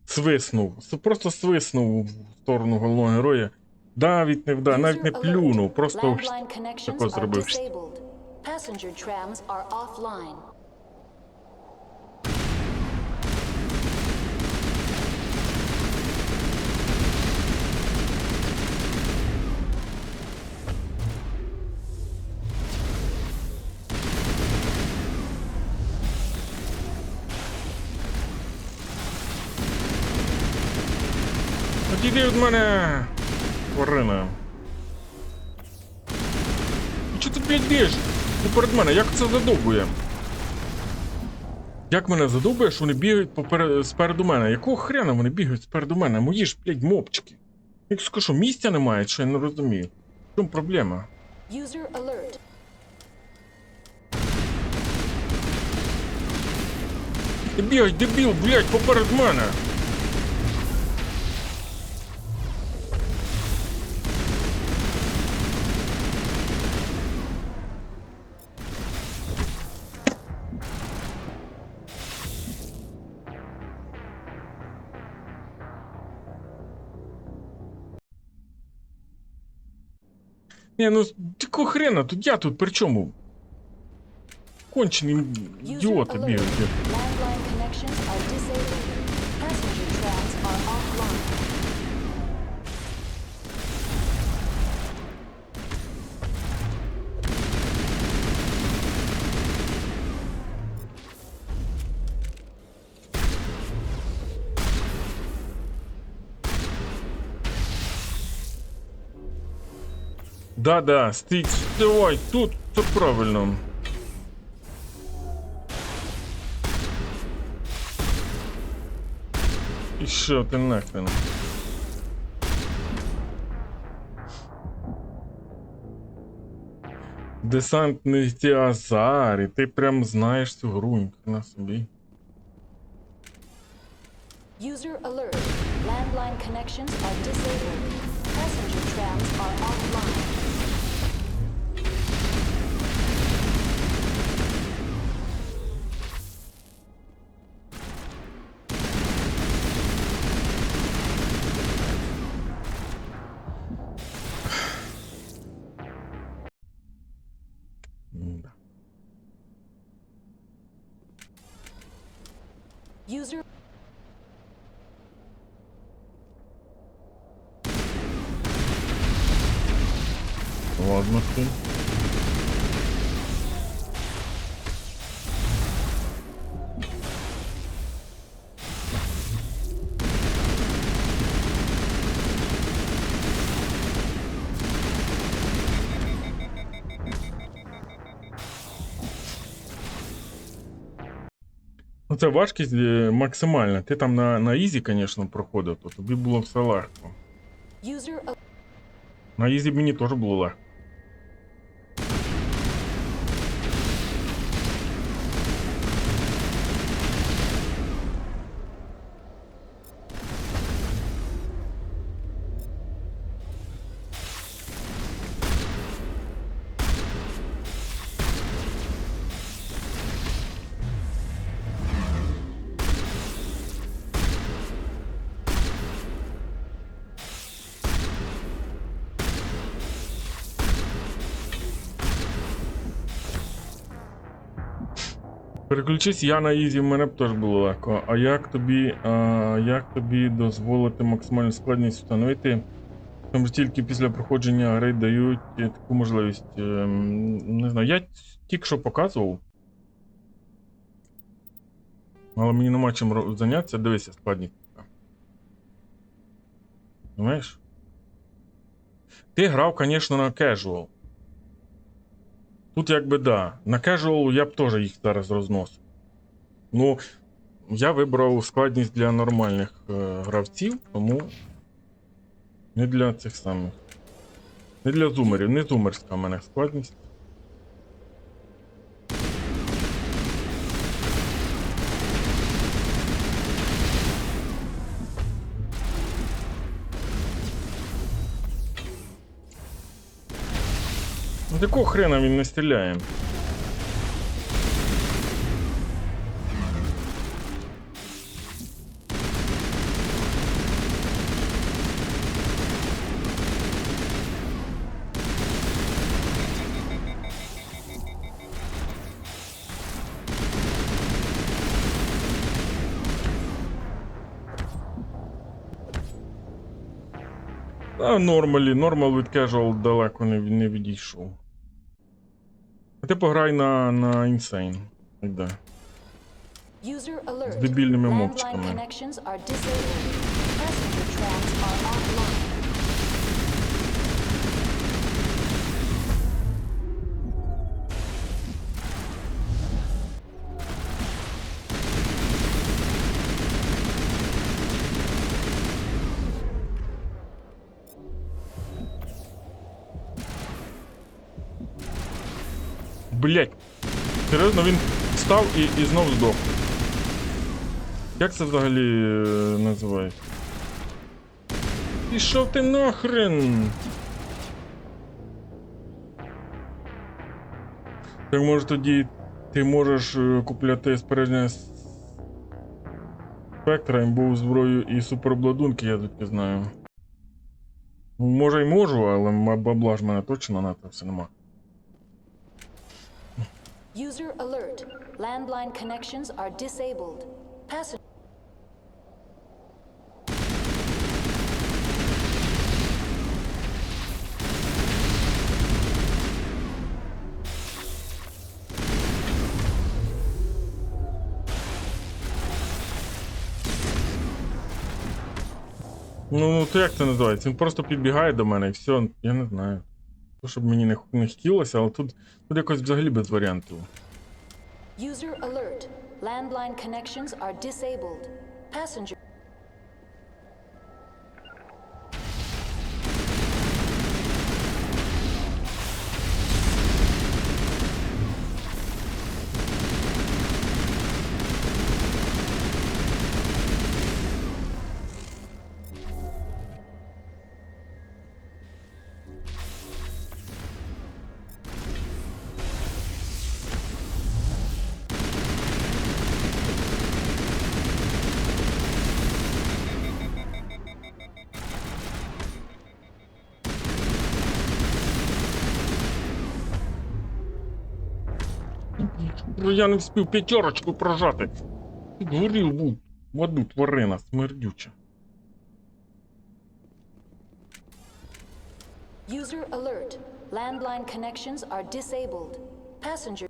свиснув. Просто свиснув в сторону головного героя. Навіть не вдав, навіть не плюнув, просто тако зробив. Passenger trams are offline. Відійди від мене, тварина. Чого ти, блядь, біж? Ти перед мене, як це задовбує? Як мене задовбує, що вони бігають спереду мене? Якого хрена вони бігають спереду мене? Мої ж, блядь, мопчики. Як скажу, місця немає, що я не розумію. В чому проблема? User alert. Ти бігай, дебіл, блядь, поперед мене. Не, ну якого хрена, тут я тут при чому? Кончені ідіоти бігають. Landline connections are disabled. Passenger trams are offline. Да-да, стій, давай, тут, це правильно. І що ти нахрен? Десантний Азар, і ти прям знаєш цю гру, на собі. User alert. Landline connections are disabled. Passenger trams are offline. User Ладно, ти. Ну, це важкість максимальна. Ти там на ізі, звісно, проходив, то тобі було все легко. user На ізі мені теж було легко. Переключись, я на ізі, в мене б теж було легко. А як тобі дозволити максимальну складність встановити? Тому ж тільки після проходження гри дають таку можливість. Не знаю, я тільки що показував. Але мені нема чим зайнятися. Дивися, складність. Знаєш? Ти грав, звісно, на casual. Тут якби да. На casual я б теж їх зараз розносив. Ну, я вибрав складність для нормальних гравців, тому не для цих самих. Не для зумерів, не зумерська в мене складність. Ну, такого хрена він не стріляє. А нормал від casual далеко не відійшов. А ти пограй на Insane. Йде. user alert. З дебільними Landline мовчиками. connections are disabled. Passenger trams are offline. Блять. Серйозно, він встав і знов здох. Як це взагалі називається? Пішов ти нахрен! Так може тоді ти можеш купляти спорядження спектра, імбову зброю і суперобладунки, я тут не знаю. Може й можу, але бабла ж мене точно на це все нема. User alert. Landline connections are disabled. Passenger Ну, то як це називається? Він просто підбігає до мене і все, я не знаю. То, щоб мені не хотілося, але тут якось взагалі без варіантів. User alert. Landline connections are disabled. Passenger Я не встиг п'ятерочку прожати. Підгорів був в аду тварина смердюча. User alert. Landline connections are disabled. Passenger.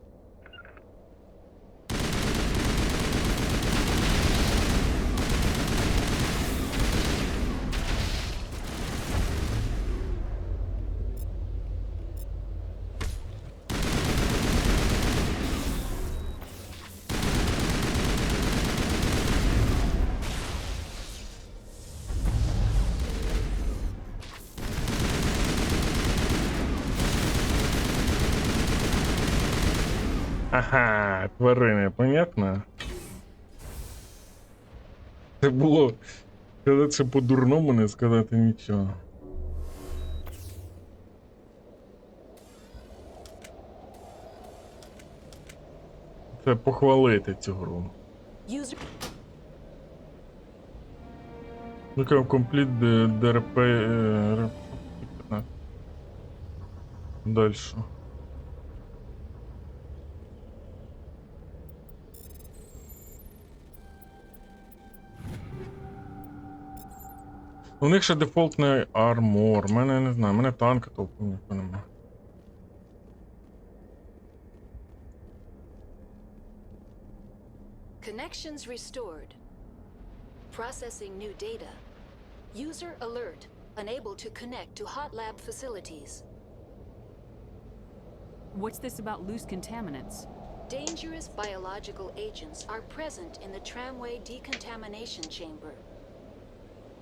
Ага, тварини, понятно? Це було сказати, що по-дурному, не сказати нічого. Це похвалити цю гру. User. Ну-ка, компліт ДРП... Дальше. У них ще дефолтний армор. У мене, не знаю, у мене танка толком ніхто нема. Connections restored. Processing new data. User alert. Unable to connect to hot lab facilities. What's this about loose contaminants? Dangerous biological agents are present in the tramway decontamination chamber.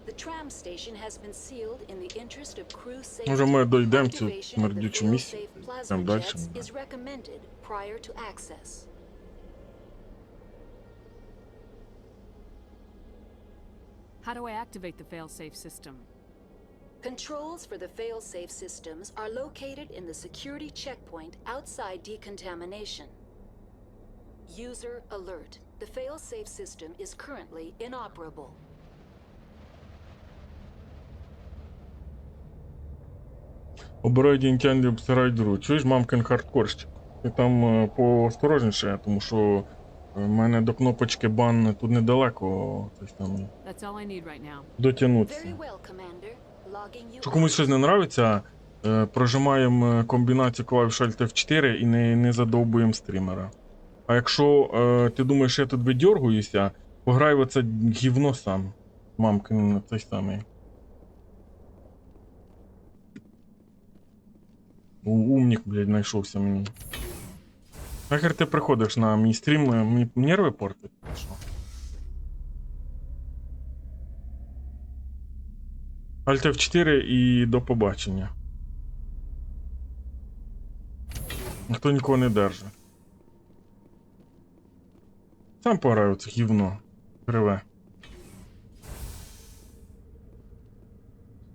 The tram station has been sealed in the interest of crew safety. Може ми дойдемо цю Activation of the смердючу місію? fail-safe plasma Там далі. jets is recommended prior to access. How do I activate the failsafe system? Controls for the fail-safe systems are located in the security checkpoint outside decontamination. User alert. The fail-safe system is currently inoperable. Обирай дінтянді, обсирай друг. Чуєш, мамкин хардкорщик? Ти там поосторожніше, тому що в мене до кнопочки бан тут недалеко. That's all I need right now. Дотягнутися. Very well, Commander. Logging you. Якщо комусь щось не нравиться, прожимаємо комбінацію клавіш Alt F4 і не задовбуємо стрімера. А якщо ти думаєш, я тут видьоргуюся, пограй в оце гівно сам. Мамкин той самий. Умник, блядь, знайшовся мені. Нахер ти приходиш на мій стрім, мені нерви портить? Що? Alt F4 і до побачення. Ніхто нікого не держить. Сам пограю це гівно. Криве.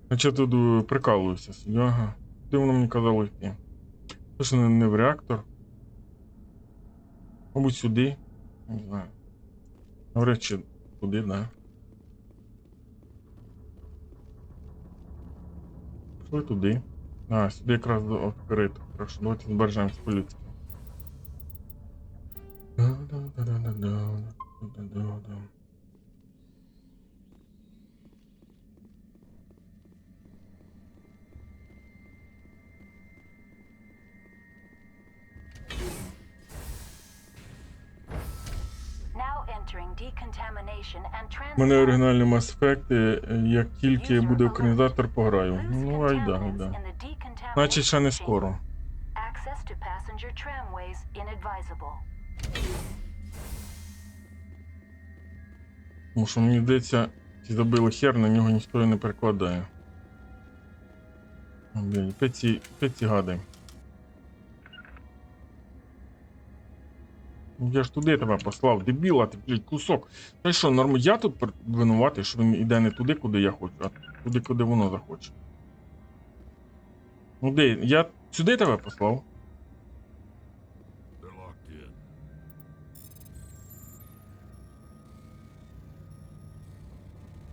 А чого тут прикалуюся? Ага. Куди воно мені казало йти? Точно не в реактор. Мабуть, сюди. Не знаю. Говорять, чи туди, да. Пішли туди. А, сюди якраз відкрито. Хорошо, давайте збережемося по-людськи. У мене оригінальний Mass Effect, як тільки буде українізатор, пограю. Ну, айда. Значить, ще не скоро. Тому що, мені здається, ці забили хер, на нього ніхто і не перекладає. Блін, опять ці гади. Я ж туди тебе послав, дебіла, ти, блядь, кусок. Та що, норм, я тут винуватий, що він іде не туди, куди я хочу, а туди, куди воно захоче. Ну де, я сюди тебе послав?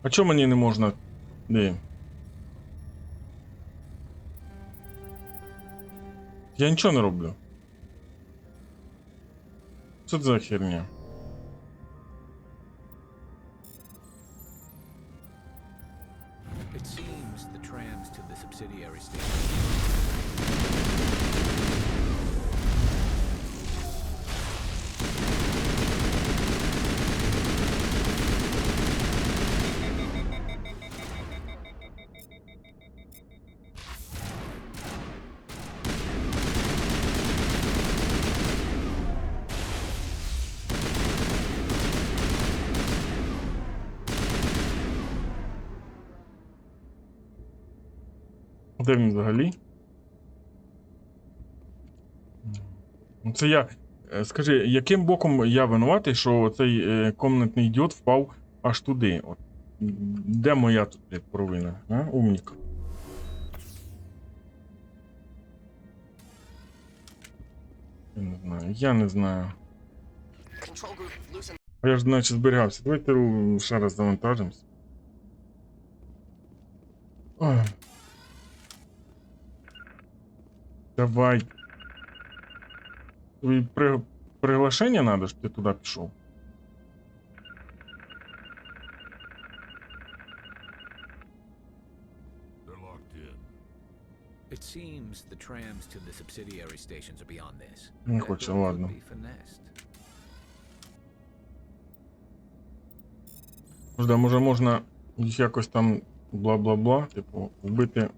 А чому мені не можна? Де? Я нічого не роблю. Що це за херня? Де він взагалі? Це я. Скажи, яким боком я винуватий, що цей комнатний ідіот впав аж туди? От. Де моя тут провина? А? Умник. Я не знаю. А я ж наче зберігався. Давайте ще раз завантажимось. Ой. Давай. Тобі приглашення надо, щоб ти туди пішов? It seems the trams to the subsidiary stations are beyond this. Не хочу, ладно. Може можна їх якось там бла-бла-бла, типу, вбити.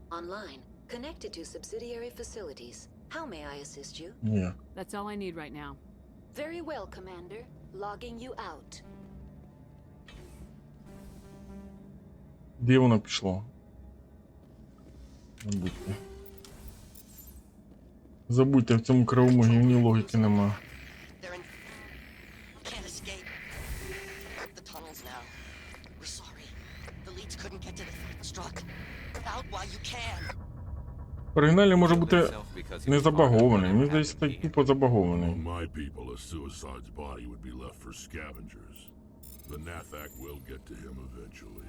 Online, connected to subsidiary facilities. How may I assist you? Ні. That's all I need right now. Very well, Commander. Logging you out. Де воно пішло? Забудьте, в цьому кривому гівні логіки нема. В оригіналі може бути не забагований. Мені здається, це тупо забагований. My people, a suicide's body would be left for scavengers. The Nathak will get to him eventually.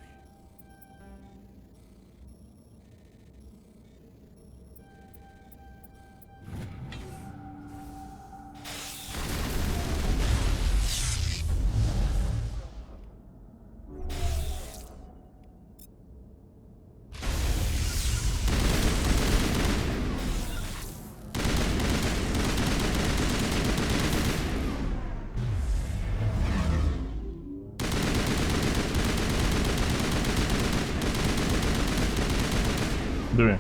Диви.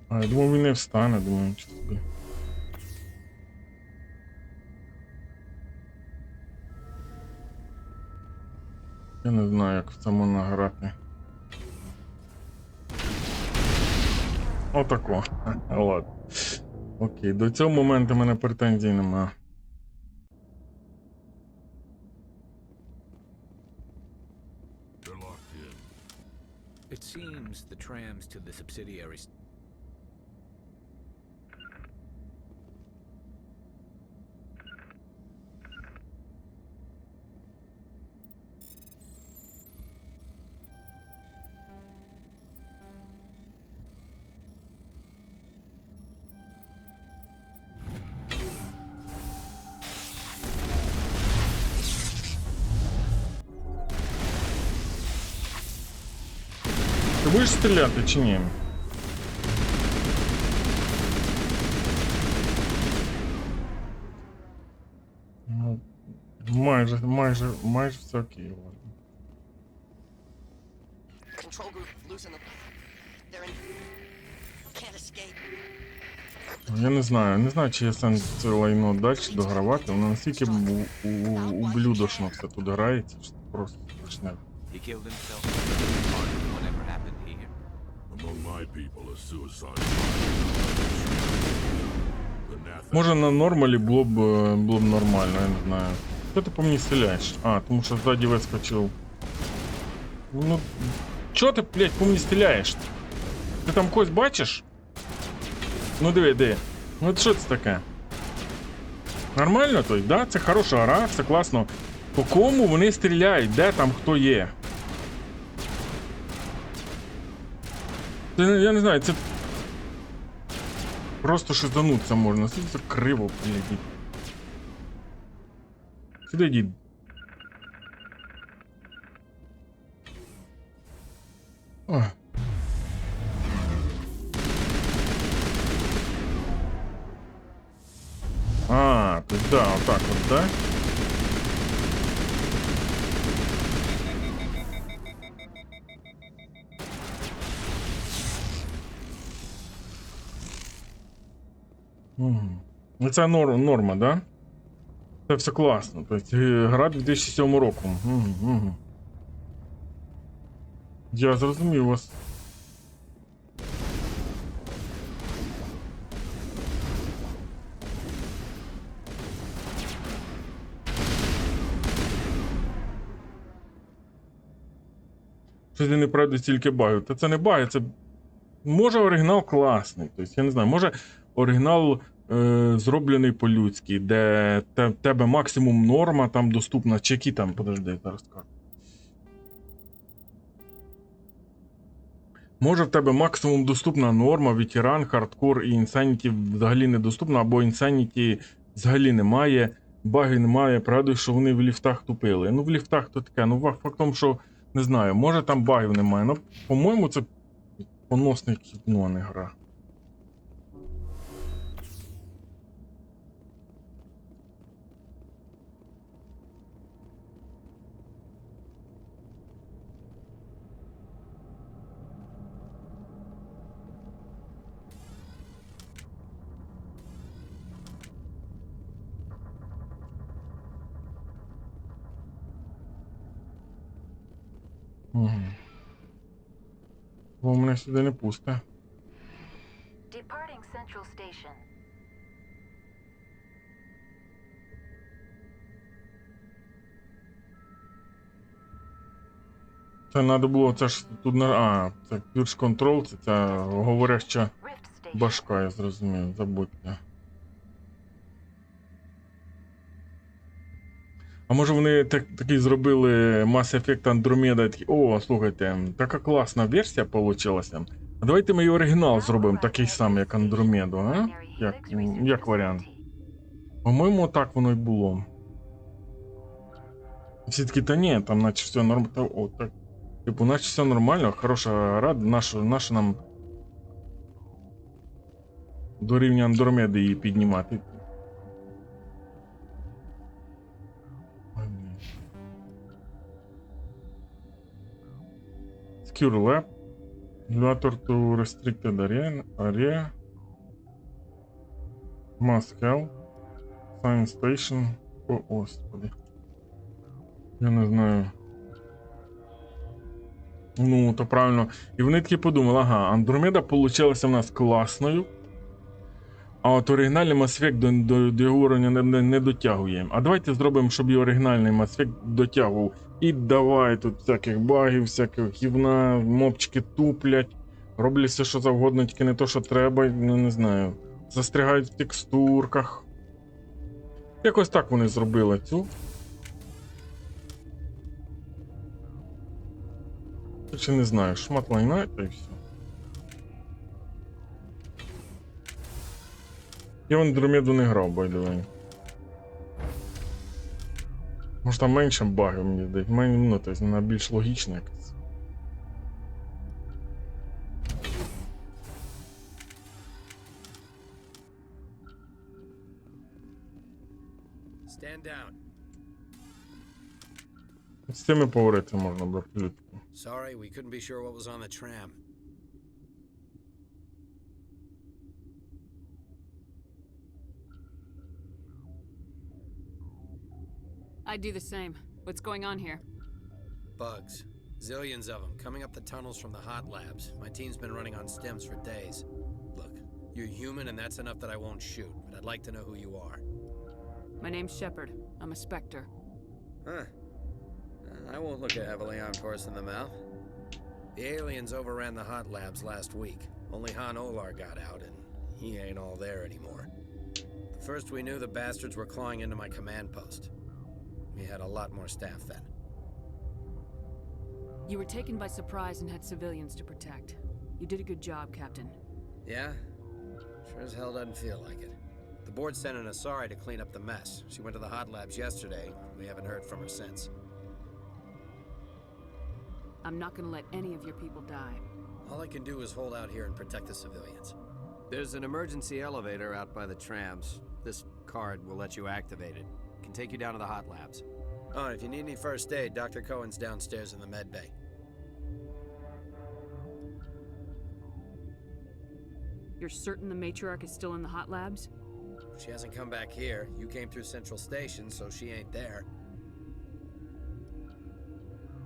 А, я думав, він не встане, думаю, чи тобі. Я не знаю, як в цьому награти. Отако. Ладно. Окей, до цього моменту в мене претензій нема. It seems the trams to the subsidiary. Ти будеш стріляти чи ні? Ну, майже все окей, ладно. Я не знаю, чи є сенс це лайно далі догравати, воно настільки ублюдочно все тут грається, що просто страшне. Може на нормалі було б нормально, я не знаю. Що ти по мені стріляєш? А, тому що ззаді вискочив. Ну, чого ти, блядь, по мені стріляєш? Ти там когось бачиш? Ну диви. Ну що це таке? Нормально той, да? Це хороша гра, все класно. По кому вони стріляють? Де там хто є? Це, я не знаю, це... Просто шизануться можна. Це криво, блядь. Сюди йди. Ох. А, то да, отак от, да? Угу. Це норма, да? Це все класно. Тобто, гра 2007 року. Угу. Я зрозумів вас. Щось не правда стільки багів. Та це не баги, це... Може оригінал класний. Тобто, я не знаю, може оригінал зроблений по-людськи, де тебе максимум норма там доступна, чи які там, подожди, зараз скажу. Може в тебе максимум доступна норма, ветеран, хардкор і інсаніті взагалі недоступна, або інсаніті взагалі немає, баги немає, правда, що вони в ліфтах тупили. Ну в ліфтах то таке, ну факт в тому, що не знаю, може там багів немає, ну по-моєму це поносне кіно, а не гра. Угу. Бо мене сюди не пусте. Departing Central Station. Це треба було, це ж тут це Purge Control, це ця говоряща башка, я зрозумів, забудьте. А може вони такий зробили Mass Effect Andromeda, такі, о, слухайте, така класна версія получилася. А давайте ми і оригінал зробимо такий самий, як Andromeda, а? Як варіант. По-моєму, так воно й було. Всі такі, та ні, там наче все нормально. О, так. Типу, наче все нормально, хороша рада, наша нам до рівня Андромеди її піднімати. Secure Lab. Elevator to restricted area. Must help. Science Station. О, господи. Я не знаю. Ну, то правильно. І вони таки подумали, ага, Андромеда получилася в нас класною, а от оригінальний Mass Effect до його уровня не дотягує. А давайте зробимо, щоб і оригінальний Mass Effect дотягував. І давай тут всяких багів, всяких гівна, мопчики туплять, роблять все, що завгодно, тільки не то, що треба, ну не знаю. Застрягають в текстурках. Якось так вони зробили цю. Чи не знаю, шмат лайна і все. Я в Андромеду не грав, by the way. Може там менше багів, мені здається. Ну, тобто, вона більш логічна якась. Stand down. З цими поговорити можна, братулюдки. Sorry, we couldn't be sure what was on the tram. I'd do the same. What's going on here? Bugs. Zillions of them, coming up the tunnels from the hot labs. My team's been running on stems for days. Look, you're human and that's enough that I won't shoot, but I'd like to know who you are. My name's Shepard. I'm a Spectre. Huh. I won't look a heavily armed horse in the mouth. The aliens overran the hot labs last week. Only Han Olar got out, and he ain't all there anymore. First we knew the bastards were clawing into my command post. We had a lot more staff then. You were taken by surprise and had civilians to protect. You did a good job, Captain. Yeah? Sure as hell doesn't feel like it. The board sent an Asari to clean up the mess. She went to the hot labs yesterday. We haven't heard from her since. I'm not gonna let any of your people die. All I can do is hold out here and protect the civilians. There's an emergency elevator out by the trams. This card will let you activate it. Can take you down to the hot labs. Oh, if you need any first aid, Dr. Cohen's downstairs in the med bay. You're certain the matriarch is still in the hot labs? She hasn't come back here. You came through Central Station, so she ain't there.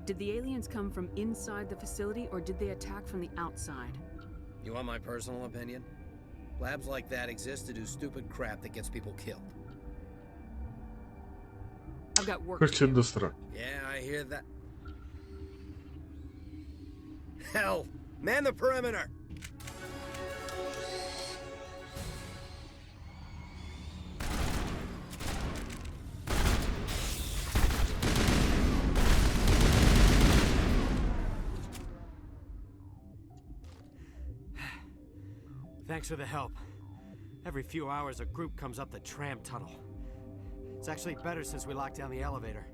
Did the aliens come from inside the facility, or did they attack from the outside? You want my personal opinion? Labs like that exist to do stupid crap that gets people killed. I've got work. Хоче до сраки. Yeah, I hear that. Hell! Man the perimeter! Thanks for the help. Every few hours a group comes up the tram tunnel. It's actually better since we locked down the elevator.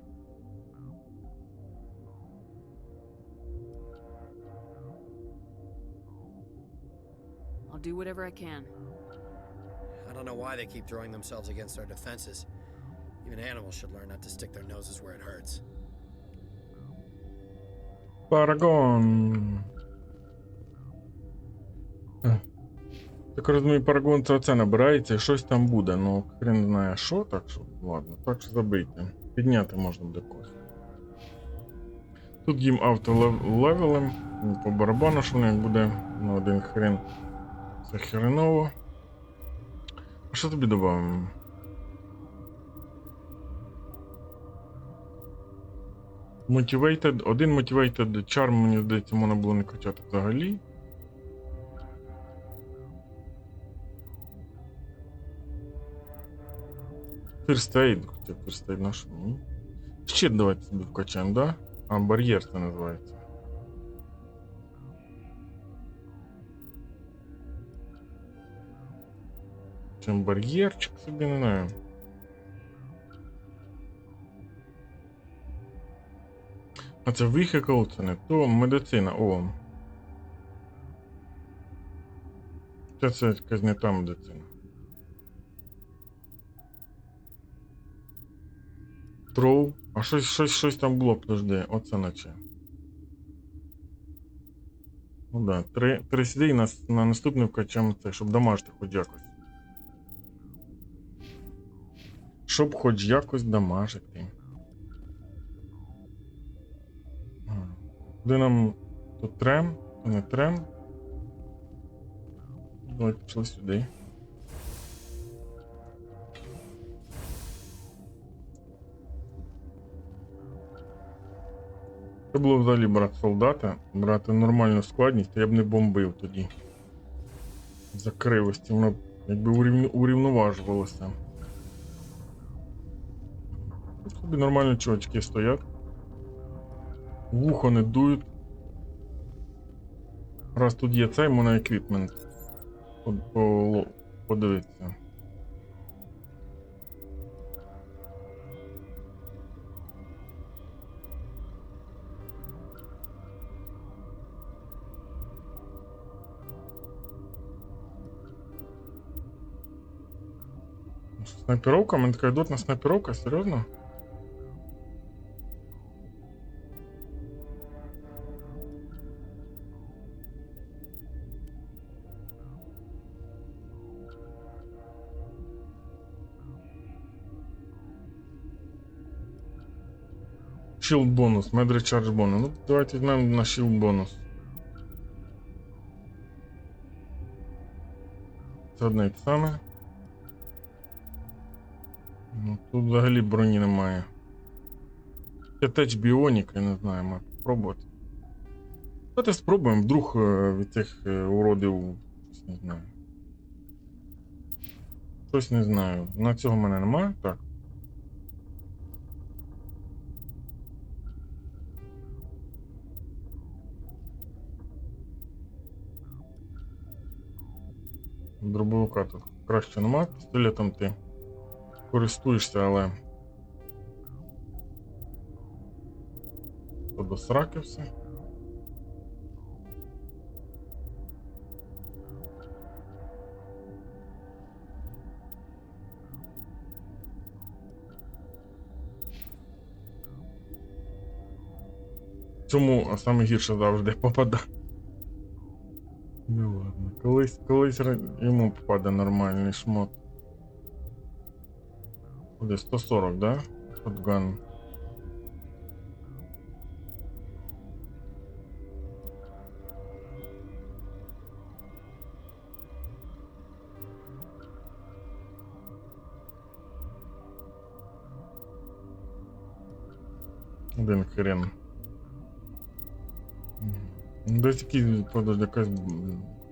I'll do whatever I can. I don't know why they keep throwing themselves against our defenses. Even animals should learn not to stick their noses where it hurts. Парагон. Так розумію, парагон це оце набирається і щось там буде. Ну, хрен знає що, так що, ладно, так що забийте. Підняти можна буде когось. Тут їм автолевелем, по барабану, що в них буде на один хрен. Це хреново. А що тобі додамо? Motivated, один Motivated Charm, мені здається, можна було не качати взагалі. First Aid, хоча First Aid наш. Щит давайте собі вкачаємо, да? А, бар'єр це називається. Чим бар'єрчик собі, не знаю. А це vehicle, це не то, медицина, о. Це якась не та медицина. Throw. А щось там було, подожди, оце наче. Ну да, три сюди і на наступний вкачаємо це, щоб дамажити хоч якось. Щоб хоч якось дамажити. Куди нам тут трем, то не трем. Давайте пішли сюди. Це було взагалі брати солдата, брати нормальну складність, я б не бомбив тоді. За кривості, воно якби урівноважувалося. Тут собі нормальні чувачки стоять. Вухо не дують. Раз тут є цей моноеквіпмент. Подивіться. Снайпировка? Мене така йдуть на снайпировка? Серйозно? Shield бонус, Med Recharge бонус. Ну, давайте візьмемо на Shield бонус. Це одне і те саме. Ну, тут взагалі броні немає. Attach Bionic, я не знаю, маю спробувати. Давайте спробуємо, вдруг від цих уродів щось не знаю. Щось не знаю. На цього в мене немає, так. Дробовика тут краще немає, пістолетом ти користуєшся, але то до сраки все. Цьому саме гірше завжди попадає. Ну ладно, колись йому попаде нормальний шмот. Буде 140, да? Shotgun. Один хрен. Десь якийсь, подожди, якась...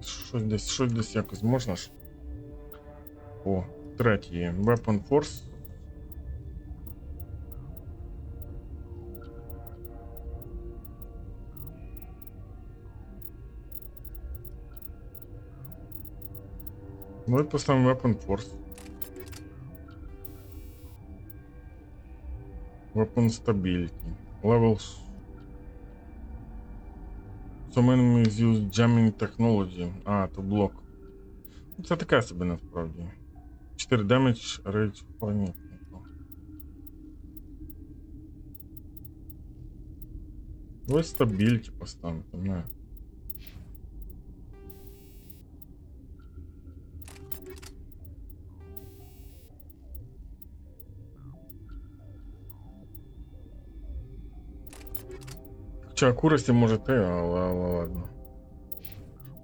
Щось десь якось можна ж? О, третій є. Weapon Force. Давай поставимо Weapon Force. Weapon Stability. Levels. Some enemies use jamming technology. А, то блок. Це таке собі насправді. 4 damage, rage, ні. Давай стабільті поставимо, не. Хоча акурасті може те, але ладно.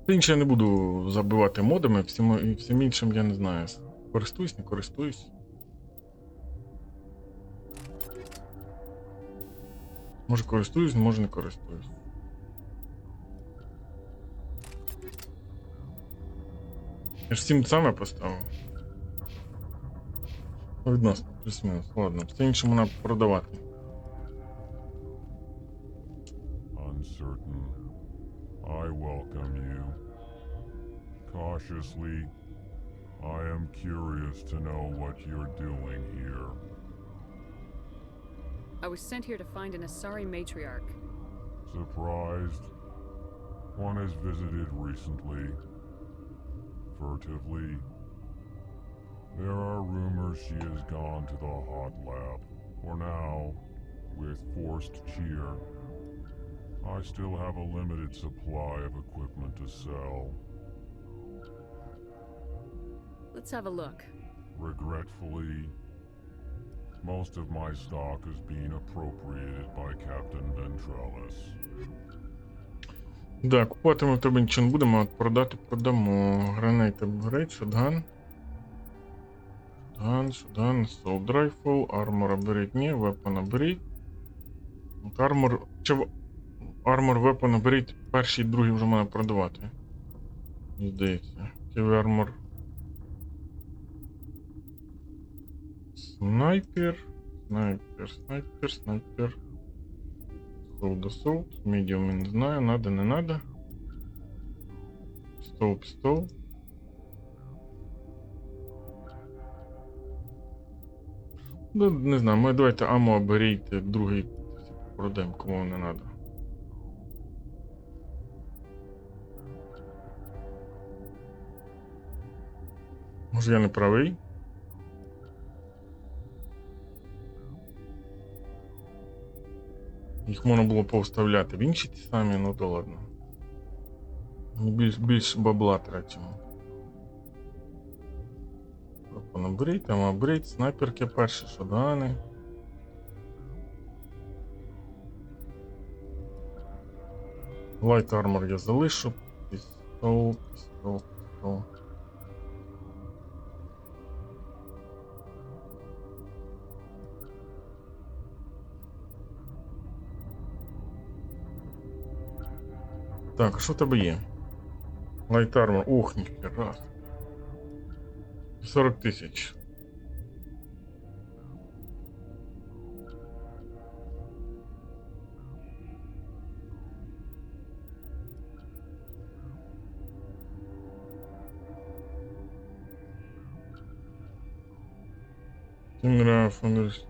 Інше я не буду забивати модами, всім іншим я не знаю. Користуюсь, не користуюсь. Може користуюсь, може не користуюсь. Я ж всім саме поставив. Відносно, плюс-мінус. Ладно, все іншому треба продавати. Uncertain. I welcome you. Cautiously, I am curious to know what you're doing here. I was sent here to find an Asari matriarch. Surprised? One has visited recently. Furtively. There are rumors she has gone to the hot lab. For now, with forced cheer, I still have a limited supply of equipment to sell. Let's have a look. Regretfully, most of my stock is being appropriated by Captain Ventralis. Да, купувати ми в тебе нічого не будемо, а продати продамо. Гранейт апгрейд, шотган. Шотган, assault rifle, armor апгрейд, ні, weapon апгрейд. Armor, Armor Weapon апгрейд, перший і другий вже можна продавати. Мені здається. Heavy Armor. Снайпер. Assault. Medium не знаю, надо, не надо. Пістол. Ну, не знаю, ми давайте аммо апгрейд, другий продаємо, кому не надо. Може я не правий? Їх можна було повставляти в інші ті самі, ну то ладно. Більш бабла тратимо. Апгрейд, там апгрейд, снайперки перші, шотгани. Light Armor я залишу. Пістол. Так, а що в тебе є? Light Armor, ох, ніхера. 40 тисяч.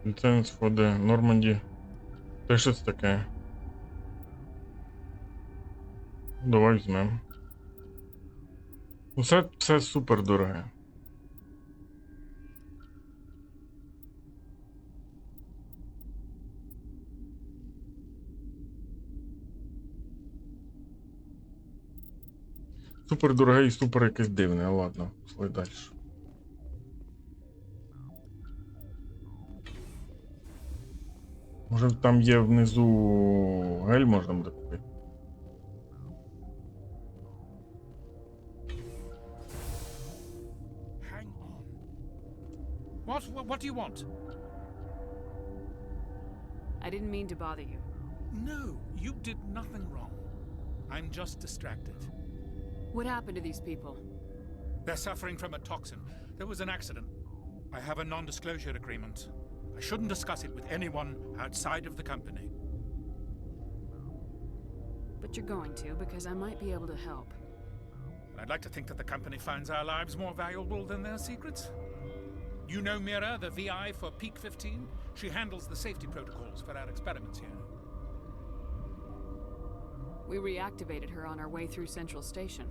Ліценз for the Normandy. Та що це таке? Давай візьмемо. Все супер дороге. Супер дороге і супер якесь дивне, ладно, пішли далі. Може там є внизу гель можна буде купити? Hang on. What do you want? I didn't mean to bother you. No, you did nothing wrong. I'm just distracted. What happened to these people? They're suffering from a toxin. There was an accident. I have a non-disclosure agreement. I shouldn't discuss it with anyone outside of the company. But you're going to, because I might be able to help. I'd like to think that the company finds our lives more valuable than their secrets. You know Mira, the VI for Peak 15? She handles the safety protocols for our experiments here. We reactivated her on our way through Central Station.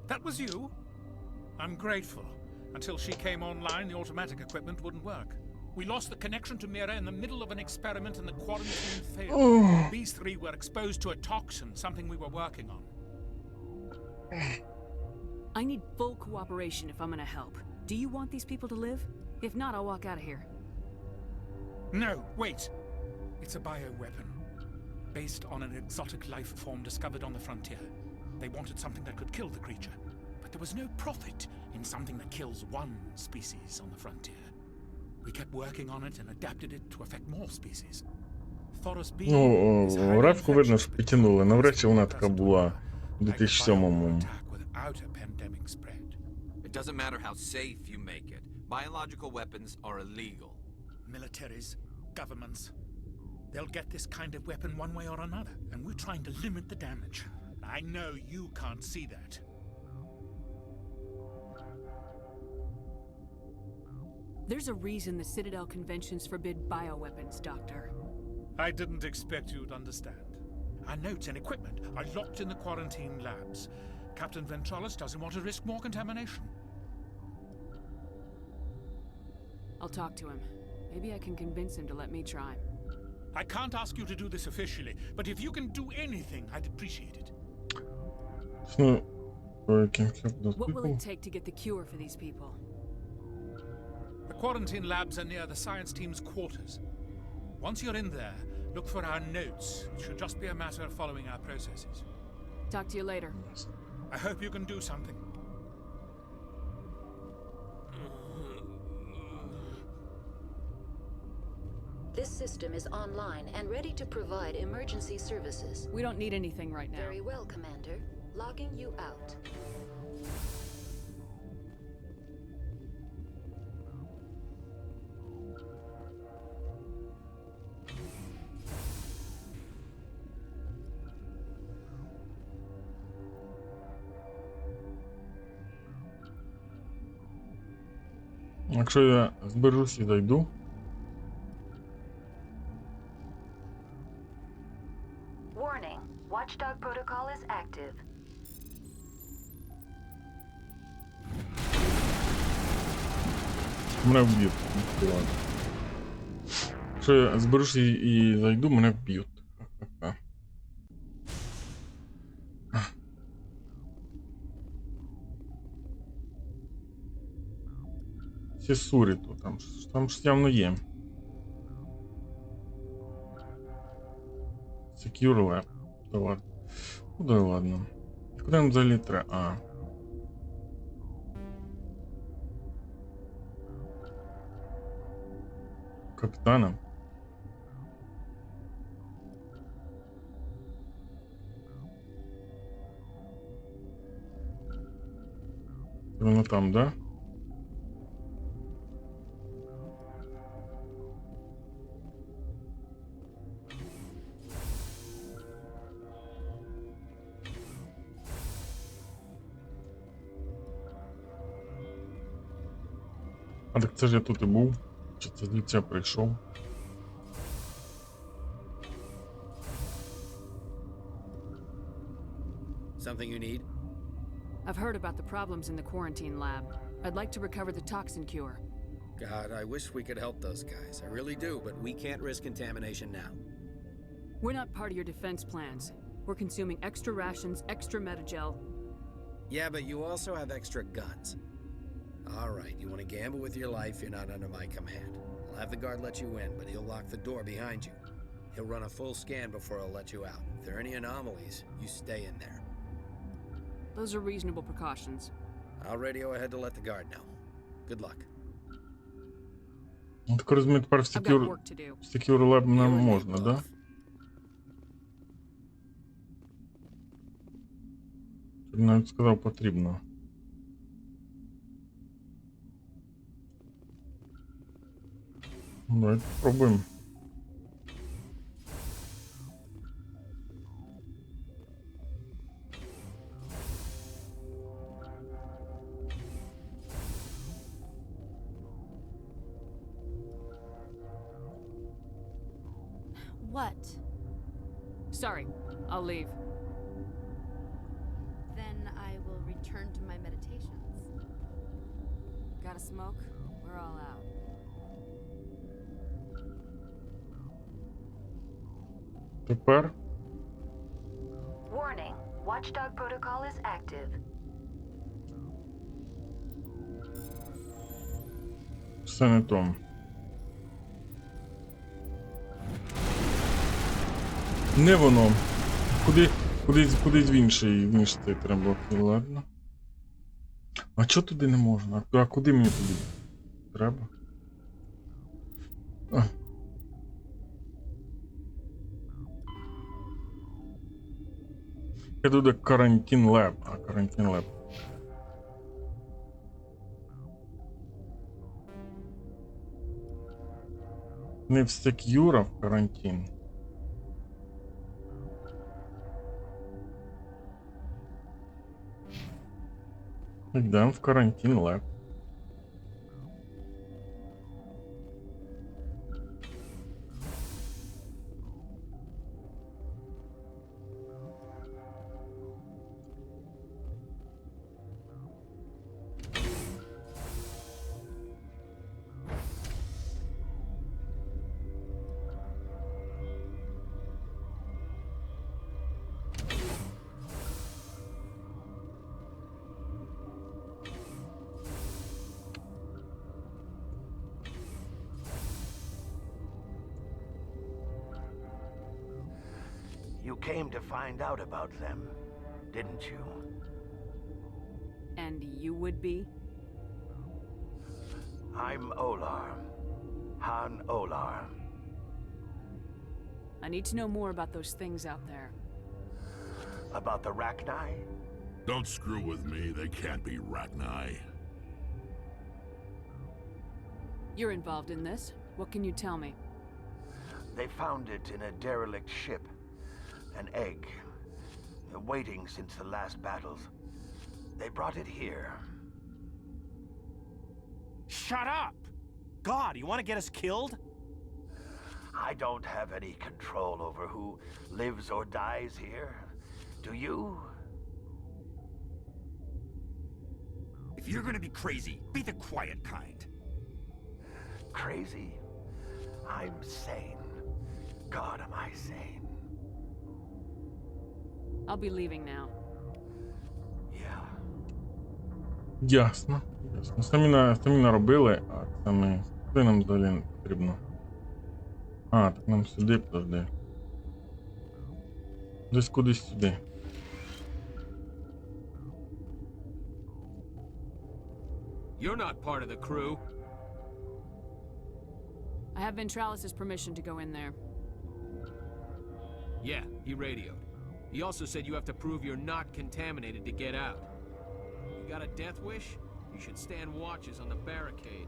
That was you? I'm grateful. Until she came online, the automatic equipment wouldn't work. We lost the connection to Mira in the middle of an experiment and the quarantine failed. These three were exposed to a toxin, something we were working on. I need full cooperation if I'm gonna help. Do you want these people to live? If not, I'll walk out of here. No, wait. It's a bioweapon. Based on an exotic life form discovered on the frontier. They wanted something that could kill the creature. But there was no profit in something that kills one species on the frontier. We kept working on it and adapted it to affect more species. Ну, графіку видно, що підтягнули. Навряд чи вона така була у 2007-му. It doesn't matter how safe you make it. Biological weapons are illegal. Militaries, governments, they'll get this kind of weapon one way or another, and we're trying to limit the damage. I know you can't see that. There's a reason the Citadel conventions forbid bioweapons, Doctor. I didn't expect you'd understand. Our notes and equipment are locked in the quarantine labs. Captain Ventralis doesn't want to risk more contamination. I'll talk to him. Maybe I can convince him to let me try. I can't ask you to do this officially, but if you can do anything, I'd appreciate it. What will it take to get the cure for these people? The quarantine labs are near the science team's quarters. Once you're in there, look for our notes. It should just be a matter of following our processes. Talk to you later. I hope you can do something. This system is online and ready to provide emergency services. We don't need anything right now. Very well, Commander. Logging you out. Якщо я зберусь і дойду. Warning. Watchdog protocol is active. Мене вб'ють. Якщо я зберусь і зайду, мене вб'ють. Всі сурі тут, там ж явно є. Secure Lab. Да ладно. Ну да ладно. Куди нам взагалі треба? Капітана. Воно там, да? А так це ж я тут і був. Чи це звідси я прийшов? Something you need? I've heard about the problems in the quarantine lab. I'd like to recover the toxin cure. God, I wish we could help those guys. I really do, but we can't risk contamination now. We're not part of your defense plans. We're consuming extra rations, extra metagel. Yeah, but you also have extra guns. All right, you want to gamble with your life, you're not under my command. I'll have the guard let you in, but he'll lock the door behind you. He'll run a full scan before he'll let you out. If there are any anomalies, you stay in there. Those are reasonable precautions. I'll radio ahead to let the guard know. Good luck. Так розумію, тепер в Secure Lab нам можна, да? Ти навіть сказав, потрібно. Давайте спробуємо. What? Sorry, I'll leave. Then I will return to my meditations. Got a smoke? We're all out. Тепер? Warning. Watchdog protocol is active. Все не то. Не воно. Кудись в інший цей треба. Ладно. А чого туди не можна? А куди мені туди? Треба? Я туди карантин леб. А, карантин леб. Не в сек'юр, а в карантин. Йдемо в карантин леб. You came to find out about them, didn't you? And you would be? I'm Olar. Han Olar. I need to know more about those things out there. About the Rachni? Don't screw with me, they can't be Rachni. You're involved in this. What can you tell me? They found it in a derelict ship. An egg. Waiting since the last battles. They brought it here. Shut up! God, you want to get us killed? I don't have any control over who lives or dies here. Do you? If you're gonna be crazy, be the quiet kind. Crazy? I'm sane. God, am I sane. I'll be leaving now. Yeah. Ясно. Ясно. Самі наробили, а це ми... Куди нам далі не потрібно? А, так нам сюди, подожди. Десь кудись сюди. You're not part of the crew. I have Ventralis's permission to go in there. Yeah, he radioed. He also said you have to prove you're not contaminated to get out. You got a death wish? You should stand watches on the barricade.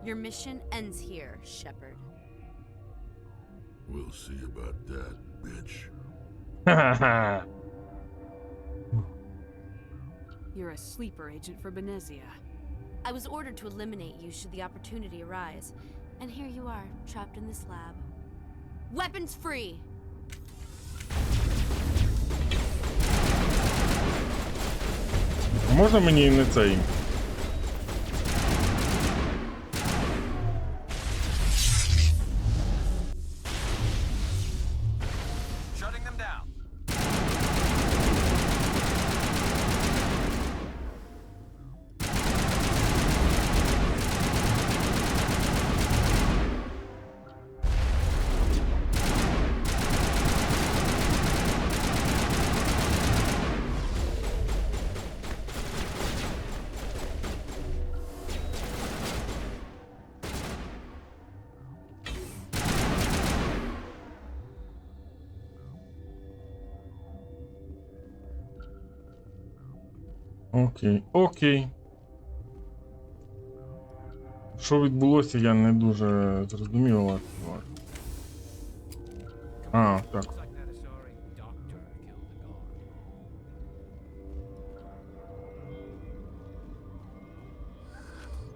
Your mission ends here, Shepard. We'll see about that, bitch. You're a sleeper agent for Benezia. I was ordered to eliminate you should the opportunity arise. And here you are, trapped in this lab. Weapons free! Можна мені не цей? Окей, окей. Що відбулося, я не дуже зрозумів, але... А, так.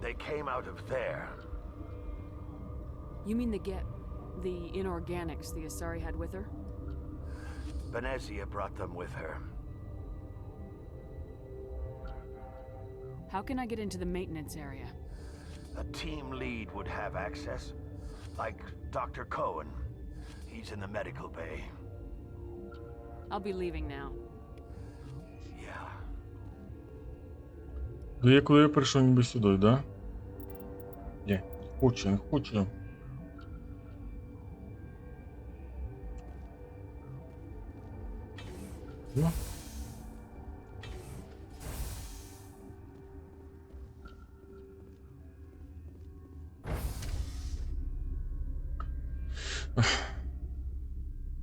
They came out of there. You mean the inorganics the Asari had with her? Venezia brought them with her. How can I get into the maintenance area? A team lead would have access. Like Dr. Cohen. He's in the medical bay. I'll be leaving now. Yeah. Коли я прийшов ніби сюди, да? Ні, не хочу. Ну.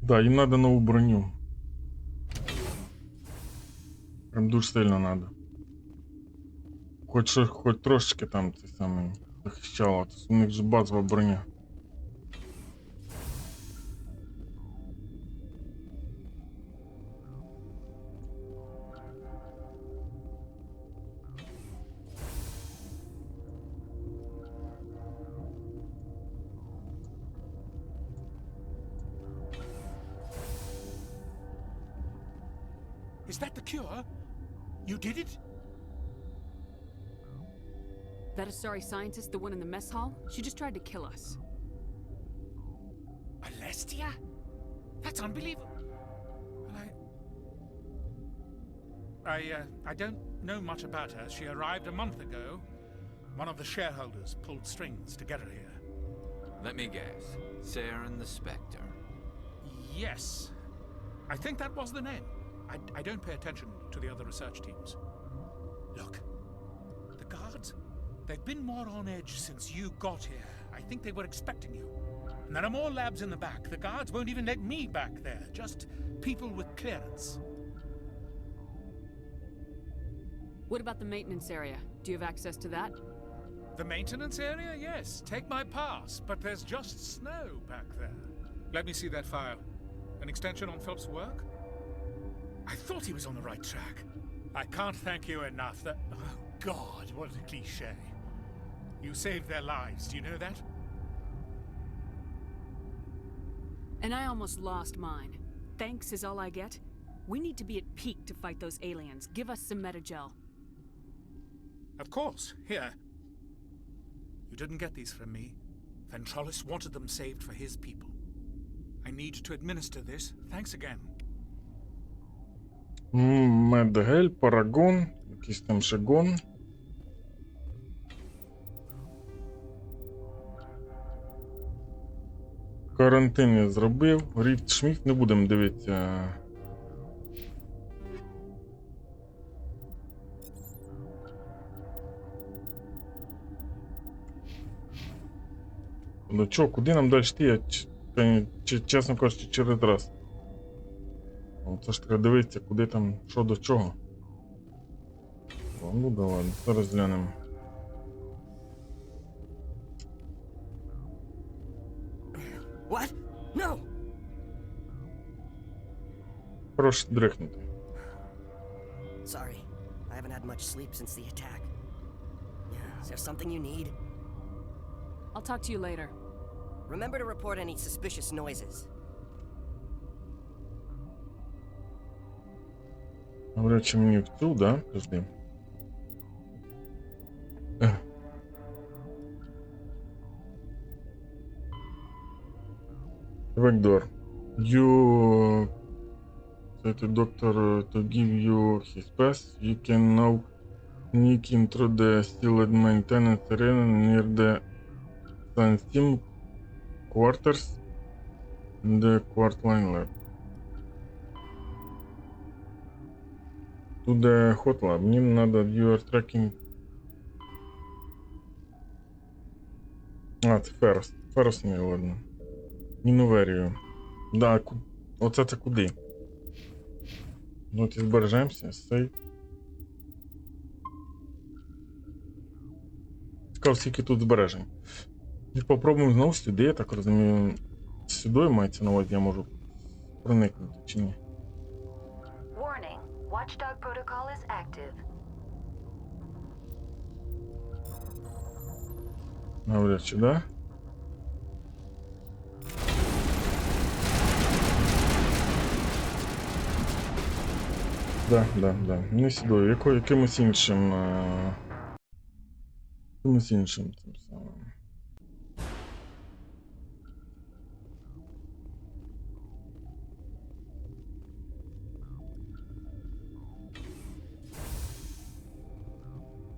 Да, їм надо нову броню. Прям дуже сильно надо. Хоч трошечки там це саме захищало. У них же базова броня. Is that the cure? You did it? That Asari scientist, the one in the mess hall? She just tried to kill us. Alestia? That's unbelievable. I don't know much about her. She arrived a month ago. One of the shareholders pulled strings to get her here. Let me guess. Saren the Spectre. Yes. I think that was the name. I don't pay attention to the other research teams. Look, the guards, they've been more on edge since you got here. I think they were expecting you. And there are more labs in the back. The guards won't even let me back there. Just people with clearance. What about the maintenance area? Do you have access to that? The maintenance area? Yes. Take my pass. But there's just snow back there. Let me see that file. An extension on Phelps' work? I thought he was on the right track. I can't thank you enough. That... Oh, God, what a cliché. You saved their lives, do you know that? And I almost lost mine. Thanks is all I get? We need to be at peak to fight those aliens. Give us some Metagel. Of course. Here. You didn't get these from me. Ventrolis wanted them saved for his people. I need to administer this. Thanks again. Медгель, парагон, якийсь там шагон. Карантин я зробив. Рід Шміт, не будемо дивитися. Ну чо, куди нам далі йти? Чесно кажучи, через раз. Це ж треба дивитися, куди там, що до чого. О, ну да ладно, зараз глянемо. What? No! Прошу дрихнути. Sorry, I haven't had much sleep since the attack. Is there something you need? I'll talk to you later. Remember to report any suspicious noises. Говорять, що мені в цю, да? Подожди. back door. You said the doctor to give you his pass. You can now sneak in through the sealed maintenance arena near the Sun quarters in the Quartline lab. To the hot lab. Мне надо you are tracking. А, це Ферос. Ферос не ладно. Міноверію. Да, оце це куди? Ну от і збережемося. Сейв. Цікаво, скільки тут збережень. І попробуємо знову сюди, я так розумію. Сюди мається на увазі, я можу проникнути чи ні? Warning. Watchdog protocol is active. Навряд чи, да? Да. Не сюди, якимось іншим. Якимось іншим тим самим.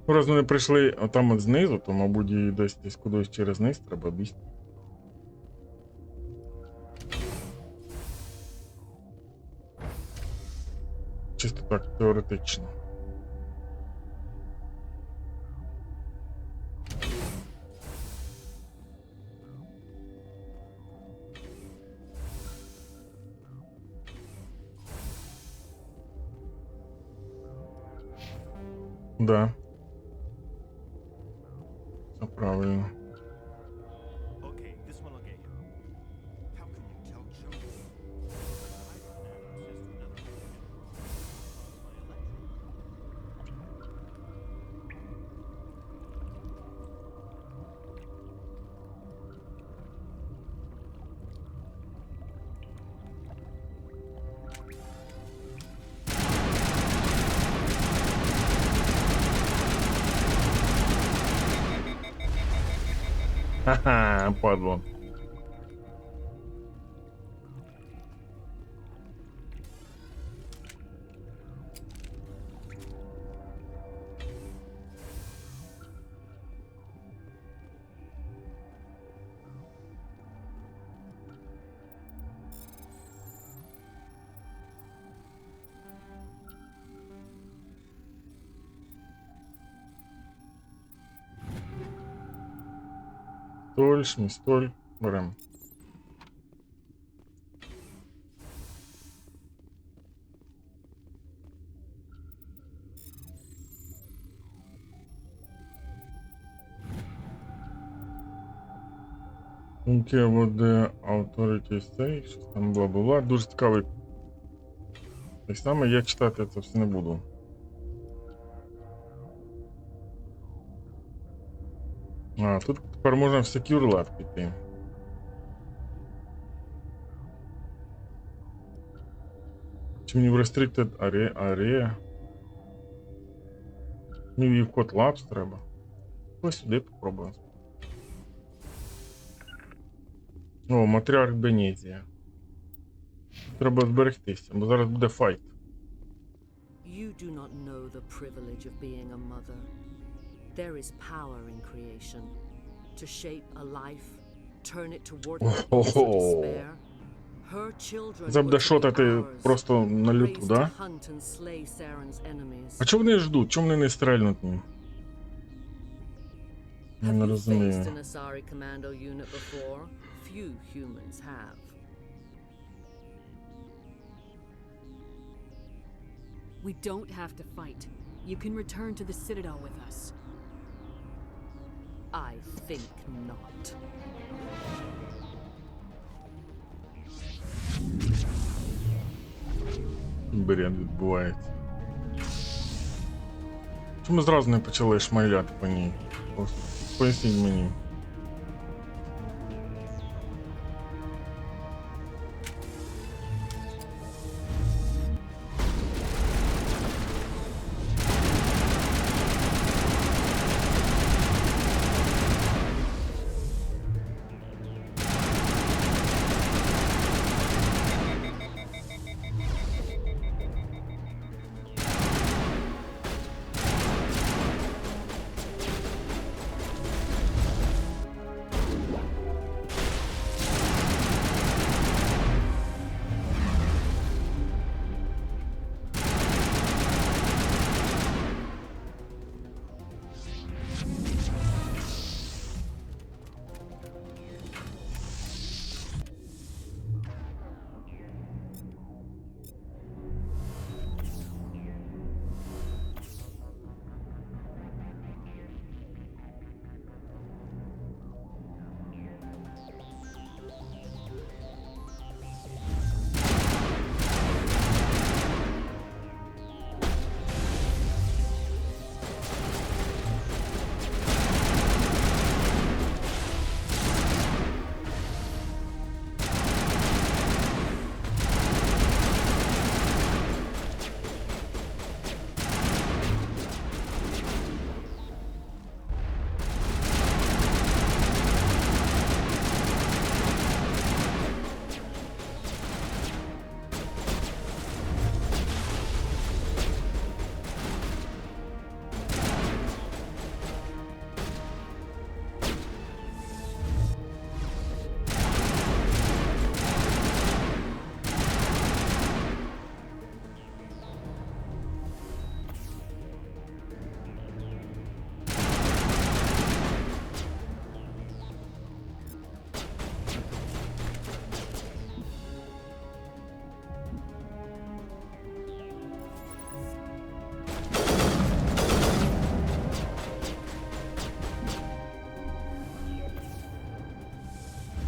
Раз вони прийшли отам от знизу, то, мабуть, і десь кудись через низ треба бігти. Чисто так, теоретично. Да. Все правильно. Ха-ха, падло. Столь, шмістоль, берем. Окей, вот the authority say, щось там бла-бла-бла. Дуже цікавий. Так само я читати це все не буду. А, тут тепер можна в Secure Lab піти. Чи мені в Restricted Area? Мені в Hot Labs треба. Ось сюди попробуємо. О, матріарх Бенезія. Треба зберегтися, бо зараз буде файт. You do not know the privilege of being a mother. There is power in creation. To shape a life, turn it toward the abyss of despair. Her children Це буде шотати просто на люту, да? А чого вони ждуть? Чому вони не стрельнуть? Я не розумію. We don't have to fight. You can return to the Citadel with us. I think not. Бред відбувається. Чому зразу не почали шмайляти по ній? Поясніть мені.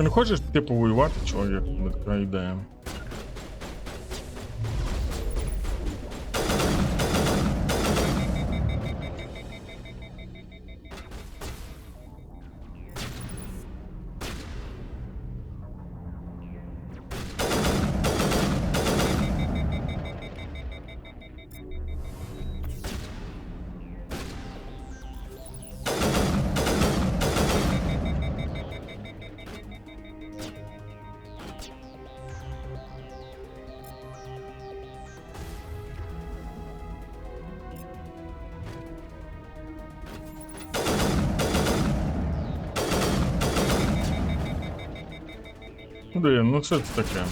Ти не хочеш типу воювати, чоловік? Така ідея. Блін, ну що це таке?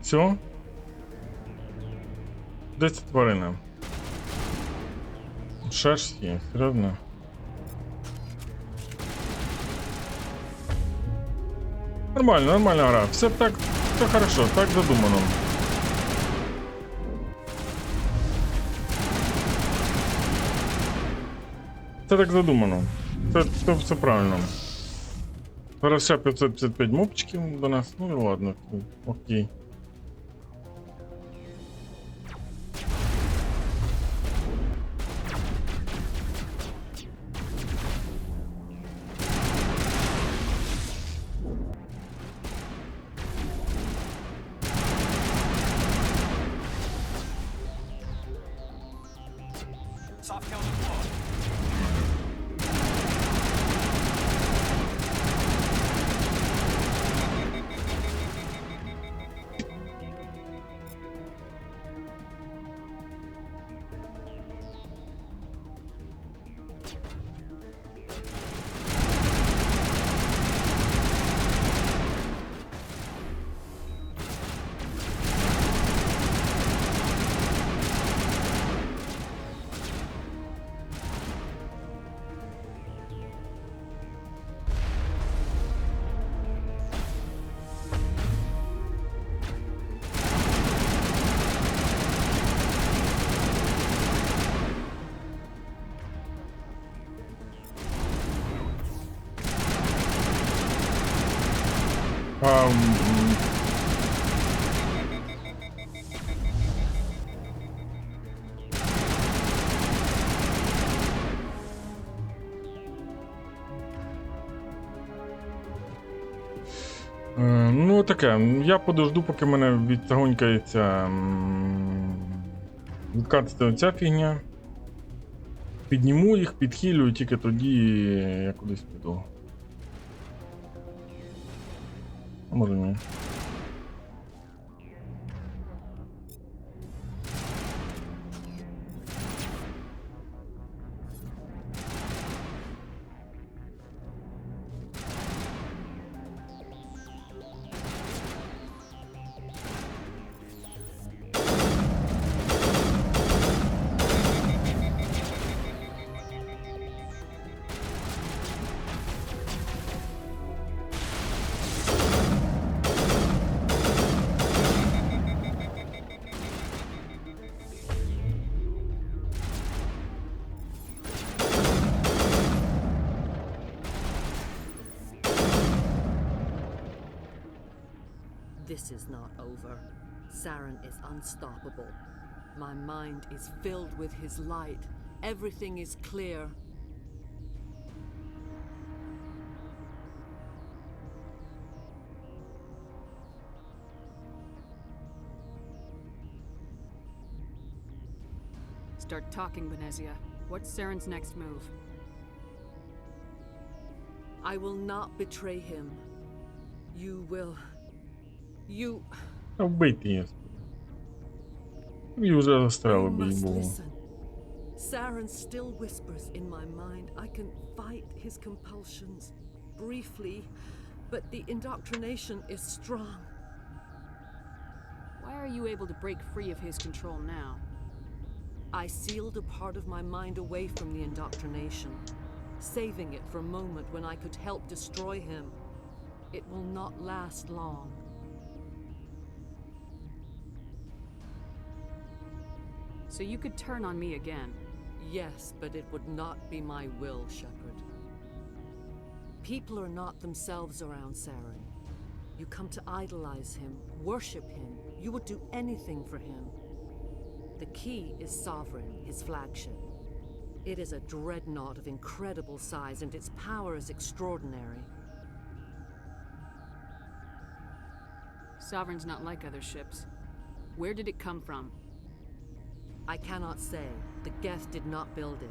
Все? Де ця тварина? Шерсть є, серйозно? Нормально, нормальна гра. Все так, все хорошо, так задумано. Це так задумано. Це все правильно. Зараз ще 555 мопчиків до нас. Ну і ладно, окей. Soft kill deployed. Ну таке, я подожду, поки мене відтагонькається, відкатиться оця фігня. Підніму їх, підхилюю, тільки тоді я кудись піду. А може ні. This is not over. Saren is unstoppable. My mind is filled with his light. Everything is clear. Start talking, Benezia. What's Saren's next move? I will not betray him. You will... You... Вбити її. І вже застряли You би must було. listen. Saren still whispers in my mind. I can fight his compulsions. Briefly, But the indoctrination is strong. Why are you able to break free of his control now? I sealed a part of my mind away from the indoctrination, saving it for a moment when I could help destroy him. It will not last long. So you could turn on me again? Yes, but it would not be my will, Shepard. People are not themselves around Saren. You come to idolize him, worship him. You would do anything for him. The key is Sovereign, his flagship. It is a dreadnought of incredible size, and its power is extraordinary. Sovereign's not like other ships. Where did it come from? I cannot say. The Geth did not build it.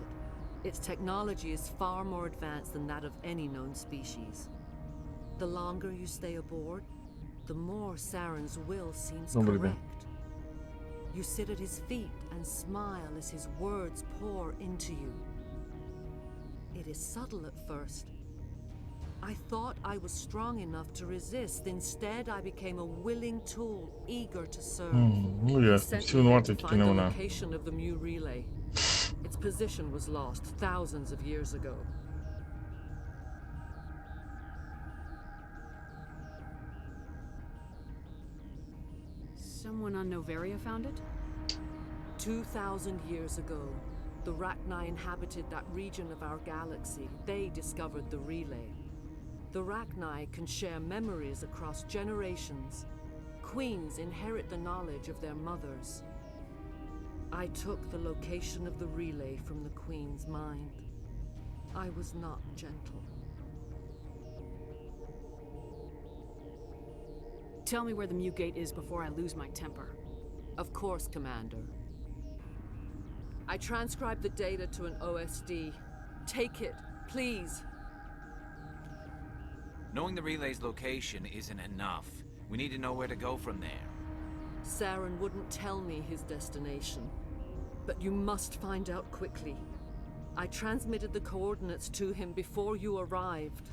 Its technology is far more advanced than that of any known species. The longer you stay aboard, the more Saren's will seems correct. You sit at his feet and smile as his words pour into you. It is subtle at first. I thought I was strong enough to resist. Instead, I became a willing tool, eager to serve. Ну ясно, всі винувати тільки не вона. Location of the Mu relay. Its position was lost thousands of years ago. Someone on Noveria found it? 2,000 years ago, the Rachni inhabited that region of our galaxy. They discovered the relay. The Rachni can share memories across generations. Queens inherit the knowledge of their mothers. I took the location of the relay from the Queen's mind. I was not gentle. Tell me where the Mu Gate is before I lose my temper. Of course, Commander. I transcribed the data to an OSD. Take it, please. Knowing the relay's location isn't enough. We need to know where to go from there. Saren wouldn't tell me his destination. But you must find out quickly. I transmitted the coordinates to him before you arrived.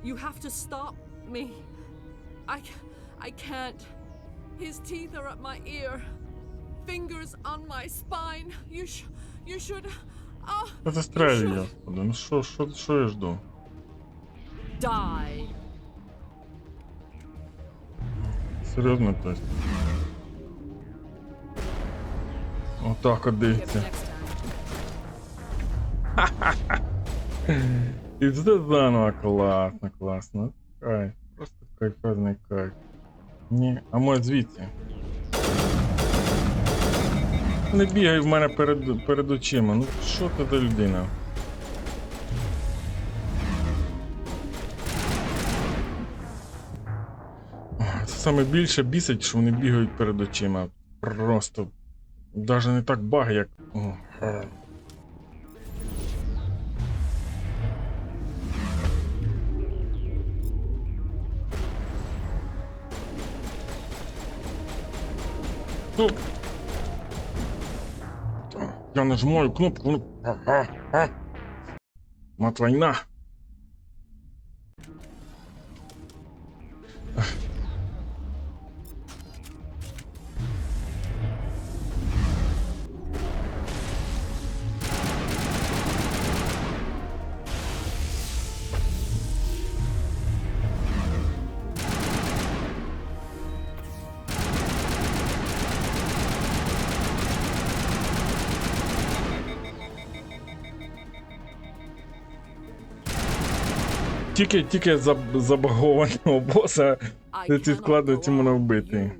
You have to stop me. I can't. His teeth are at my ear. Fingers on my spine. You should... Это стрелять, господи. Ну что я жду? Die. Серйозно, то есть? Отак от дивиться. І все заново класно, класно. Кайф, просто кайфезний кайф. Ні, а може звідси? Не бігай в мене перед очима, ну що ти за людина? Це саме більше бісить, що вони бігають перед очима. Просто. Даже не так баги, як... Ну... Я нажимаю кнопку, ну... Мат война. Тільки забагованого боса, де ці складуються мене вбити.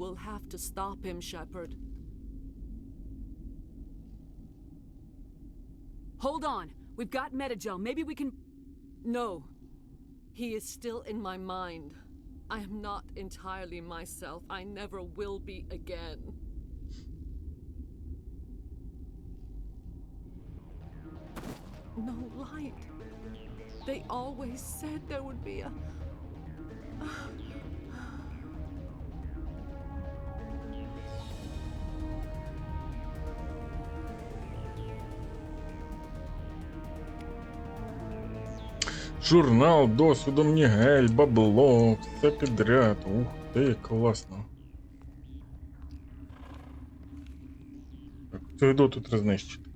Hold on. We've got Metagel. Maybe we can... No. He is still in my mind. I am not entirely myself. I never will be again. No light. They always said there would be a... Журнал, досвідом Нігель, бабло, все підряд. Ух ти, класно. Так, цю еду тут рознищити.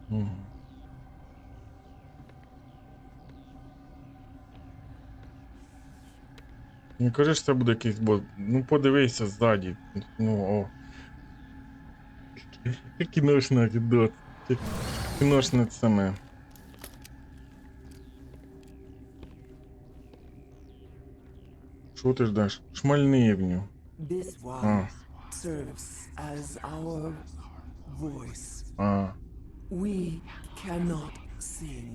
Угу. Не кажи, що це буде якийсь бос. Ну подивися ззаді. Ну о. Кіношний анекдот. Кіношне саме. Що ти ждеш? Шмальни в нього. This one serves as our voice. We cannot sing.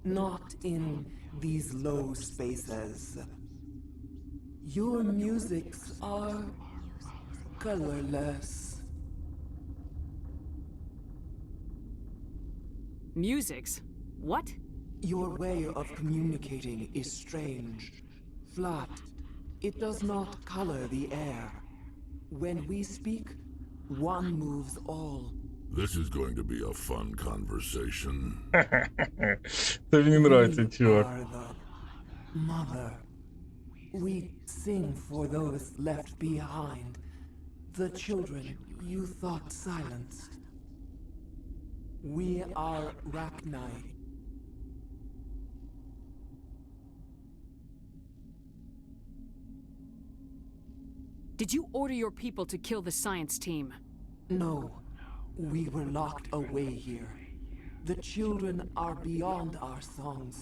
Not in these low spaces. Your musics are colorless. Musics? What? Your way of communicating is strange. Flat. It does not color the air. When we speak, one moves all. This is going to be a fun conversation. Це мені нравиться, чувак. We are the mother. We sing for those left behind. The children you thought silenced. We are Rachni. Did you order your people to kill the science team? No. We were locked away here. The children are beyond our songs.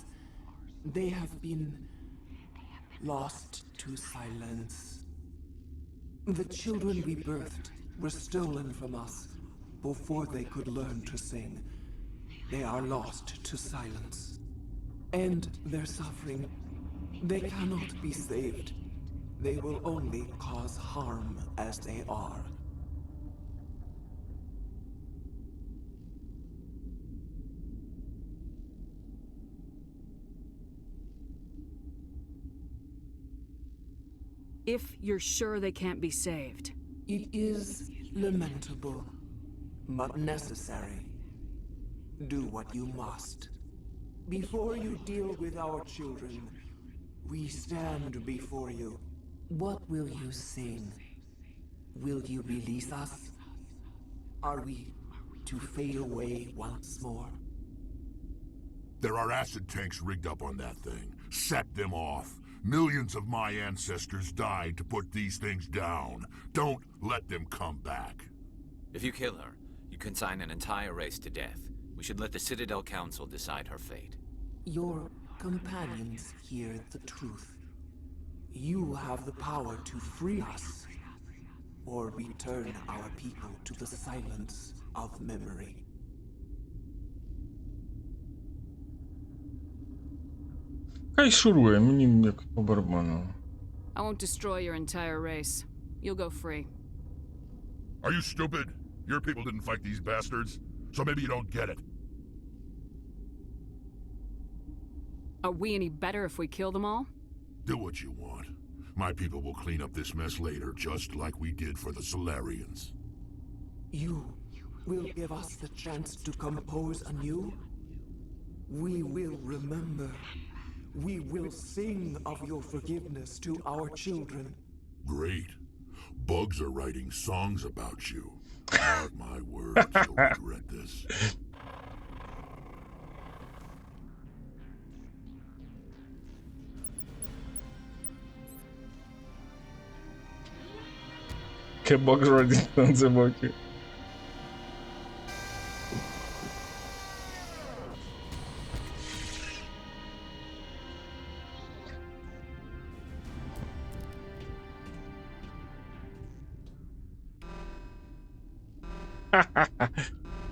They have been lost to silence. The children we birthed were stolen from us before they could learn to sing. They are lost to silence. And their suffering, they cannot be saved. They will only cause harm as they are. If you're sure they can't be saved. It is lamentable, but necessary. Do what you must. Before you deal with our children, we stand before you. What will you sing? Will you release us? Are we to fade away once more? There are acid tanks rigged up on that thing. Set them off. Millions of my ancestors died to put these things down. Don't let them come back. If you kill her, you consign an entire race to death. We should let the Citadel Council decide her fate. Your companions hear the truth. You have the power to free us, or return our people to the silence of memory. Хай шурує, мені як по барабану. I won't destroy your entire race. You'll go free. Are you stupid? Your people didn't fight these bastards, so maybe you don't get it. Are we any better if we kill them all? Do what you want. My people will clean up this mess later, just like we did for the Solarians. You will give us the chance to compose anew? We will remember. We will sing of your forgiveness to our children. Great. Bugs are writing songs about you. Mark my words, you'll regret this. Bugs writing songs about you.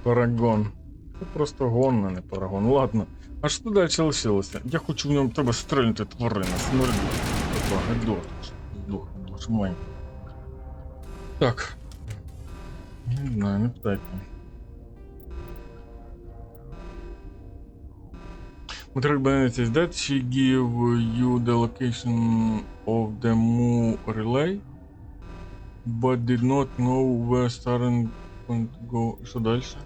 Парагон. Це просто гон, а не парагон. Ладно. А що далі лишилося? Я хочу в ньому тебе стрельнути, тварина. Смердю. Така, гидот. Здох, боже мой. Так. Не знаю, не питайте. Matrix Bennett says that she give you the location of the Mu relay, but did not know where Saren going to go. Що дальше?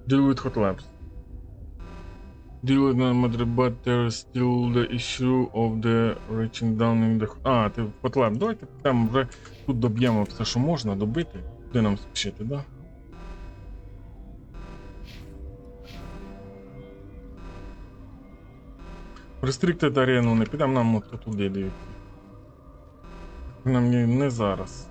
Deal with hot labs. Deal with Madrid, but there's still the issue of the reaching down in the... А, ти в hot lab. Давайте там вже тут доб'ємо все, що можна добити. Куди нам спішити, да? Restricted арену не підемо, нам от туди дивіться. Нам не зараз.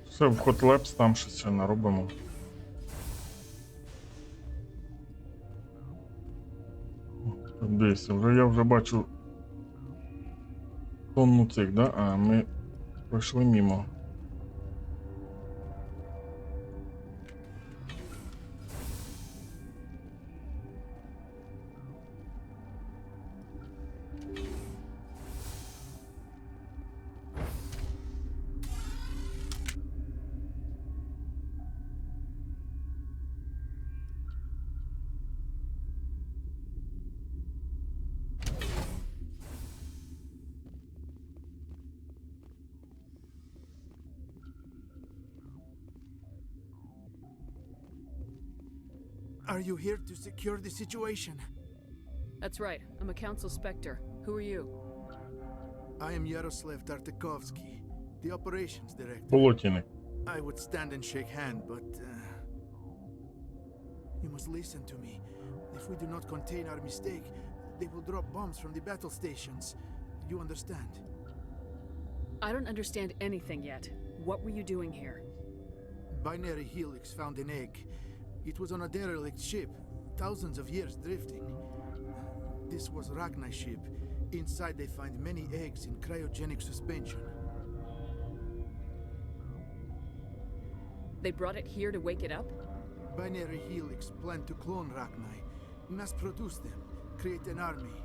Все, в Hot Labs там щось ще наробимо. Десь, я вже бачу тонну цих, да? А, ми пройшли мимо. Are you here to secure the situation? That's right. I'm a Council Spectre. Who are you? I am Yaroslav Tartakovsky, the operations director. Bolotiny. I would stand and shake hand, but you must listen to me. If we do not contain our mistake, they will drop bombs from the battle stations. You understand? I don't understand anything yet. What were you doing here? Binary Helix found an egg. It was on a derelict ship, thousands of years drifting. This was Ragnai's ship. Inside they find many eggs in cryogenic suspension. They brought it here to wake it up? Binary Helix planned to clone Ragnai, mass produce them, create an army.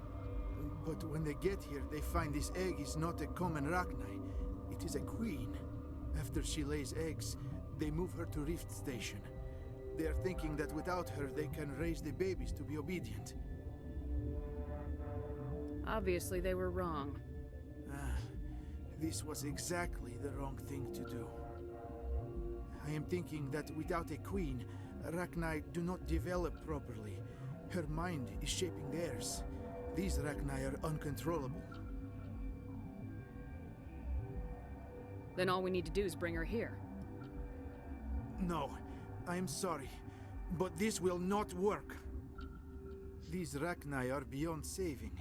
But when they get here, they find this egg is not a common Ragnai. It is a queen. After she lays eggs, they move her to Rift Station. They are thinking that without her, they can raise the babies to be obedient. Obviously, they were wrong. This was exactly the wrong thing to do. I am thinking that without a queen, Ragnai do not develop properly. Her mind is shaping theirs. These Ragnai are uncontrollable. Then all we need to do is bring her here. No, I am sorry, but this will not work. These Ragnai are beyond saving.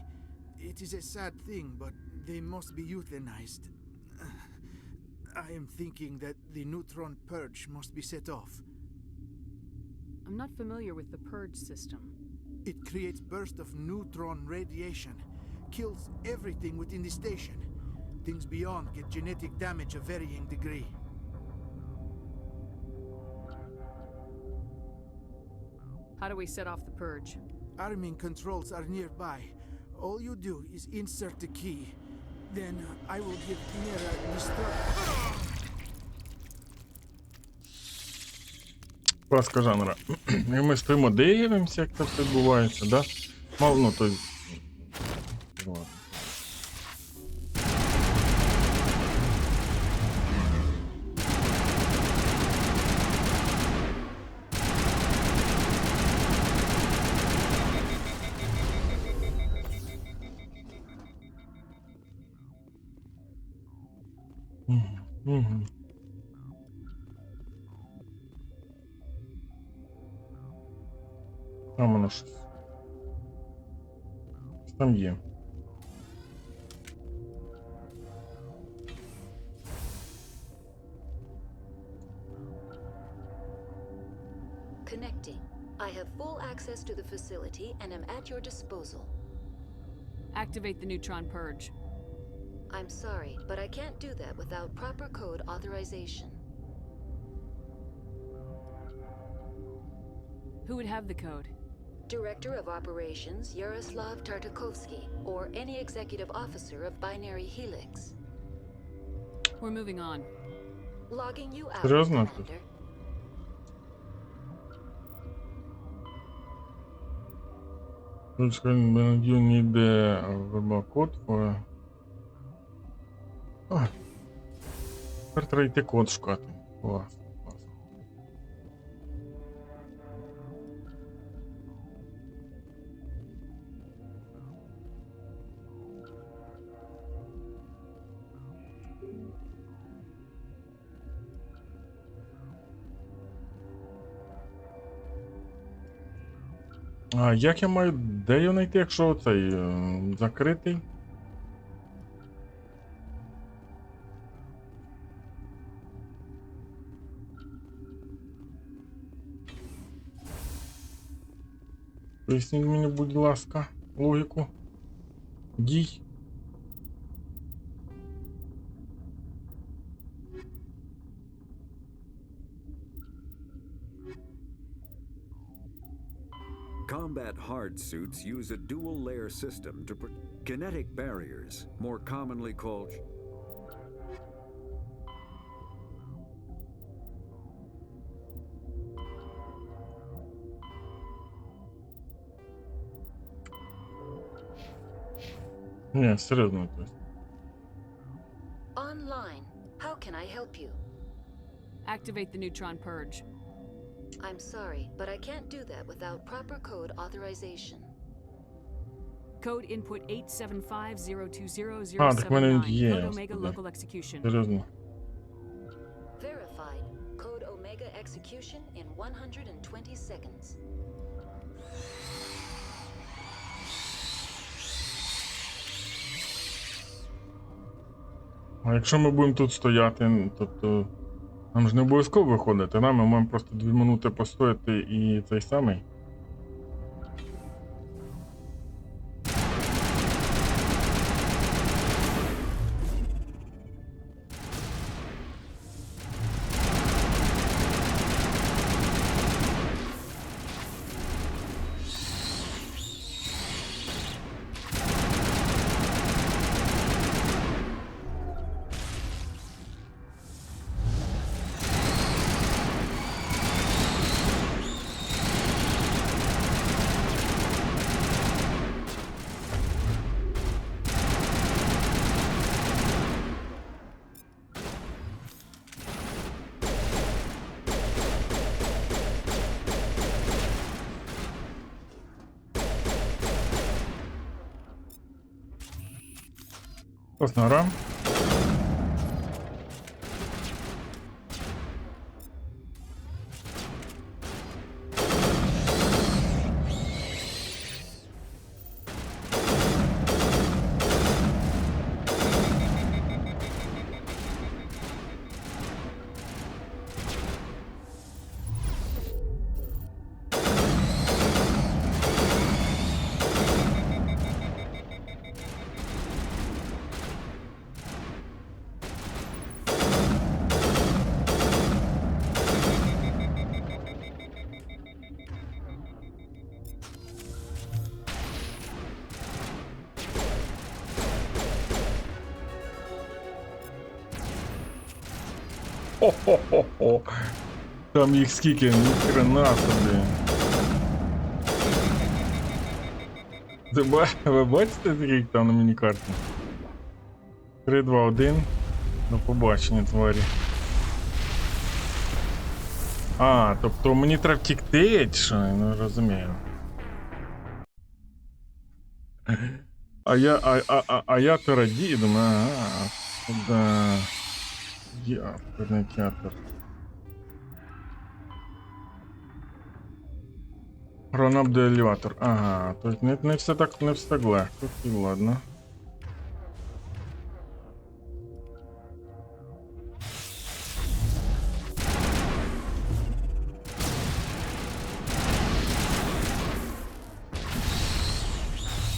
It is a sad thing, but they must be euthanized. I am thinking that the neutron purge must be set off. I'm not familiar with the purge system. It creates bursts of neutron radiation, kills everything within the station. Things beyond get genetic damage of varying degree. How do we set off the purge? Arming controls are nearby. All you do is insert the key. Then I will give Mira destruct. Праска жанра. І ми стоїмо, дивимося, як це все відбувається, да? Мало, ну, то... Ладно. Угу. Там воно щось. Там є. Connecting. I have full access to the facility and am at your disposal. Activate the neutron purge. I'm sorry, but I can't do that without proper code authorization. Who would have the code? Director of Operations Yaroslav Tartakovsky, or any executive officer of Binary Helix. We're moving on. Logging you out, Серйозно? Commander. You need the verbal code for... Тепер треба йти код шукати. Клас. А як я маю... Де його знайти, якщо цей закритий? Поясніть мені, будь ласка, логіку дій. Combat hard suits use a dual-layer system to kinetic barriers, more commonly called... Ні, серйозно, то есть. Online. How can I help you? Activate the neutron purge. I'm sorry, but I can't do that without proper code authorization. Code input 875020079. Так в мене є. Code Omega local execution. Серйозно. Verified. Code Omega execution in 120 seconds. А якщо ми будемо тут стояти, тобто нам ж не обов'язково виходити, ми маємо просто 2 минути постояти і цей самий. Класна гра. Хо-хо-хо-хо. Там їх скільки, ні хрена собі. Ви бачите, скільки там на мінікарті? 3, 2, 1. До побачення, тварі. А, тобто мені треба втікти, чи що? Я не розумію. А я то радію, думаю, да. Я театр. Run up the elevator. Ага, то есть не все так легко, і ладно.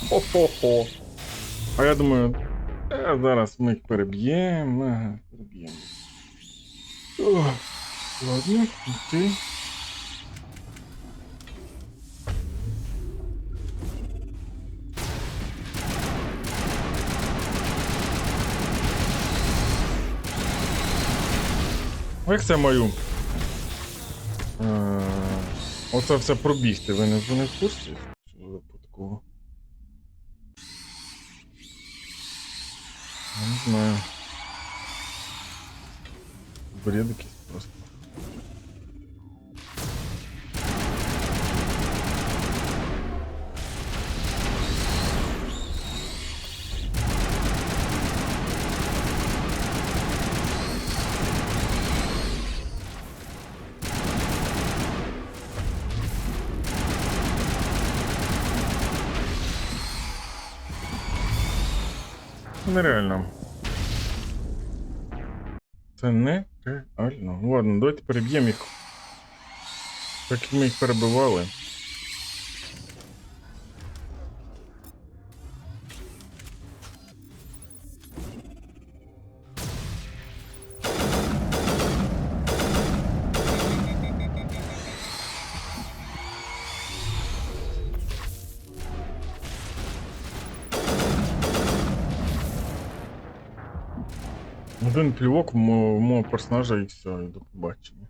Хо-хо-хо. А я думаю, зараз ми їх переб'ємо. Ага, переб'ємо. Ладно, окей. Як це маю? Оце все пробігти, ви не в курсі? Що випадково? Я не знаю. Бред якийсь просто. Нереально. Це нереально. Ладно, давайте переб'ємо їх. Так як ми їх перебивали. Один плювок в мого персонажа і все, і до побачення.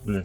Блін.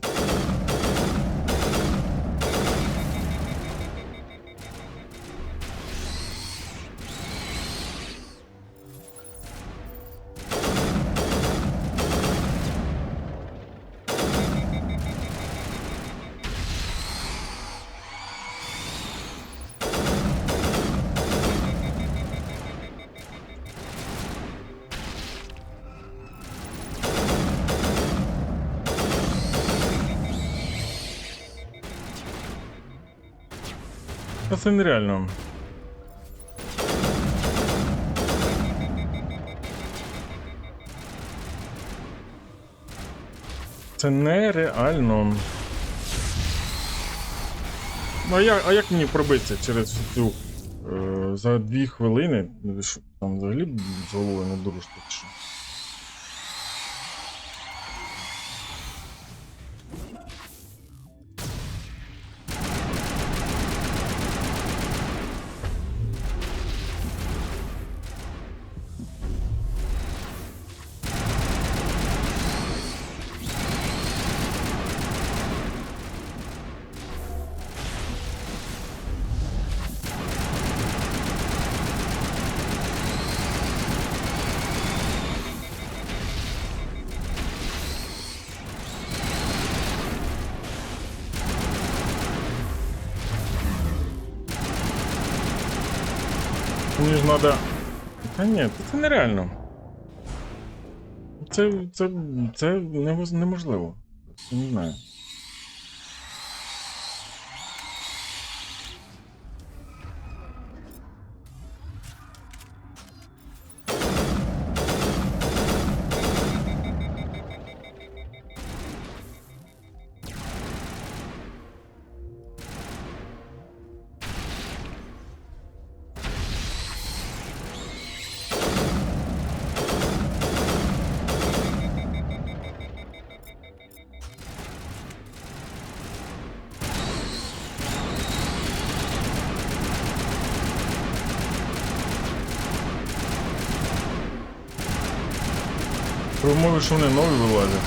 Це нереально. Це нереально. Ну а як мені пробитися через цю за 2 хвилини? Що там взагалі з головою не дружити чи що? Мені ж надо... Та ні, це нереально. Це неможливо. Я не знаю. При умові, що вони нові вилазять.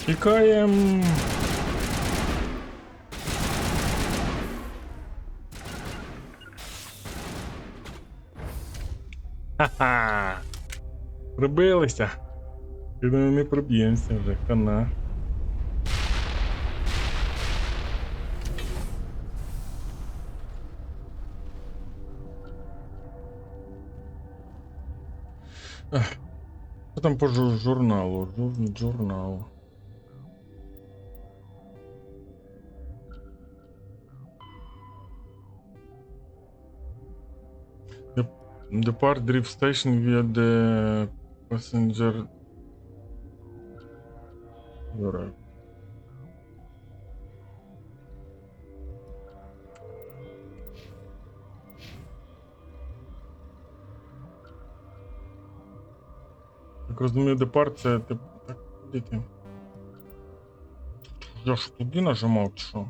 Тікаєм. Ха-ха. Прибилися. Думаю, не проб'ємося вже, хана. Що там по журналу? Журнал. Depart drift station via the passenger. Alright. Так розумію, департ це так, куди ти? Я ж туди нажимав, чи що?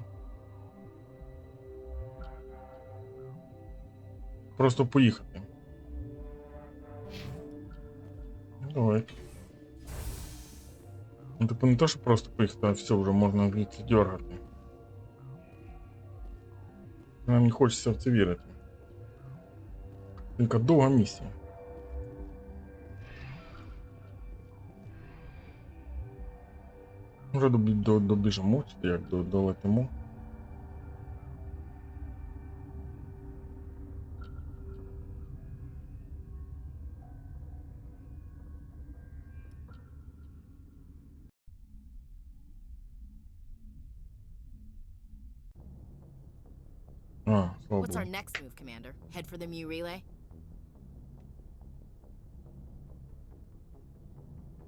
Просто поїхати. Давай. Ну, типу не то, що просто поїхати, а все, вже можна звідси дергати. Нам не хочеться в це вірити. Тільки довга місія. Вже добіжимо, чи як долетимо. What's our next move, Commander? Head for the Mu relay?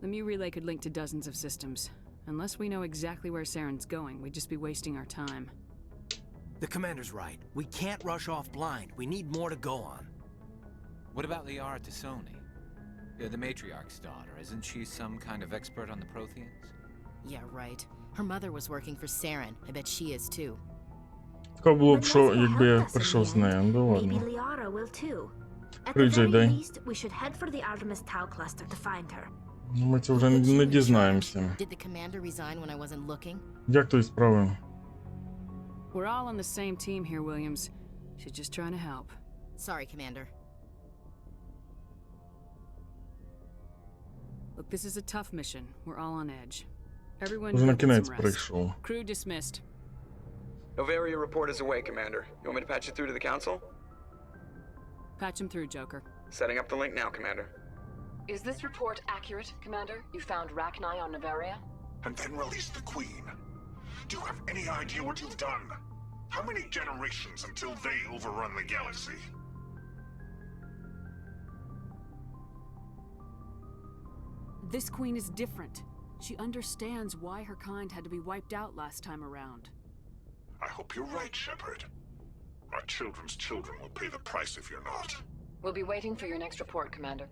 The Mu relay could link to dozens of systems. Unless we know exactly where Saren's going, we'd just be wasting our time. The commander's right. We can't rush off blind. We need more to go on. What about Liara Tassoni? You're the matriarch's daughter. Isn't she some kind of expert on the Protheans? Yeah, right. Her mother was working for Saren. I bet she is too. Цікаво було б, що якби я прийшов з нею, ну ладно. Maybe Liara will too. At the Приїжджай, very дай. least, we should head for the Artemis Tau cluster to find her. Ми це вже не дізнаємося. Did the commander resign when I wasn't looking? Як то і справи? We're all on the same team here, Williams. She's just trying to help. Sorry, Commander. Look, this is a tough mission. We're all on edge. Everyone Вже на go get кінець some rest. прийшов. Crew dismissed. Novaria report is away, Commander. You want me to patch it through to the Council? Patch him through, Joker. Setting up the link now, Commander. Is this report accurate, Commander? You found Rachni on Novaria? And then release the Queen. Do you have any idea what you've done? How many generations until they overrun the galaxy? This queen is different. She understands why her kind had to be wiped out last time around. I hope you're right, Shepard. Our children's children will pay the price if you're not. We'll be waiting for your next report, Commander.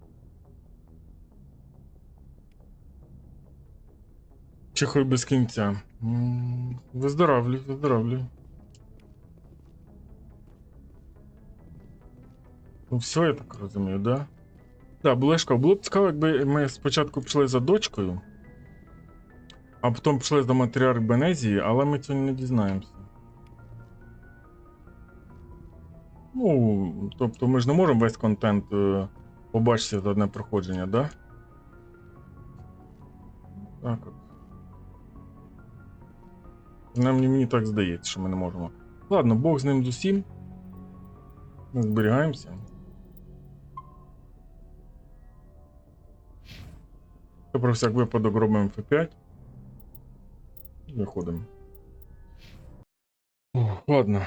Чихай без кінця. Виздоравлюй, виздоравлюй. Ну все, я так розумію, да? Да, Булешка, було б цікаво, якби ми спочатку пішли за дочкою, а потім пішли до матріарх Бенезії, але ми цього не дізнаємося. Ну, тобто ми ж не можемо весь контент побачити за одне проходження, да? Так от. Мені так здається, що ми не можемо. Ладно, Бог з ним з усім. Ми зберігаємося. Це про всяк випадок робимо F5. Виходимо. Ладно.